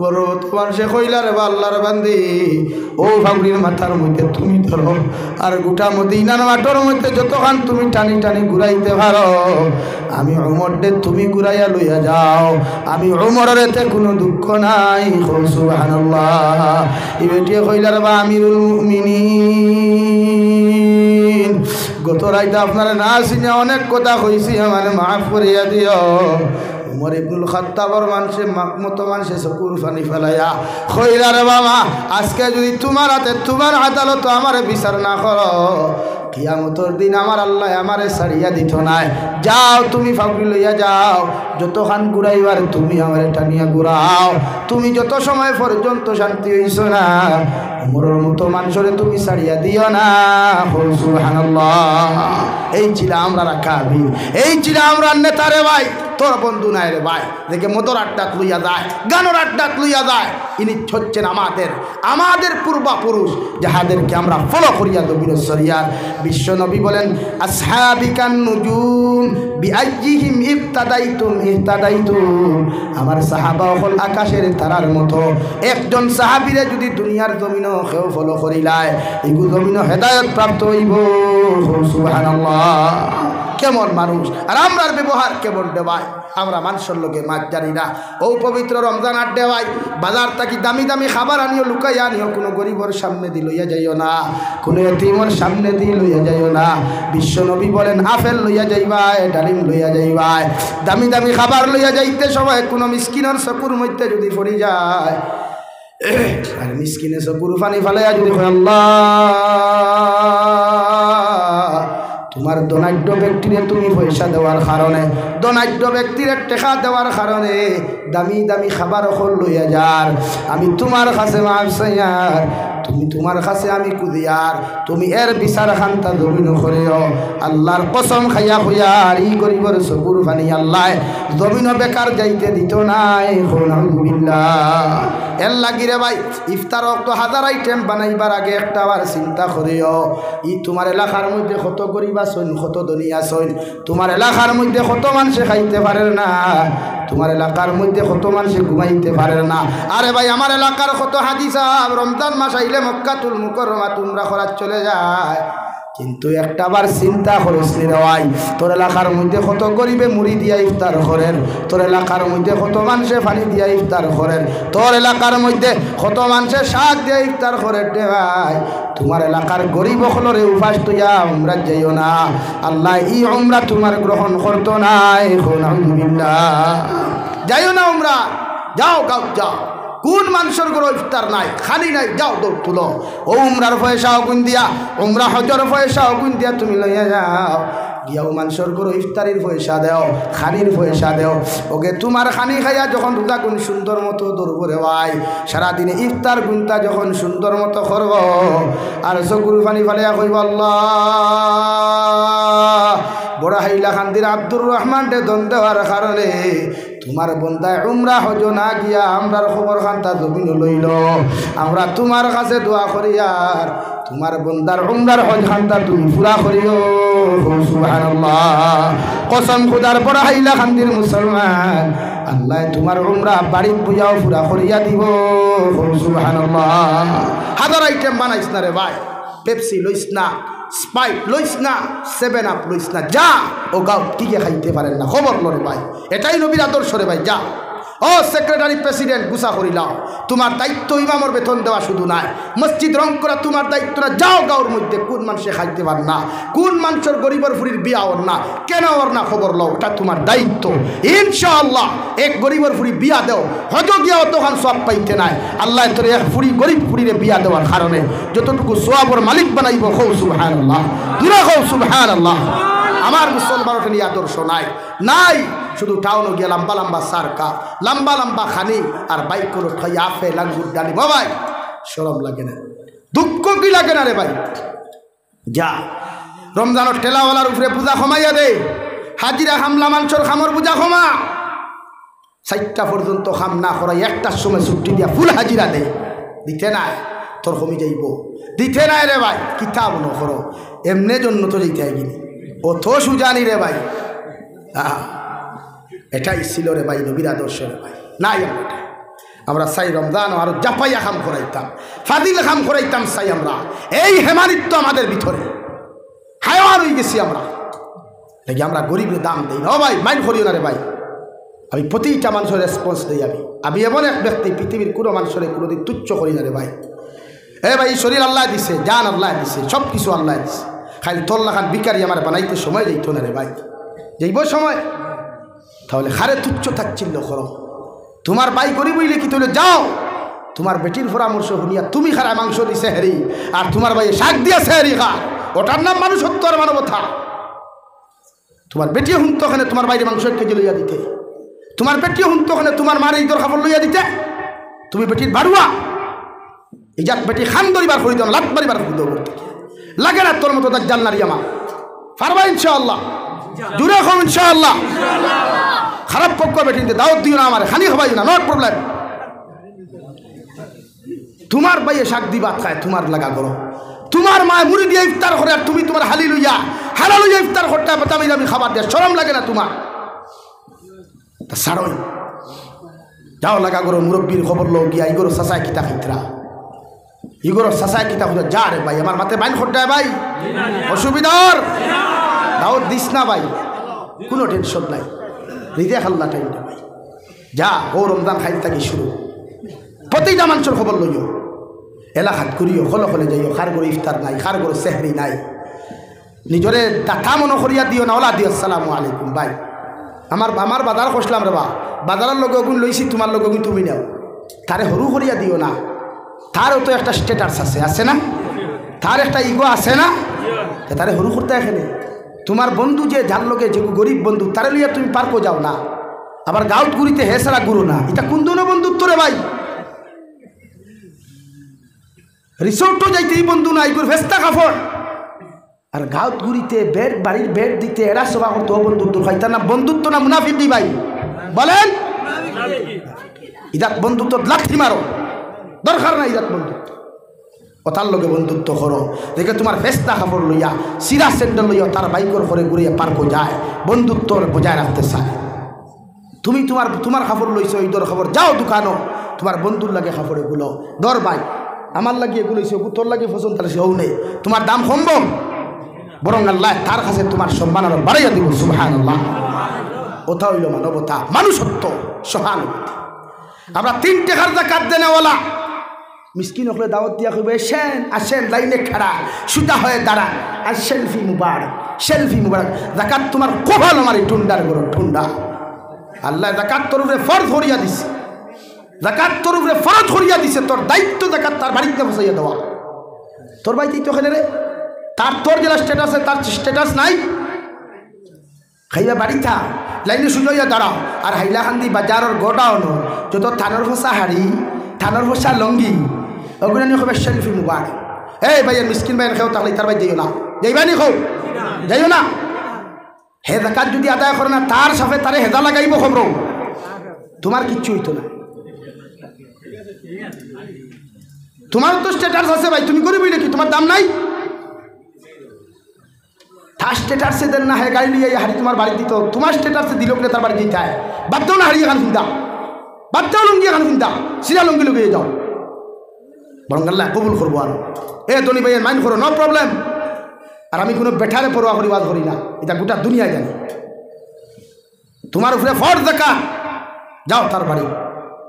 বড় তোমার সে কইলার বা আল্লাহর বান্দি ও ভাবরির মাথার মধ্যে তুমি ধরো আর গোটা মদিনার মাঠের মধ্যে যতক্ষণ তুমি টানি টানি ঘুরাইতে পারো আমি উমর দে তুমি ঘুরাইয়া লইয়া যাও আমি উমরের এতে কোনো দুঃখ নাই সুবহানাল্লাহ এই বেটিয়ে কইলার বা আমিরুল মুমিনিন গত রাইতে আপনারা না শুনে অনেক কথা কইছি আমার মাফ করিয়া দিও উমর ইবনুল খাত্তাবর মানুষে মতো মানুষে চকুর পানি ফেলাইয়া কইলা রে বাবা আজকে যদি তোমার হাতে তোমার আদালত আমার বিচার না করো কিয়ামতের দিন আমার আল্লাহ আমারে ছাড়িয়া দিত নাই যাও তুমি ফাউরি লইয়া যাও যতক্ষণ ঘুরাইবার তুমি আমারে টানিয়া ঘুরাও তুমি যত সময় পর্যন্ত শান্তি হইছ না উমরের মতো মানুষরে তুমি ছাড়িয়া দিও না সুবহানাল্লাহ এই ছিল আমরা রাখাবি এই ছিল আমরা নেতারে ভাই তোর বন্ধু নাই রে ভাই দেখে মদর আড্ডাত লইয়া যায় গানোর আড্ডাত লইয়া যায় ইনি হচ্ছেন আমাদের পূর্বপুরুষ যাহাদেরকে আমরা ফলো করিয়া দবিনসরিয়ার বিশ্ব নবী বলেন আসহাবিকান নুজুম বিআইয়িহিম ইক্তাদাইতুম আমার সাহাবা হল আকাশের তারার মতো একজন সাহাবীরে যদি দুনিয়ার জমিনও কেউ ফলো করিলায় এগু জমিনও হেদায়েত প্রাপ্ত হইব সুবহানাল্লাহ কেমন মানুষ আর আমরার ব্যবহার কেমন দেওয়ায় আমরা মানুষের লোকে মাছ জানি না ও পবিত্র রমজান আর দেওয়াই বাজার থাকি দামি দামি খাবার আনিও লুকাই আনিও কোনো গরিবর সামনে দিয়ে লইয়া যাইও না কোনো এতিমর সামনে দিয়ে লইয়া যাইও না বিশ্ব নবী বলেন আপেল লইয়া যাইবাই ডালিম লইয়া যাইবাই দামি দামি খাবার লইয়া যাইতে সবাই কোনো মিসকিনের চকুর মধ্যে যদি পড়ি যায় আর মিসকিনে চকুর পানি ফালাইয়া যদি আল্লাহ তোমার ধনাঢ্য ব্যক্তিরে তুমি পয়সা দেওয়ার কারণে ধনাঢ্য ব্যক্তিরে টেকা দেওয়ার কারণে দামি দামি খাবার হল লইয়া যার আমি তোমার কাছে মাফ চাইয়ার তুমি তোমার কাছে আমি কুদিয়ার তুমি এর বিচার খান্তা জমিন করিও আল্লাহর কসম খাইয়া হইয়ার ই গরিবর চকুর পানি আল্লাহ জমিন বেকার যাইতে দিত নাই আলহামদুলিল্লাহ এর লাগিরে ভাই ইফতার তো হাজার আইটেম বানাইবার আগে একটা আবার চিন্তা করিও ই তোমার এলাকার মধ্যে কত গরিব আছেন কত ধনী আছেন তোমার এলাকার মধ্যে কত মানুষে খাইতে পারে না তোমার এলাকার মধ্যে কত মানুষে ঘুমাইতে পারে না আরে ভাই আমার এলাকার কত হাজি সাহেব রমজান মাস আইলে মক্কাতুল মুকাররমা তোমরা খরাত চলে যায় কিন্তু একটা বার চিন্তা করিস নি রে ভাই তোর এলাকার মধ্যে কত গরিবে মুড়ি দিয়া ইফতার করেন তোর এলাকার মধ্যে কত মানুষে পানি দিয়া ইফতার করেন তোর এলাকার মধ্যে কত মানুষে শাক দিয়া ইফতার করে রে ভাই তোমার এলাকার গরিব হলরে উপাস তুইয়া উমরা যাইও না আল্লাহ ই উমরা তোমার গ্রহণ করতো নাই আলহামদুলিল্লাহ যাইও না উমরা যাও গাও যাও কোন মানুষের ঘর ইফতার নাই খালি নাই যাও দৌড় তুলো ও উমরার পয়সাও গুণ দিয়া উমরা হজর পয়সাও গুণ দিয়া তুমি লইয়া যাও গিয়াও মানুষের ঘর ইফতারির পয়সা দেও খানির পয়সা দেও ওকে তোমার খানি খাইয়া যখন রোজা গুণ সুন্দর মতো দৌড়বো রে ভাই সারাদিনে ইফতার গুণটা যখন সুন্দর মতো করব আর চকুর পানি ফালিয়া কইব আল্লাহ বড় হাইলা খান্দির আব্দুর রহমান রে দন দেওয়ার কারণে তোমার বন্দায় উমরা হজ না গিয়া আমরার খবর খান্তা জমিন লইল আমরা তোমার কাছে দোয়া করি আর তোমার বন্দার উমরার হজ খান্তা তুমি পুরা করিও সুবহানাল্লাহ কসম খুদার বড় হাইলা খান্দির মুসলমান আল্লাহ তোমার উমরা বাড়িত বুঝাও পুরা করিয়া দিব সুবহানাল্লাহ হাজার আইটেম বানাইছ না রে ভাই পেপসি লইস না স্পাইট লইস না 7 আপ লইস না যা ও গাও কি খাইতে পারেন না খবর লরে ভাই এটাই নবীর আদর্শ রে ভাই যা ও সেক্রেটারি প্রেসিডেন্ট গুসা করিলাও তোমার দায়িত্ব ইমামর বেতন দেওয়া শুধু নাই মসজিদ রং করা তোমার দায়িত্ব না যাও গাঁর মধ্যে কোন মানুষে খাইতে পার না কোন মানুষের গরিবর ফুরির বিয়া ওর না কেন ওর না খবর লও ওটা তোমার দায়িত্ব ইনশাআল্লাহ এক গরিবর ফুরি বিয়া দেও হয়তো গিয়া অতখান সব পাইতে নাই আল্লাহ তোর এক ফুরি গরিব ফুরিরে বিয়া দেওয়ার কারণে যতটুকু সোয়াবর মালিক বানাইব খৌ সুবহানাল্লাহ দুরা খৌ সুবহানাল্লাহ আমার মুসলমানের নিয়ে আদর্শ নাই নাই শুধু টাউনও গিয়ে লম্বা লম্বা সারকা লম্বা লম্বা খানি আর বাইকগুলো ঠাই আফে লাঙ্গুর ডালি বাবাই শরম লাগে না দুঃখ কি লাগে না রে ভাই যা রমজানের ঠেলাওয়ালার উপরে পূজা কমাইয়া দে হাজিরা খামলা মানুষের খামর পূজা ক্ষমা 4টা পর্যন্ত খাম না করাই 1টার সময় ছুটি দিয়া ফুল হাজিরা দে দিতে নাই তোর কমি যাইব দিতে নাই রে ভাই কিতাব ন করো এমনি জন্য তো যেতে আইগিনি অত সুজানি রে ভাই। এটাই ছিল রে ভাই নবীর আদর্শ রে ভাই। নাই আমরা চাই রমজান আরো জাপাইয়া খাম করাইতাম, ফাদিল খাম করাইতাম চাই আমরা। এই হেমানিত্ব আমাদের ভিতরে হায়ার হয়ে গেছি আমরা, দেখি আমরা গরিবের দাম দিই না ভাই। মাইন্ড করিও না রে ভাই, আমি প্রতিটা মানুষের রেসপন্স দিই। আমি এমন এক ব্যক্তি পৃথিবীর কোনো মানুষের কোনোদিন তুচ্ছ করি না রে ভাই। ভাই শরীর আল্লাহ দিছে, জান আল্লাহ দিছে, সব কিছু আল্লাহ দিছে, খালি তোল্লা খান বিকারি আমার বানাইতে সময় যাইতো না রে ভাই। যাইব সময় তাহলে হারে তুচ্ছ তাচ্ছিল্য করো। তোমার ভাই গরিব হইলে কি তাহলে যাও তোমার বেটির পরামর্শ শুনিয়া তুমি খারা মাংস দিছে হেরি আর তোমার ভাই শাক দিয়েছে হেরি খা, ওটার নাম মানুষত্ব আর মানবতা। তোমার বেটিও হুনতো ওখানে তোমার বাইরে মাংস এক কেজি লইয়া দিতে, তোমার বেটিও হুনতো ওখানে তোমার মার ঈদর খাবার লইয়া দিতে। তুমি বেটির বাড়ুয়া ইজাত বেটি খান দরিবার করি দাও, লাত বাড়িবার করি দাও, লাগে না তোর মতো তার জান্নারি আমার পারবা ইনশাআল্লাহ, জুড়ে খাও ইনশাআল্লাহ। খারাপ পক্ষ বেটিতে দাওয়াত দিও না আমার, খানি খাবাই না, নট প্রবলেম। তোমার বাইয়ে শাক দি ভাত খায় তোমার লাগা করো, তোমার মায় মুড়ি দিয়ে ইফতার করে আর তুমি তোমার হালি লইয়া হালা লইয়া ইফতার করতে আমি আমি খাবার দিয়া শরম লাগে না তোমার? তা সারই যাও লাগা করো, মুরব্বীর খবর লো গিয়া ইগোর সাসায় কিতা খাইতরা, ইগোর সাসায় কিতা খুঁজা যা রে ভাই আমার মাথায় বাইন খোট্টায় ভাই, অসুবিধার দাওয়াত দিস না ভাই, কোনো টেনশন নাই, হৃদয় খাল্লা টাইমটা ভাই। যা ও রমজান খাইতে থাকি শুরু, প্রতিটা মানুষের খবর লইও, এলাকাত করিও, হলে হলে যাইও, খার করে ইফতার নাই, খার করে সেহরি নাই, নিজরে দাথা মনে করিয়া দিও না, ওলা দিও আসসালামু আলাইকুম ভাই। আমার বাজার খসলাম রে বা, বাজারের লগে ওগুন লইছি, তোমার লগে ওগুন তুমি নাও, তারে সরু করিয়া দিও না, তারও তো একটা স্ট্যাটাস আছে, আছে না? তার একটা ইগো আছে না? তারে সরু করতে এখানে তোমার বন্ধু যে যার লগে যে গরিব বন্ধু তারে লইয়া তুমি পার্কও যাও না, আবার গাঁত ঘুরিতে হে সারা গুরু না, এটা কোন ধরনের বন্ধুত্ব রে ভাই? রিসোর্টও যাইতে এই বন্ধু না, এগুলো ভেস্তা কাপড়, আর গাঁত ঘুরিতে বেড বাড়ির বেড দিতে এরা সভা করতে বন্ধুত্ব হয়, তার না বন্ধুত্ব না মুনাফিকি ভাই বলেন? ইদাত বন্ধুত্ব লাঠি মারো, দরকার না ইদাত বন্ধুত্ব, কথার লগে বন্ধুত্ব করো, দেখে তোমার ভেস্তা কাপড় লইয়া সিরা স্যান্ডেল লইয়া তার বাইকর করে ঘুরিয়ে পার্কও যায়, বন্ধুত্ব বজায় রাখতে চায়। তুমি তোমার কাপড় লইছো ঈদর খবর, যাও দোকানো তোমার বন্ধুর লাগে কাপড় এগুলো দর ভাই, আমার লাগে এগুলো তোর লাগে পছন্দ, তাহলে সেও নেই, তোমার দাম কমব, বরং আল্লাহ তার কাছে তোমার সম্মান আরো বাড়াইয়া দিব। সুবহানাল্লাহ। ওটা হইল মানবতা, মানুষত্ব, সহানুভূতি। আমরা 3 টাকার যাকাত দেনেওয়ালা মিসকিন হলে দাওয়াত দিয়া কইবে, আসেন আসেন, লাইনে খাড়া সুতা হয়ে দাঁড়া, আর সেলফি মুবারক, সেলফি মুবারক। যাকাত তোমার কপাল আমার ঠুন্ডার গরম ঠুন্ডা। আল্লাহ যাকাত তোর উপরে ফরজ করিয়া দিছে, যাকাত তোর উপরে ফরজ করিয়া দিছে, তোর দায়িত্ব যাকাত তার বাড়িতে বসাইয়া দেওয়া। তোর বাড়িতেই তো ওখানে রে, তার তোর যেটা স্ট্যাটাস তার স্ট্যাটাস নাই, খাইবা বাড়ি থা লাইনে সুজইয়া দাঁড়াও, আর হাইলাকান্দি বাজারের গোডাউন যত থানোর ফসা হাড়ি, থানোর ফসা লঙ্গি, ওগুলো নিয়ে হবে সেলফি মুবারক। এই ভাইয়ের মিসকিন ভাইয়ের খেও তাহলে তার ভাই যাইও না, যাইবানি খাও যাইও না। হে যাকাত যদি আদায় করে না, তার সাথে তারে হেদা লাগাইব খবর, তোমার কিচ্ছু হইতো না। তোমার তো স্ট্যাটাস আছে ভাই, তুমি করবি নাকি? তোমার দাম নাই? তার স্ট্যাটাসে দেন না, হে গাড়ি নিয়ে হাড়ি তোমার বাড়ি দিত, তোমার স্ট্যাটাসে দিল করে তার বাড়ি দিতে হয়, বাদ দাও না হারিয়ে খান চিন্তা, বাদ দাও লুঙ্গি খান চিন্তা, সিরা লুঙ্গি লুকিয়ে যাও, বরং আল্লাহ কবুল করবো। আর ধনী ভাইয়ের মাইন্ড করো, নো প্রবলেম। আর আমি কোনো বেঠারে পরোয়া করি বাদ করি না, এটা গোটা দুনিয়ায় জানি। তোমার উপরে ফর যাকাত, যাও তার বাড়ি।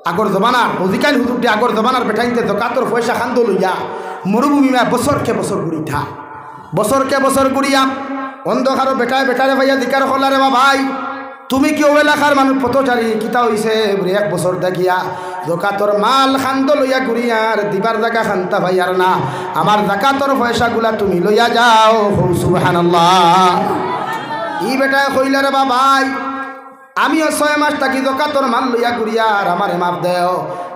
আগর জমানার অধিকার হুজুরটি আগর জমানার বেঠাইতে যাকাতর পয়সা খান্দ লইয়া মরুভূমি বছরকে বছর ঘুরি থা, বছরকে বছর ঘুরিয়া অন্ধকারও বেটায় বেটারে ভাইয়া দিকার হলারে বা ভাই, তুমি কি ও এলাকার মানুষ পথচারী কিতা হইছে 1 বছর দেখিয়া যাকাতর মাল খান্দ লইয়া ঘুরিয়ার দিবার জায়গা খান্তা ভাইয়ার না, আমার যাকাতর পয়সাগুলা তুমি লইয়া যাও। সুবহানাল্লাহ। ই বেটায় কইলারে বা ভাই, আমিও 6 মাস থাকি যাকাতর মাল লইয়া ঘুরিয়ার, আমারে মাপ দেও,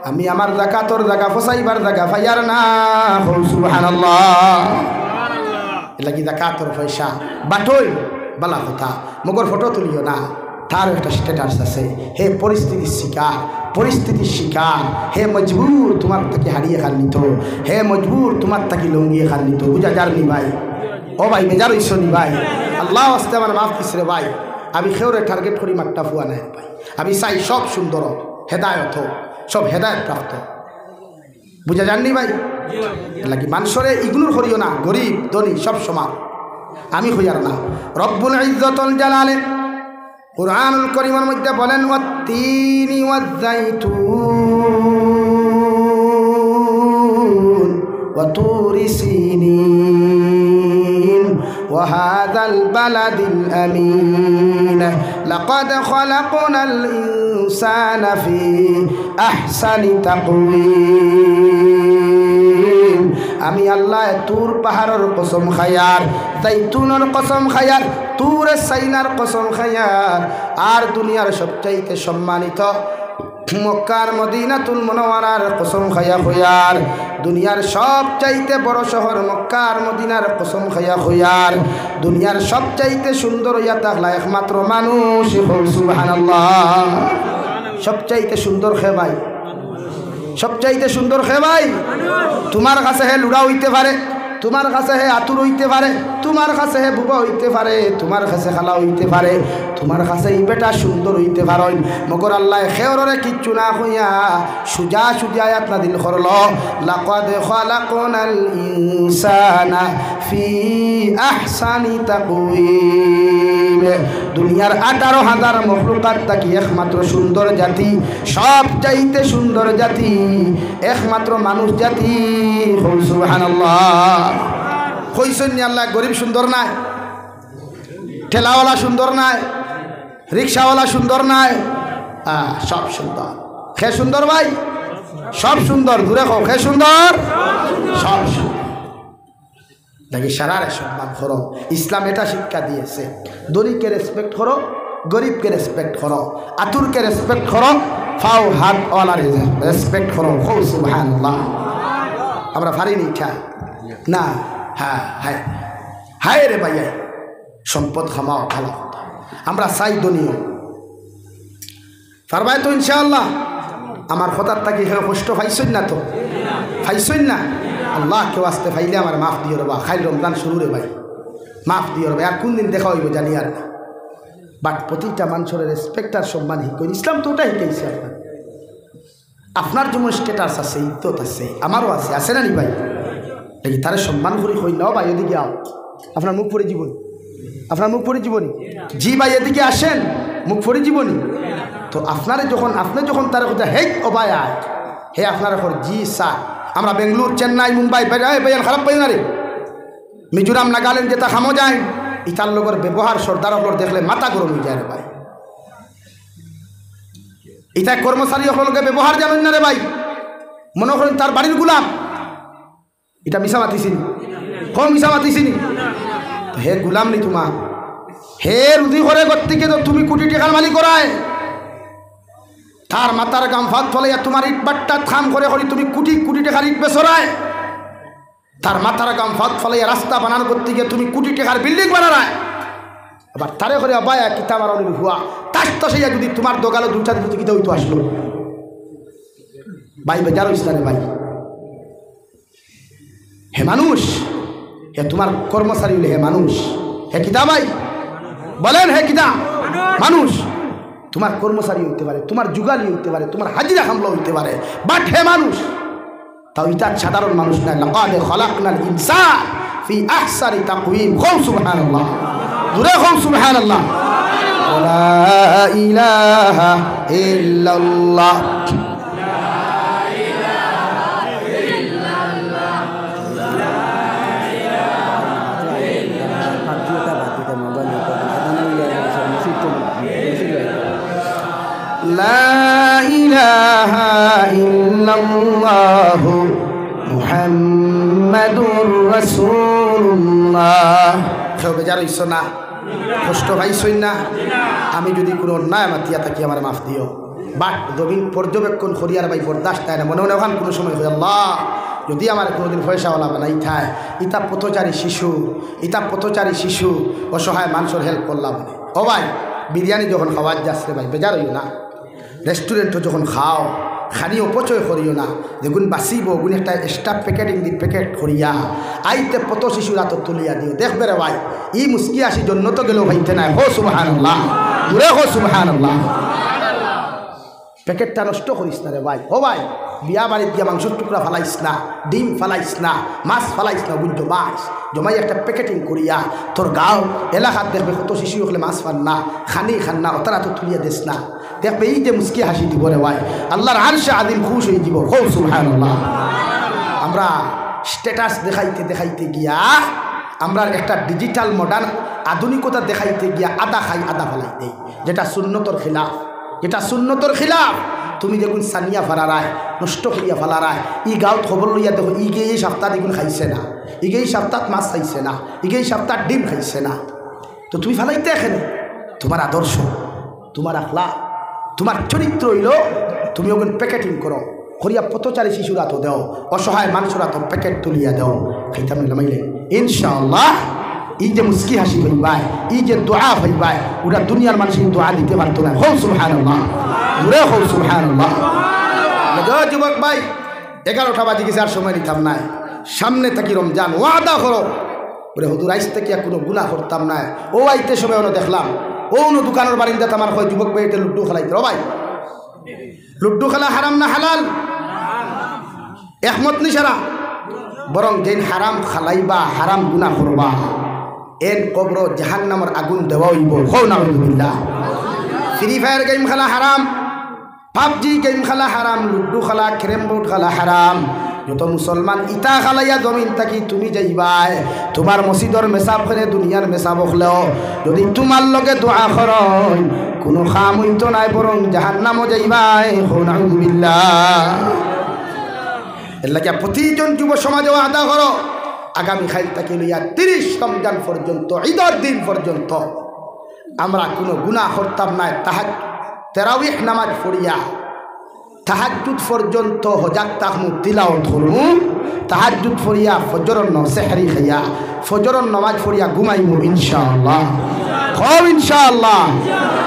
আমি আমার যাকাতর জায়গা ফসাইবার জায়গা ভাইয়ার না। সুবহানাল্লাহ। লাগি যাকাতর পয়সা বাটই বালা কথা, মগর ফটো তুলিও না, তার একটা স্ট্যাটাস আছে, হে পরিস্থিতির শিকার, পরিস্থিতির শিকার, হে মজবুর তোমার তাকে হারিয়ে খান নিত, হে মজবুর তোমার তাকে লঙ্গিয়ে খান নিত, বুঝা যার নি ভাই? ও ভাই বেজার হইছনি ভাই আল্লাহ আস্তে আমার মাফ দিস রে ভাই আমি খেউরে টার্গেট করি মাঠটা ফুয়া নাই ভাই আমি চাই সব সুন্দর হেদায়ত সব হেদায়ত প্রাপ্ত বুঝা যাননি ভাই লাগি মানুষরে ইগনোর করিও না গরিব ধনী সব সমান আমি হইয়ার না রব্বুল ইজ্জতুল জালালে কুরআনুল কারীমের মধ্যে বলেন ওয়াত-তিনি ওয়াজ-যাইতুন ওয়া তুরি সিনিন ওয়া হাযাল বালাদিল আমিন লাকাদ খালাকনাল ইনসানা ফি আহসানি তাকওয়িম আমি আল্লাহ তুর পাহাড়ের কসম খায়ার জাইতুনের কসম খায়ার তুর সাইনার কসম খায়ার আর দুনিয়ার সবচাইতে সম্মানিত মক্কার মদিনাতুল মুনাওয়ারার কসম খায়া খয়ার দুনিয়ার সবচাইতে বড় শহর মক্কার মদিনার কসম খায়া খয়ার দুনিয়ার সবচাইতে সুন্দর ইয়া তাকলা একমাত্র মানুষ সুবহানাল্লাহ সবচাইতে সুন্দর খে ভাই সবচাইতে সুন্দর খে ভাই তোমার কাছে হে লুড়া হইতে পারে তোমার কাছে হে আতুর হইতে পারে তোমার কাছে হে বুবা হইতে পারে তোমার কাছে খালা হইতে পারে তোমার কাছে এই বেটা সুন্দর হইতে পারেন মগর আল্লাহ খেওরে কিচ্ছু না হইয়া সুজা সুজা আয়াত নাযিল করল লাকাদ খালাকনাল ইনসানা ফি আহসানি তাকওয়িম দুনিয়ার 18,000 মখলুকাত থাকি একমাত্র সুন্দর জাতি সব চাইতে সুন্দর জাতি একমাত্র মানুষ জাতি সুবহানাল্লাহ কইছেন আল্লাহ গরিব সুন্দর নাই ঠেলাওয়ালা সুন্দর নাই রিক্সাওয়ালা সুন্দর নাই সব সুন্দর খে সুন্দর ভাই সব সুন্দর দূরে খো খে সুন্দর সব সুন্দর দেখি সারারে সম্মান করো ইসলাম এটা শিক্ষা দিয়েছে ধনীকে রেসপেক্ট করো গরিবকে রেসপেক্ট করো আতুরকে রেসপেক্ট করো ফাও হাতওয়ালা রেসপেক্ট করো সুবহানাল্লাহ আমরা পারিনি খা না হ্যাঁ হ্যাঁ হায় রে ভাই সম্পদ খামাও ভালো আমরা চাই দনীয় পারবাই তো ইনশাআল্লাহ আমার কথার থাকি কষ্ট পাইছেন না তো পাইছেন না আল্লাহ কেউ আসতে পাইলে আমার মাফ দিও রে বা খাই রমজান শুরু রে ভাই মাফ দিও রে ভাই আর কোন দিন দেখা হইব জানি আর না বাট প্রতিটা মানুষের রেসপেক্ট আর সম্মান শিখুন ইসলাম তো ওটাই শিখাইছে আপনার যেমন স্ট্যাটাস আছে ইজ্জত আছে আমারও আছে আছে না নি ভাই দেখি তারা সম্মান করি হই নাও ভাই এদিকে আও আপনার মুখ পড়ে জীবনী আপনার মুখ পড়ে জীবনী জি ভাই এদিকে আসেন মুখ পড়ে জীবনী তো আপনারে যখন আপনি যখন তার কথা হে ও ভাই আয় হে আপনার এখন জি স্যার আমরা বেঙ্গলোর চেন্নাই মুম্বাই ভাইয়ান খারাপ পাই না রে মিজোরাম নাগাল্যান্ড যেটা খামো যায় ইতার লোকের ব্যবহার সর্দার ওপর দেখলে মাথা গরম হয়ে যায় রে ভাই ইটা কর্মচারী সকলকে ব্যবহার জানেন না রে ভাই মনে করেন তার বাড়ির গুলাম এটা মিশা মাতিছিনি কম মিশা মাতিছিনি হে গুলাম নি তোমার হে রুদি করে করতে তো তুমি কোটি টাকার মালিক করায় তার মাথার গাম ফাঁক ফলাইয়া তোমার ইট বাট্টা থাম করে করি তুমি কোটি কোটি টাকার ইট বেসরায় তার মাথার গাম ফাঁক ফলাইয়া রাস্তা বানানো করতে গিয়ে তুমি কোটি টাকার বিল্ডিং বানায় আবার তারে করে আবায়া কিতাব আর হুয়া তার তো সেই যদি তোমার দোকানে দুটা দিতে কিতা হইতো আসলো ভাই বেজার ইসলামে ভাই হে মানুষ হে তোমার কর্মচারী হলে হে মানুষ হে কিতা ভাই বলেন হে কিতা মানুষ তোমার কর্মচারী হইতে পারে তোমার যুগালি হইতে পারে তোমার হাজিরা হামলা হইতে পারে বাট হে মানুষ তাও ইটা সাধারণ মানুষ না লাকাদ খালাকনাল ইনসান ফি আহসানি তাকওয়িম সুবহানাল্লাহ দূরে হও সুবহানাল্লাহ লা ইলাহা ইল্লাল্লাহ লা ইলাহা ইল্লাল্লাহু মুহাম্মাদুর রাসূলুল্লাহ কেউ বেজার হইছ না কষ্ট পাইছই না আমি যদি কোনো অন্যায় মাতিয়া থাকি আমার মাফ দিও বাট জমিন পর্যবেক্ষণ করিয়ার ভাই বরদাস্ত তাই না মনে মনে ওখান কোনো সময় হয়ে আল্লাহ যদি আমার কোনোদিন পয়সাওয়ালা বানাই থায় ইতা পথচারী শিশু অসহায় মানুষের হেল্প করলাম ও ভাই বিরিয়ানি যখন খাওয়ার যাচ্ছে ভাই বেজার হইও না রেস্টুরেন্টও যখন খাও খানি অপচয় করিও না যেগুন বাঁচিব ওগুন একটা এক্সট্রা প্যাকেটিং দি প্যাকেট করিয়া আইতে পত শিশুরা তো তুলিয়া দিও দেখবে রে ভাই ই মুস্কি আসি জন্য তো গেলেও ভাইতে নাই হো সুবহানাল্লাহ দূরে হো সুবহানাল্লাহ প্যাকেটটা নষ্ট করিস না রে ভাই ও ভাই বিয়া বাড়িতে গিয়ে মাংসের টুকরা ফালাইস না ডিম ফালাইস না মাছ ফালাইস না বুঝছো মাছ জমাই একটা প্যাকেটিং করিয়া তোর গাঁও এলাকাত দেখবে কত শিশু হলে মাছ ফান না খানি খান না অতরা তো তুলিয়া দিস না দেখবে এই যে মুস্কি হাসি দিব রে ভাই আল্লাহর আরশে আদিম খুশ হয়ে দিব হো সুবহানাল্লাহ আমরা স্ট্যাটাস দেখাইতে দেখাইতে গিয়া আমরা একটা ডিজিটাল মডার্ন আধুনিকতা দেখাইতে গিয়া আদা খাই আদা ফালাই দেই যেটা সুন্নতর খিলাফ যেটা সুন্নতর খিলাফ তুমি যেগুন সানিয়া ফালারায় নষ্ট করিয়া ফালারায় ই গাঁত খবর লইয়া দেখো ইগে এই সপ্তাহ দেখুন খাইছে না ইগে এই সপ্তাহ মাছ খাইছে না ইগে এই সপ্তাহ ডিম খাইছে না তো তুমি ফালাইতে এখানে তোমার আদর্শ তোমার আখলা তোমার চরিত্র হইল তুমি ওখানে প্যাকেটিং করো করিয়া পথচারী শিশুরা তো দেও অসহায় মানুষরা তো প্যাকেট তুলিয়া দেও খাইতাম নামাইলে ইনশাআল্লাহ এই যে মুস্কি হাসি হইবাই এই যে দোয়া হইবাই ওটা দুনিয়ার মানুষ দোয়া দিতে পারতো না হো সুবহানাল্লাহ জুড়ে হো সুবহানাল্লাহ যুবক ভাই 11টা বাজে গেছে আর সময় নিতাম নাই সামনে থাকি রমজান ওয়াদা করো ওরে হুজুর আইস থেকে কোনো গুনাহ করতাম না ও আইতে সময় ওনো দেখলাম ও অন্য দোকানের বারিন্দাতে আমার হয় যুবক ভাই এটা লুড্ডু খেলাইতে ও ভাই লুড্ডু খেলা হারাম না হালাল একমত নি সারা বরং যেন হারাম খালাইবা হারাম গুনাহ করবা এন কবর জাহান্নামের আগুন দেওয়া হইব হো নাউযুবিল্লাহ ফ্রি ফায়ার গেম খেলা হারাম পাবজি গেম খেলা হারাম লুড্ডু খেলা ক্যারেম বোর্ড খেলা হারাম যত মুসলমান ইটা খালাইয়া জমিন থাকি তুমি যাইবাই তোমার মসজিদর মেসাব করে দুনিয়ার মেসাব হলেও যদি তোমার লগে দোয়া করন কোনো খাম হইতো নাই বরং জাহান্নামও যাইবাই হো নাউযুবিল্লাহ এর লাগে প্রতিজন যুব সমাজও আদা করো আগামী খাইল থেকে লইয়া 30 রমজান পর্যন্ত ঈদের দিন পর্যন্ত আমরা কোনো গুনাহ করতাম না তারাবিহ নামাজ পড়িয়া তাহাজ্জুদ পর্যন্ত হজাক তাহমু তিলাওয়াত করমু তাহাজ্জুদ পড়িয়া ফজরন সেহরি খাইয়া ফজরন নামাজ পড়িয়া ঘুমাইমু ইনশাআল্লাহ খুব ইনশাআল্লাহ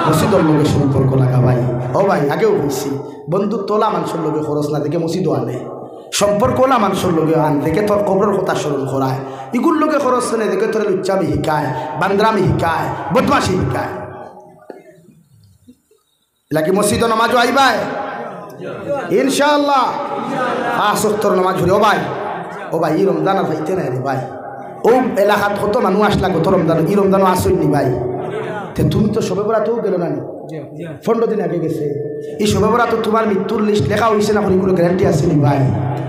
মসজিদের লগে সম্পর্ক লাগা ভাই ও ভাই আগেও কইছি বন্ধু তোলা মানুষের লগে খরচ না দেখে মসজিদও আনে সম্পর্ক না মানুষের লগে আন দেখে তোর কবরের কথা স্মরণ করায় এগুলোর লগে খরচ নেই দেখে তোর লুচ্চামি শিকায় বান্দ্রামি শিকায় বদমাশি শিকায় লাগি মসজিদ নামাজও আইবাই ইনশাআল্লাহ 5 ওয়াক্তের নামাজ পড়ি ও ভাই এই রমজান আর হইতে নাই রে ভাই ও এলাকাত কত মানুষ আসলা গত রমজান এই রমজানও আসই নি ভাই তে তুমি তো সবে বরাতেও গেল না নি 15 দিন আগে গেছে এই সবে বরাত তোমার মৃত্যুর লিস্ট লেখা হইছে না কোনো গ্যারান্টি আছে নি ভাই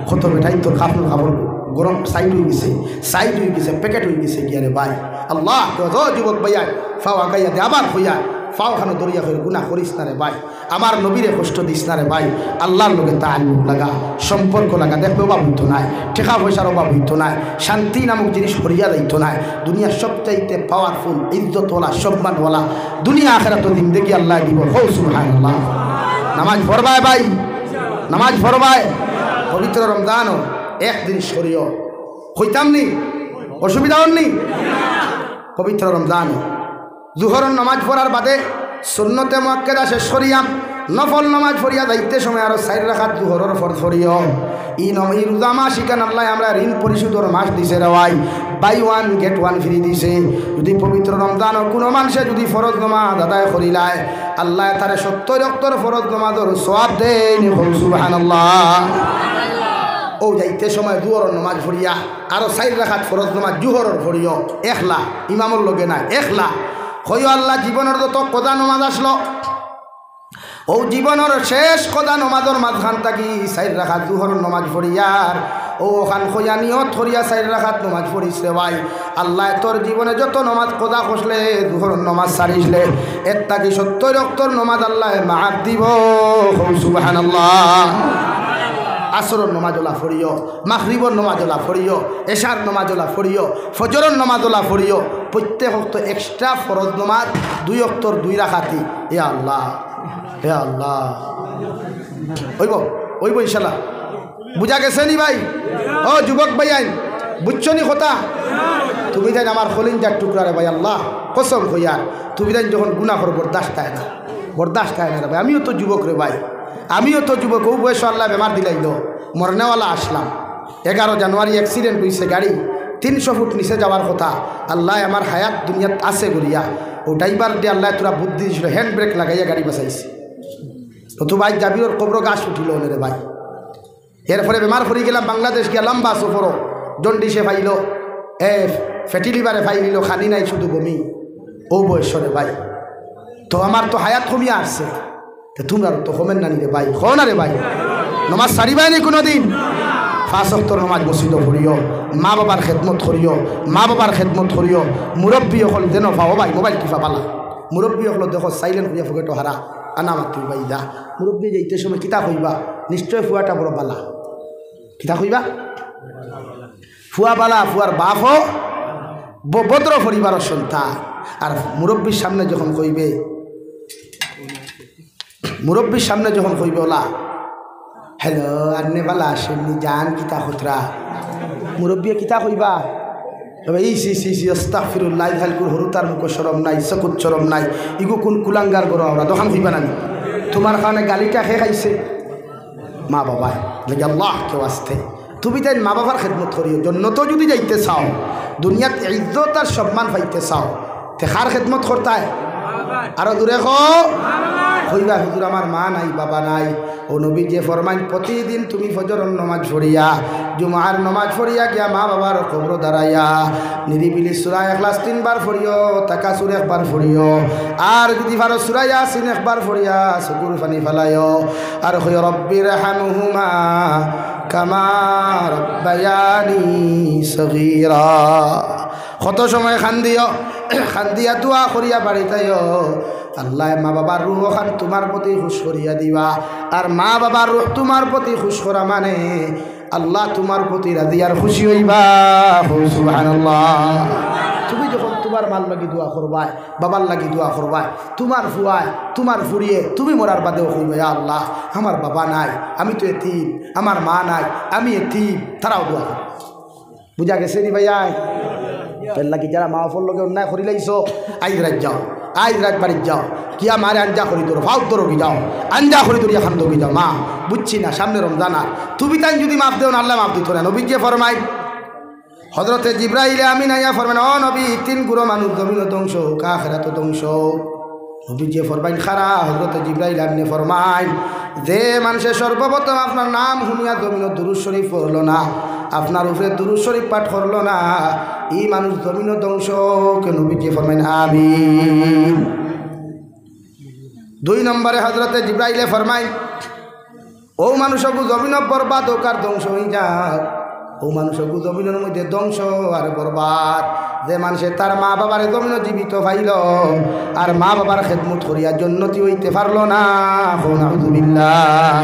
কত বেটাই তোর খাবার গরম সাইড হয়ে গেছে প্যাকেট হয়ে গেছে কি আরে ভাই আল্লাহ তো যুবক ভাইয়া ফাও আগাইয়া দে আবার হইয়া ফাও খানো দরিয়া হয়ে গুনাহ করিস না রে ভাই আমার নবীরে কষ্ট দিস না রে ভাই আল্লাহর লগে তাআল্লুক লাগা সম্পর্ক লাগা দেখবে অভাব হইতো না টাকা পয়সার অভাব হইতো না শান্তি নামক জিনিস হরিয়া যাইতো না দুনিয়ার সবচাইতে পাওয়ারফুল ইজ্জতওয়ালা সম্মানওয়ালা দুনিয়া আখিরাত জিন্দেগি আল্লাহ দিব হো সুবহানাল্লাহ নামাজ পড়বাই ভাই নামাজ পড়বাই পবিত্র রমজানও একদিন সরিও হইতাম নি অসুবিধা হননি পবিত্র রমজানও জুহরের নামাজ পড়ার বাদে সুন্নতে মুআক্কাদা শেষ করিয়াম নফল নামাজ পড়িয়া যাইতে সময় আরো 4 রাকাত জুহরের ফরজ পড়িও ই রোজা মাস ইকান আল্লাহ আমরা ঋণ পরিশোধের মাস দিছে রে ভাই বাই 1 গেট 1 ফ্রি দিছে যদি পবিত্র রমজানও কোনো মানুষে যদি ফরজ নামাজ আদায় করিলায় আল্লাহ তারে 70 ওয়াক্তের ফরজ নামাজের সওয়াব দেন সুবহানাল্লাহ ও যাইতে সময় জুহরের নামাজ পড়িয়া আরো 4 রাকাত ফরজ নামাজ জুহরের পড়িও একলা ইমামের লগে না একলা হইও আল্লাহ জীবনের যত কদা নামাজ আসলো ও জীবনের শেষ কদা নামাজের মাঝখান থাকি 4 রাকাত জুহরের নামাজ পড়িয়ার ও ওখান খইয়া নিয়ত করিয়া 4 রাকাত নামাজ পড়িছে ভাই আল্লাহ তোর জীবনে যত নামাজ কদা কষলে জুহরের নামাজ ছাড়িসলে এর থাকি 70 ওয়াক্তের নামাজ আল্লাহ মাফ দিব সুবহানাল্লাহ আসরের নামাজলা পড়িও মাগরিবের নামাজলা পড়িও এশার নামাজলা পড়িও ফজরের নামাজলা পড়িও প্রত্যেক ওয়াক্ত এক্সট্রা ফরজ নামাজ 2 ওয়াক্তর 2 রাকাতি এ আল্লাহ ওইব ইনশাআল্লাহ বুঝা গেছে নি ভাই ও যুবক ভাই আইন বুঝছো নি কথা তুমি জান আমার খলিঞ্জার টুকরা রে ভাই আল্লাহ কসম হইয়া তুমি জান যখন গুনাহ করো বরদাস্ত হয় না রে ভাই আমিও তো যুবক রে ভাই আমিও তো যুবক, ও বয়স আল্লাহ বেমার দিলাইল, মরনেওয়ালা আসলাম। 11 জানুয়ারি অ্যাক্সিডেন্ট হয়েছে, গাড়ি 300 ফুট নিচে যাওয়ার কথা। আল্লাহ আমার হায়াত দুনিয়াত আছে গড়িয়া, ও ড্রাইভার দিয়ে আল্লাহ তোরা বুদ্ধি দিয়েছিল, হ্যান্ড ব্রেক লাগাইয়া গাড়ি বাঁচাইছে। তো ভাই জাবির কবর গাছ উঠিল রে ভাই। এরপরে বেমার পড়ে গেলাম, বাংলাদেশ গিয়া লম্বা সফর, জন্ডিসে ফাইল, ফ্যাটি লিভারে ফাইলিল, খানি নাই শুধু বমি, ও বয়সরে ভাই। তো আমার তো হায়াত কমিয়া আসছে, তো তোমরা তো কমেন না রে ভাই, হ না রে ভাই। নমাজ সারিবাই নি কোনো দিন? 5 ওয়াক্ত নমাজ মসজিদ পড়িও, মা বাবার খেদমত করিও, মা বাবার খেদমত করিও। মুরব্বী হল যেন পাও ভাই, মোবাইল টিপা পালা। মুরব্বী হল দেখো সাইলেন্ট করিয়া ফুকেটো হারা আনা মাতি ভাই দা। মুরব্বী যাইতে সময় কিতা কইবা, নিশ্চয় ফুয়াটা বড় বালা। কিতা কইবা? ফুয়া বালা, ফুয়ার বাপ ভদ্র পরিবারের সন্তান। আর মুরব্বীর সামনে যখন কইবে, মুরব্বীর সামনে যখন কইবে ওলা হ্যালো আন্নে বালা আসেননি জান কিতা খতরা, মুরব্বী কিতা কইবা? এই সি আস্তাগফিরুল্লাহ, হালকুর হরুতার মুখ শরম নাই, চকুত শরম নাই, ইগু কোন কুলাঙ্গার গরো আমরা দোকান কইবা নানি? তোমার কারণে গালিটা খেয়ে খাইছে মা বাবা। লেগে আল্লাহ কেউ আসতে তুমি তাই মা বাবার খেদমত করিও। জন্নত যদি যাইতে চাও, দুনিয়াত ইজ্জত আর সম্মান পাইতে চাও, তে কার খেদমত করতায়? আরো দূরে কইবা হুজুর আমার মা নাই বাবা নাই। ও নবী যে ফরমান প্রতিদিন তুমি ফজরের নামাজ পড়িয়া, জুমার নামাজ পড়িয়া গিয়া মা বাবার কবর দাঁড়াইয়া নিরিবিলি সূরা ইখলাস 3 বার পড়িও, তাকাসুর 1 বার পড়িও, আর যদি পারো সূরা ইয়াসিন 1 বার পড়িয়া চকুর পানি ফেলাইও। আর কই রব্বির হামহুমা কামা রব্বায়ানি সগীরা। কত সময় খান্দিও, খান্দিয়া দোয়া করিয়া বাড়িতেও আল্লাহ মা বাবার রুহ খান তোমার প্রতি খুশ করিয়া দিবা। আর মা বাবার রুহ তোমার প্রতি খুশ করা মানে আল্লাহ তোমার প্রতি রাজি আর খুশি হইবা। সুবহানাল্লাহ। তুমি যখন তোমার মাল লাগি দোয়া করবাই, বাবার লাগি দোয়া করবাই, তোমার ফুয়ায় তোমার ফুরিয়ে তুমি মরার বাদেও কইবে আল্লাহ আমার বাবা নাই, আমি তো এতিম, আমার মা নাই, আমি এতিম, তারাও দোয়া করবে। বুঝা গেছে নি ভাইয়া? এর লাগি যারা মা বাবার লগে অন্যায় করি লাইছো, আইজ রাত যাও, আইজ রাত বাড়ির যাও, কিয়া মারে আঞ্জা করি তোর ফাউ তোর যাও, আঞ্জা করি তোর এখন দবি যাও। মা বুঝছি না, সামনে রমজান আর তুমি তাই যদি মাফ দেও না আল্লাহ মাফ দিত না। নবী যে ফরমাই হযরতে জিবরাইল আমিন আইয়া ফরমান, ও নবী 3 গুরু মানুষ জমিন ধ্বংস হোক, আখিরাত ধ্বংস। নবী যে ফরমাইন খারা, হযরতে জিবরাইল আমিনে ফরমাইন যে মানুষের সর্বপ্রথম আপনার নাম শুনিয়া জমিন দুরূদ শরীফ পড়ল না, আপনার উপরে দুরূদ শরীফ পাঠ করল না, এই মানুষ জমিন ধ্বংস। নবী যে ফরমাইন আমিন। 2 নম্বরে হযরতে জিবরাইলে ফরমাইন ও মানুষকে জমিন বরবাদ হোক আর ধ্বংস হয়ে যাক, ও মানুষকে জমিনের মধ্যে ধ্বংস আর বরবাদ। যে মানুষে তার মা বাবার জমিন জীবিত পাইল আর মা বাবার খেদমত করিয়া জন্নতি হইতে পারল না, নাউযুবিল্লাহ।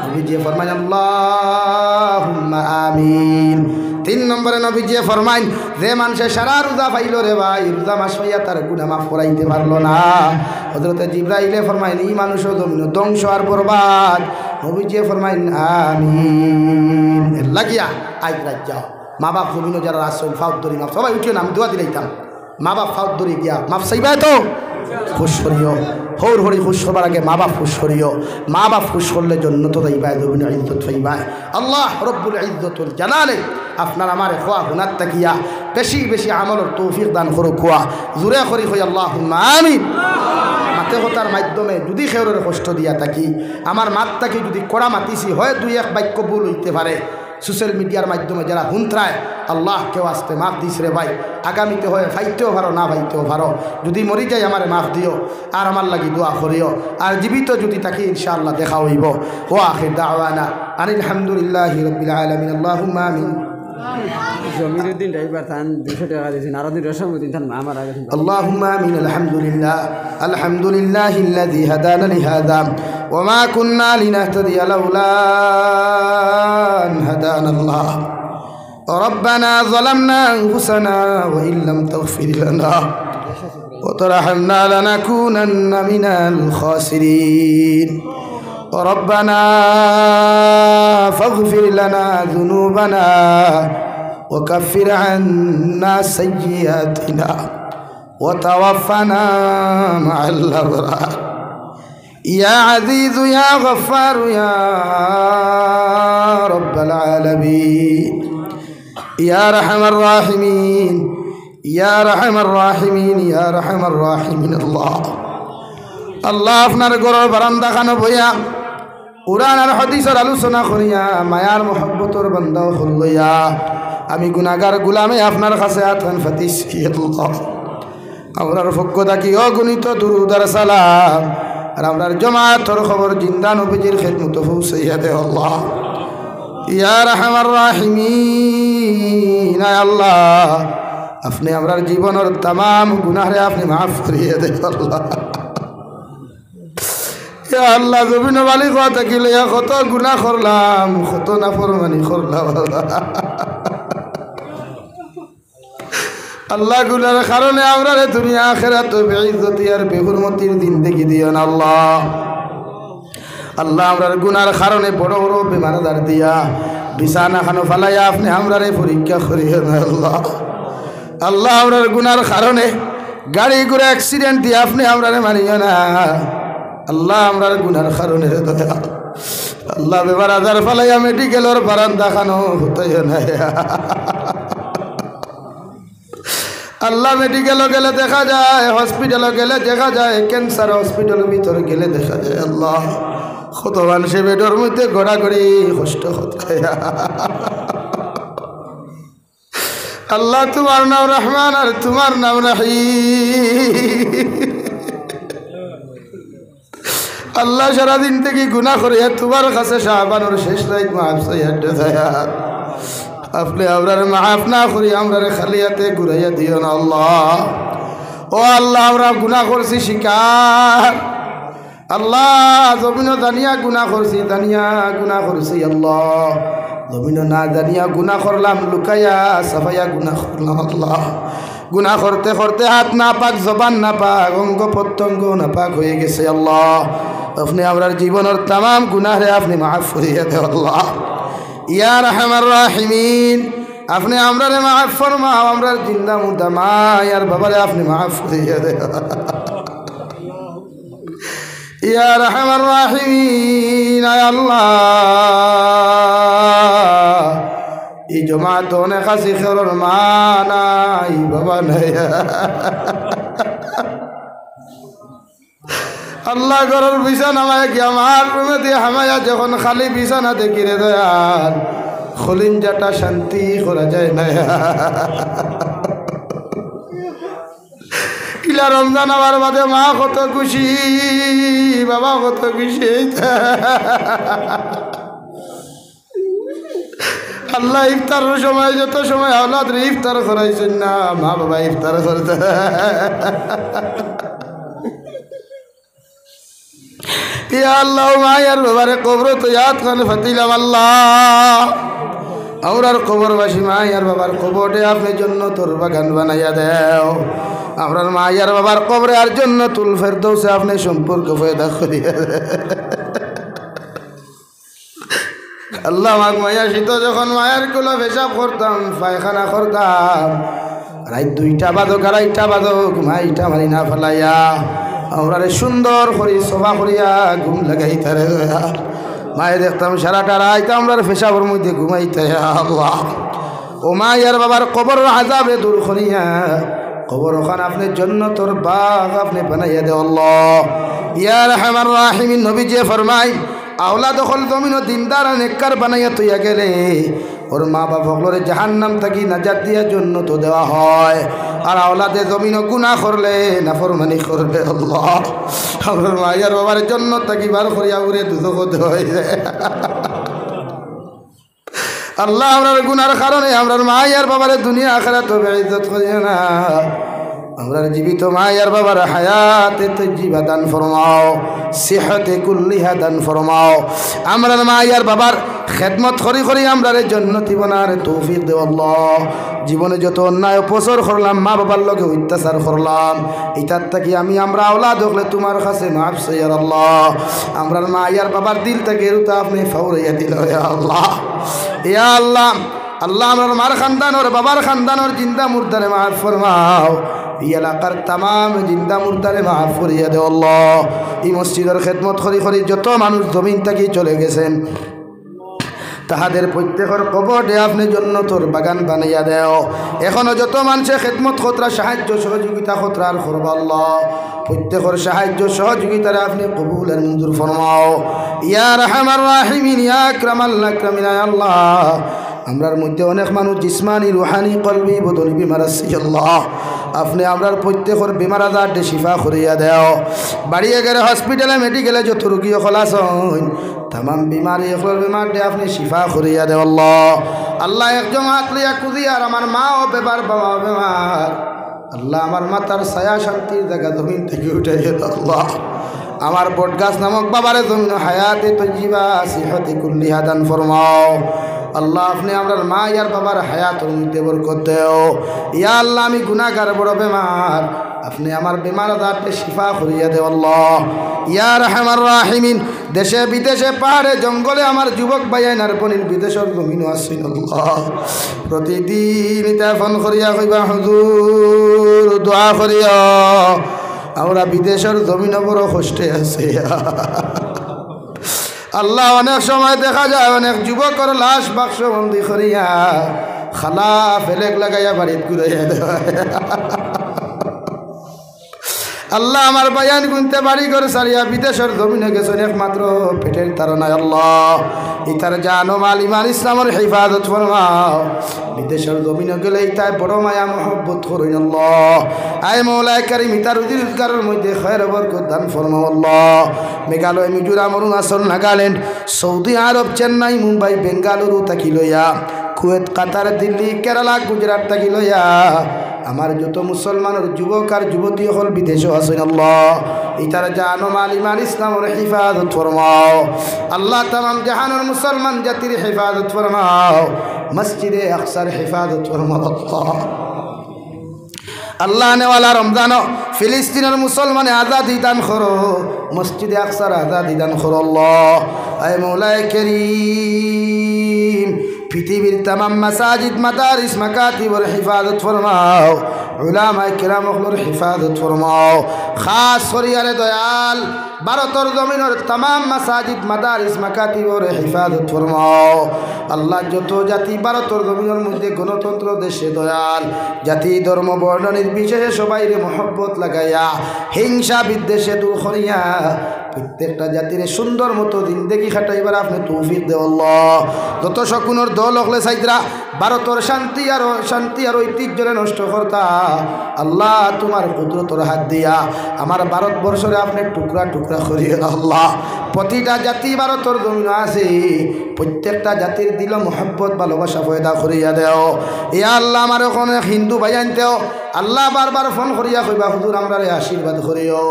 নবীজি ফরমায় আল্লাহুম্মা আমিন। 3 নম্বরে নবীজি ফরমায় যে মানুষে সারা রোজা পাইল রে ভাই, রোজা মাস হইয়া তার গুনাহ মাফ করাইতে পারল না, হযরতে জিবরাইলে ফরমায় এই মানুষও জমিন ধ্বংস আর বরবাদ। নবীজি ফরমায় আমিন। লাগিয়া আজ রাত যাও, মা বাপ জমিন যারা আসল ফাউদ দরি মাফ, সবাই উঠিও না, আমি দোয়া দিলাইতাম। মা বাপ ফাউদ দরি গিয়া মাফ চাইবা তো খুশ করিও, হৌর হরি খুশ করবার আগে মা বাপ খুশ করিও। মা বাপ খুশ করলে জন্নত যাইবা, জমিন ইজ্জত পাইবা। আল্লাহ রব্বুল ইজ্জতুল জালালে আপনার আমার খোয়া গুনাত তাকিয়া বেশি বেশি আমলের তৌফিক দান করুক। খোয়া জোরে করি কই আল্লাহুম্মা আমিন। মাতে কথার মাধ্যমে যদি খেউরের কষ্ট দিয়া থাকি, আমার মাতটাকে যদি কড়া মাতিছি হয় 2-1 বাক্য ভুল হইতে পারে, সোশ্যাল মিডিয়ার মাধ্যমে যারা হুন্ত্রায় আল্লাহ কেউ আসতে মাফ দিস রে ভাই। আগামীতে হয় ফাইতেও পারো না ফাইতেও পারো, যদি মরি যাই আমার মাফ দিও আর আমার লাগি দোয়া করিও। আর জীবিত যদি থাকি ইনশাআল্লাহ দেখা হইব। ও আখির দাওয়ানা আনিল হামদুলিল্লাহি রাব্বিল আলামিন। আল্লাহুম্মা আমিন। জমিরুদ্দিন ড্রাইভার থান 200 টাকা দিয়েছেন, আরো 2 রসমুদ্দিন থান আমার আগে। আল্লাহুম্মা আমিন। আলহামদুলিল্লাহ, আলহামদুলিল্লাহিল্লাযী হাদানা লিহাযা ওয়া মা কুন্না লিনাহতাদিয়া লাউলা আন হাদানাল্লাহ। রব্বানা যালামনা আনফুসানা ওয়া ইল্লাম তাগফির লানা ওয়া তারহামনা লানাকুনান্না মিনাল খাসিরিন। ربنا فاغفر لنا ذنوبنا وكفر عنا سيئاتنا وتوفنا مع الأبرار ইয়া আজিজু ইয়া গফফার ইয়া রব্বাল আলামিন ইয়া আরহামার রাহিমিন ইয়া আরহামার রাহিমিন ইয়া আরহামার রাহিমিন। আল্লাহ আল্লাহ আপনার ঘরের বারান্দা খানো বইয়া কুরআন আর হাদিসের আলোচনা করিয়া মায়ার মহব্বতর বান্দা হইয়া আমি গুনাহগার গোলামে আপনার কাছে আতন ফাতিছি। আল্লাহ আমরার পক্ষ থাকি অগণিত দুরূদ আর সালাম আর আমরার জামাতের খবর জিন্দা নবীজির খিদমত পৌঁছাইয়া দে। আল্লাহ ইয়া আরহামার রাহিমিন আল্লাহ আপনি আমরার জীবনের तमाम গুনাহরে আপনি মাফ করিয়ে দে। আল্লাহ ইয়া আল্লাহ জমিন মালিক হওয়া থাকিলে কত গুনাহ করলাম, কত নাফরমানি করলাম। আল্লাহ গুনার কারণে আমরা দুনিয়া আখিরাত বেইজ্জতি আর বেহুরমতির জিন্দেগি দিও না। আল্লাহ আল্লাহ আমরার গুনার কারণে বড় বড় বেমার আজার দিয়া বিছানা খানো ফালাইয়া আপনি আমরারে পরীক্ষা করিও না। আল্লাহ আল্লাহ আমরার গুনার কারণে গাড়ি ঘোড়া অ্যাক্সিডেন্ট দিয়ে আপনি আমরারে মারিও না। আল্লাহ আমরার গুনার কারণে দয়া আল্লাহ বেমার আজার ফালাইয়া মেডিকেলের বারান্দা খানো হতেও না। আল্লাহ মেডিকেলও গেলে দেখা যায়, হসপিটালও গেলে দেখা যায়, ক্যান্সার হসপিটালের ভিতরে গেলে দেখা যায় আল্লাহ কত মানুষে বেডের মধ্যে গড়াগড়ি কষ্ট হতে। আল্লাহ তোমার নাম রহমান আর তোমার নাম রহিম। আল্লাহ সারাদিন থেকে গুনাহ করে তোমার কাছে শাবানোর শেষ রাত মাফ চাইয়া আপনি আমরার মাফ না করি আমরারে খালি হাতে ঘুরাইয়া দিও না। আল্লাহ ও আল্লাহ আমরা গুনাহ করছি শিকার। আল্লাহ জমিন দানিয়া গুনাহ করছি, দানিয়া গুনাহ করছি। আল্লাহ জমিন না দানিয়া গুনাহ করলাম, লুকাইয়া সাফাইয়া গুনাহ করলাম। আল্লাহ গুনাহ করতে করতে হাত না পাক, জবান না পাক, অঙ্গ প্রত্যঙ্গ না পাক হয়ে গেছে। আল্লাহ আপনি আমরার জীবনের तमाम গুনাহরে আপনি মাফ করিয়া দেও। আল্লাহ ইয়া আরহামার রাহিমিন আপনি আমরারে মাফ ফরমাও, আমরার জিন্দা মুর্দা মা আর বাবারে আপনি মাফ করিয়া দেও। ইয়া আরহামার রাহিমিন আল্লাহ এই জমাত অনেক আছে খেরর মা নাই বাবা নাই। আল্লাহ ঘরের বিছানা মায়া কি আমার রুমে দিয়ে হামায়া যখন খালি বিছানা দেখি রে দয়াল খলিঞ্জাটা শান্তি করা যায় না। ইলা রমজান আবার বাদে মা কত খুশি, বাবা কত খুশি। আল্লাহ ইফতারের সময় যত সময় আওলাদ ইফতার করাইছেন না, মা বাবা ইফতার করতে। ইয়া আল্লাহ মায়ার বাবারে কবর তো ইয়াদ খান ফাতিলাম। আল্লাহ আমরার কবরবাসী মায়ার বাবার কবরে আপনি জান্নাতুল বাগান বানাইয়া দেও। আমরার মায়ার বাবার কবরে আর জান্নাতুল ফেরদৌসে আপনি সম্পর্ক পয়দা করিয়া দেও। আল্লাহ মাগ মায়া শীত যখন মায়ের কুলা পেশাব করতাম, পায়খানা করতাম, রাত 2টা বাজক 2:30 বাজক মাইটা মারি না ফেলাইয়া আমরা সুন্দর করি সভা করিয়া ঘুম লাগাইতে রে। মায়ে দেখতাম সারাটা রাত আমরা পেশাবের মধ্যে ঘুমাইতে। আল্লাহ ও মায়ের বাবার কবর আযাবে দূর করিয়া কবর ওখানে আপনি জান্নাতের বাগ আপনি বানাইয়া দেও। আল্লাহ ইয়া আরহামার রাহিমিন নবীজি ফরমাই আওলাদ হল জমিন দিনদার নেককার বানাইয়া তৈয়া গেলে ওর মা বাবা জাহান্নাম থাকি নাজাত দিয়া জান্নাত দেওয়া হয়। আর আওলাদে জমিন গুনাহ করলে নাফরমানি করলে আল্লাহ আমার মায়ের বাবার জান্নাত থাকি বার করিয়া উড়ে দুজক দেওয়া যায়। আল্লাহ আমরার গুনার কারণে আমরার মায়ের বাবারে দুনিয়া আখিরাত বেইজ্জত করিও না। আমরার জীবিত মায়ের বাবার হায়াতে তজ্জিবা দান ফরমাও, সিহতে কুল্লিহা দান ফরমাও। আমরার মায়ের বাবার খেদমত করি করি আমরারে জান্নাতি বানার তৌফিক দেও। আল্লাহ জীবনে যত অন্যায় অপচর করলাম, মা বাবার লগে অত্যাচার করলাম, এটার থেকে আমরা আওলাদ হলে তোমার কাছে মাফ চাই। আল্লাহ আমরার মায়ের বাবার দিল থেকে এরুতা আপনি ফাউরাইয়া দিল। আল্লাহ ইয়া আল্লাহ আল্লাহ আমার মার খানদান ওর বাবার খানদান ওর জিন্দা মুর্দারে মাফ ফরমাও। এই এলাকার তামাম জিন্দা মুর্দারে মাফ করিয়া দেও আল্লাহ। এই মসজিদের খেদমত করি করি যত মানুষ জমিন থেকে চলে গেছেন তাহাদের প্রত্যেকের কবরে আপনি জান্নাতের বাগান বানাইয়া দেও। এখনো যত মানুষের খেদমত খতরা সাহায্য সহযোগিতা খতরার করবা আল্লাহ, প্রত্যেকের সাহায্য সহযোগিতারে আপনি কবুল আর মঞ্জুর ফরমাও ইয়া রাহমার রাহিমিন ইয়া আকরামাল আকরামিন। আল্লাহ আমরার মধ্যে অনেক মানুষ জিসমানি রুহানি কলবি বদনি বিমার আছে আল্লাহ, আপনি আমরার প্রত্যেকের বিমার আজার শিফা করিয়া দেও। বাড়িয়ে গেলে হসপিটালে মেডিকেলে যত রোগী খলাস তাম বিমারি এগুলোর বিমার দিয়ে আপনি শিফা করিয়া দেও আল্লাহ। আল্লাহ একজন হাত লিয়া কুদিয়ার আমার মা ও বেমার বাবা বেমার, আল্লাহ আমার মাতার ছায়া শান্তির জায়গা জমিন থেকে উঠে যেত আল্লাহ। আমার বটগাছ নামক বাবারে জমিন হায়াতে তৈজিবা সিহতে কুল্লিহা দান ফরমাও আল্লাহ। আপনি আমার মা ইয়ার বাবার হায়াত মধ্যে বরকত দেও ইয়া আল্লাহ। আমি গুনাহগার বড় বেমার, আপনি আমার বেমার আজারকে শিফা করিয়া দেও আল্লাহ ইয়া রাহমার রাহিমিন। দেশে বিদেশে পাহাড়ে জঙ্গলে আমার যুবক ভাইয়ানার বনির বিদেশের জমিনও আসছেন আল্লাহ। প্রতিদিন এটা ফোন করিয়া কইবা হুজুর দোয়া করিয়া আমরা বিদেশের জমিন বড় কষ্টে আছে আল্লাহ। অনেক সময় দেখা যায় অনেক যুবকের লাশ বাক্স বন্দি করিয়া খালা ফেলেক লাগাইয়া বাড়িত ঘুরাইয়া দেওয়া আল্লাহ। আমার বায়ান গুনতে বাড়ি করে সারিয়া বিদেশের জমিনে গেছেন একমাত্র পেটের তারনায় আল্লাহ। ইতার জানো মাল ইমান ইসলামের হেফাজত ফরমাও। বিদেশের জমিনে গেলে ইতায় বড় মায়া মহব্বত করুন আল্লাহ। আয় মৌলায় কারিম ইতার রুজি রোজগারের মধ্যে খয়ের বরকত দান ফরমাও আল্লাহ। মেঘালয় মিজোরাম অরুণাচল নাগাল্যান্ড সৌদি আরব চেন্নাই মুম্বাই বেঙ্গালুরু থাকি লইয়া কুয়েত কাতার দিল্লি কেরালা গুজরাট থাকি লইয়া আমার যত মুসলমানের যুবক আর যুবতী হল বিদেশে আছেন আল্লাহ। ইতার জানো মাল ইমান ইসলামের হেফাজত ফরমাও আল্লাহ। তামাম জাহানের মুসলমান জাতির হেফাজত ফরমাও, মসজিদে আকসার হেফাজত ফরমাও আল্লাহ। আল্লাহ নেওয়ালা রমজান ফিলিস্তিনের মুসলমানে আজাদি দান করো, মসজিদে আকসার আজাদি দান করো আল্লাহ। আয় মৌলায় করিম পৃথিবীর তামাম মাসাজিদ মাদারিস মাকাতিবর হিফাজত ফরমাও, উলামায়ে কিরামর হিফাজত ফরমাও। খাস করিয়ারে দয়াল ভারতের জমিনের তামাম মাসাজিদ মাদারিস মাকাতিবর হিফাজত ফরমাও আল্লাহ। যত জাতি ভারতের জমিনের মধ্যে গণতন্ত্র দেশে দয়াল জাতি ধর্ম বর্ণ নির্বিশেষে সবাইরে মহব্বত লাগাইয়া হিংসা বিদ্বেষে দূর করিয়া প্রত্যেকটা জাতির সুন্দর মতো জিন্দেগি খাটাইবার আপনি তৌফিক দেও আল্লাহ। যত শকুনের দল হলে সাইদরা ভারতের শান্তি আর ঐতিহ্যরে নষ্ট করতা আল্লাহ, তোমার কুদরতের হাত দিয়া আমার ভারতবর্ষরে আপনি টুকরা টুকরা করিয়ে আল্লাহ। প্রতিটা জাতি ভারতের জমিন আছে, প্রত্যেকটা জাতির দিল মোহব্বত ভালোবাসা পয়দা করিয়া দেও ইয়া আল্লাহ। আমার ওখানে হিন্দু ভাই আনতেও আল্লাহ বারবার ফোন করিয়া কইবা হুজুর আমরা আশীর্বাদ করিও।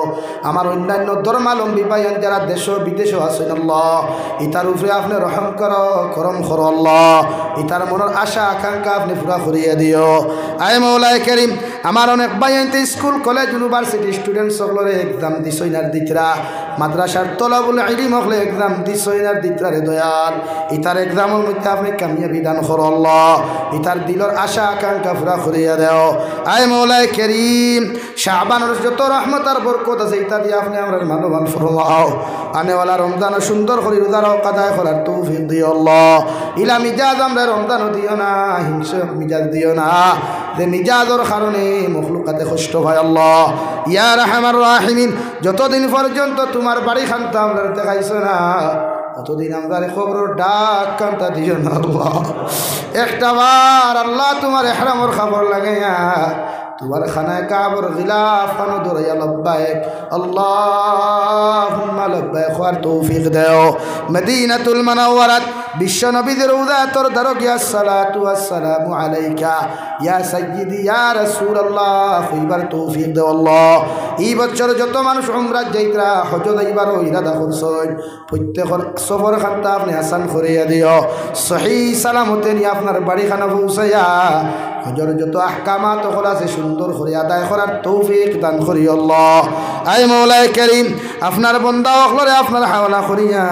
আমার অন্যান্য ধর্মালম্বী ভাইয়ান যারা দেশ বিদেশও আছেন আল্লাহ, ইতার উপরে আপনি রহম করো করম করো আল্লাহ। ইতার মনের আশা আকাঙ্ক্ষা আপনি পুরা করিয়া দিও। আয় মৌলায় করিম আমার অনেক ভাইয়ানতে স্কুল কলেজ ইউনিভার্সিটি স্টুডেন্ট সকলের এক্সাম দিছইনার দিতরা, মাদ্রাসার তলাবুল ইলম হলে এক্সাম দিছইনার দিতরারে দয়াল ইতার এক্সামের মধ্যে আপনি কামিয়াবি দান করো আল্লাহ। ইতার দিলর আশা আকাঙ্ক্ষা পুরা করিয়া দেও। আয় মৌলায় করিম শাবানের যত রহমত আর বরকত আছে ইতা দিয়ে আপনি আমরা মানবান ফরমাও। আনেওয়ালা রমজান সুন্দর করে রোজার কাদায় করার তৌফিক দিও আল্লাহ। ইলা মিজাজ আমরা রমজানও দিও না, হিংসা মিজাজ দিও না, যে মিজাজের কারণে মখলুকাতে কষ্ট হয় আল্লাহ। ইয়া রাহমার রাহিমিন যতদিন পর্যন্ত তোমার বাড়ি খানটা আমরা দেখাইছো না অতদিন আমরা খবর ডাক কান্তা দিও না আল্লাহ। একটা বার আল্লাহ তোমার ইহরামর খবর লাগাইয়া তোমার খানায় কাবর গিলাফ খানো দৌড়াইয়া লব্বাইক আল্লাহুম্মা লব্বাইক হওয়ার তৌফিক দেও। মদিনাতুল মুনাওয়ারাত বিশ্ব নবীদের রওজাতুর দারকিয়া সালাতু ওয়াসসালামু আলাইকা ইয়া সাইয়্যিদি ইয়া রাসূলুল্লাহ কইবার তৌফিক দেও আল্লাহ। এই বছর যত মানুষ উমরাত যাইতরা হজ যাইবারও ইরাদা করছেন প্রত্যেকের সফর খানটা আপনি আসান করিয়া দিও, সহি সালামতে নিয়ে আপনার বাড়ি খানা পৌঁছাইয়া হজর যত আহকামাত হল আছে সুন্দর করে আদায় করার তৌফিক দান করি আল্লাহ। আয় মৌলায়ে কারীম আপনার বান্দা হকলরে আপনার হাওলা করিয়া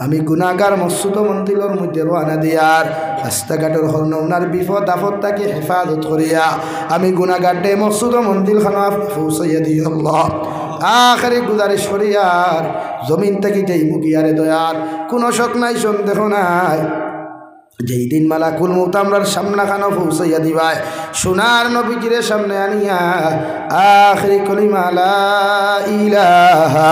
আমি গুনাহগার মসজিদ মন্দিরের মধ্যে রওনা দিয়ার রাস্তাঘাটের হরনৌনার বিপদ আপদ তাকে হেফাজত করিয়া আমি গুনাহগার দে মসজিদ মন্দির খানা পৌঁছাইয়া দিই আল্লাহ আখেরি গুজারিশ করিয়ার জমিন থেকে যেই মুখিয়ারে দয়ার কোনো শক নাই সন্দেহ নাই যেই দিন মালাকুল মউত আমরার সামনাখানো পৌঁছাইয়া দিবায় সোনার নবীজির সামনে আনিয়া আখেরি কলিমা লা ইলাহা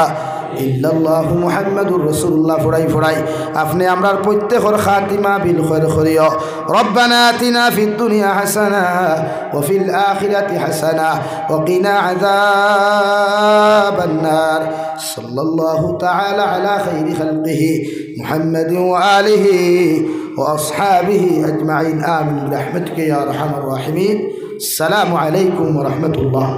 ইল্লাল্লাহু মুহাম্মাদুর রাসূলুল্লাহ ফড়াই আপনি আমরার প্রত্যেকর খাতিমা বিল খৈর করিও রব্বানা আতিনা ফিদ দুনিয়া হাসানা ওয়া ফিল আখিরাতি হাসানা ওয়া কিনা আযাবান নার সাল্লাল্লাহু তাআলা আলা খাইরি খালকিহি মুহাম্মাদিন ওয়া আলিহি ওয়া আসহাবিহি আজমাইন আমিন বিরহমাতিকা ইয়া আরহামার রাহিমিন আসসালামু আলাইকুম ওয়া রাহমাতুল্লাহ।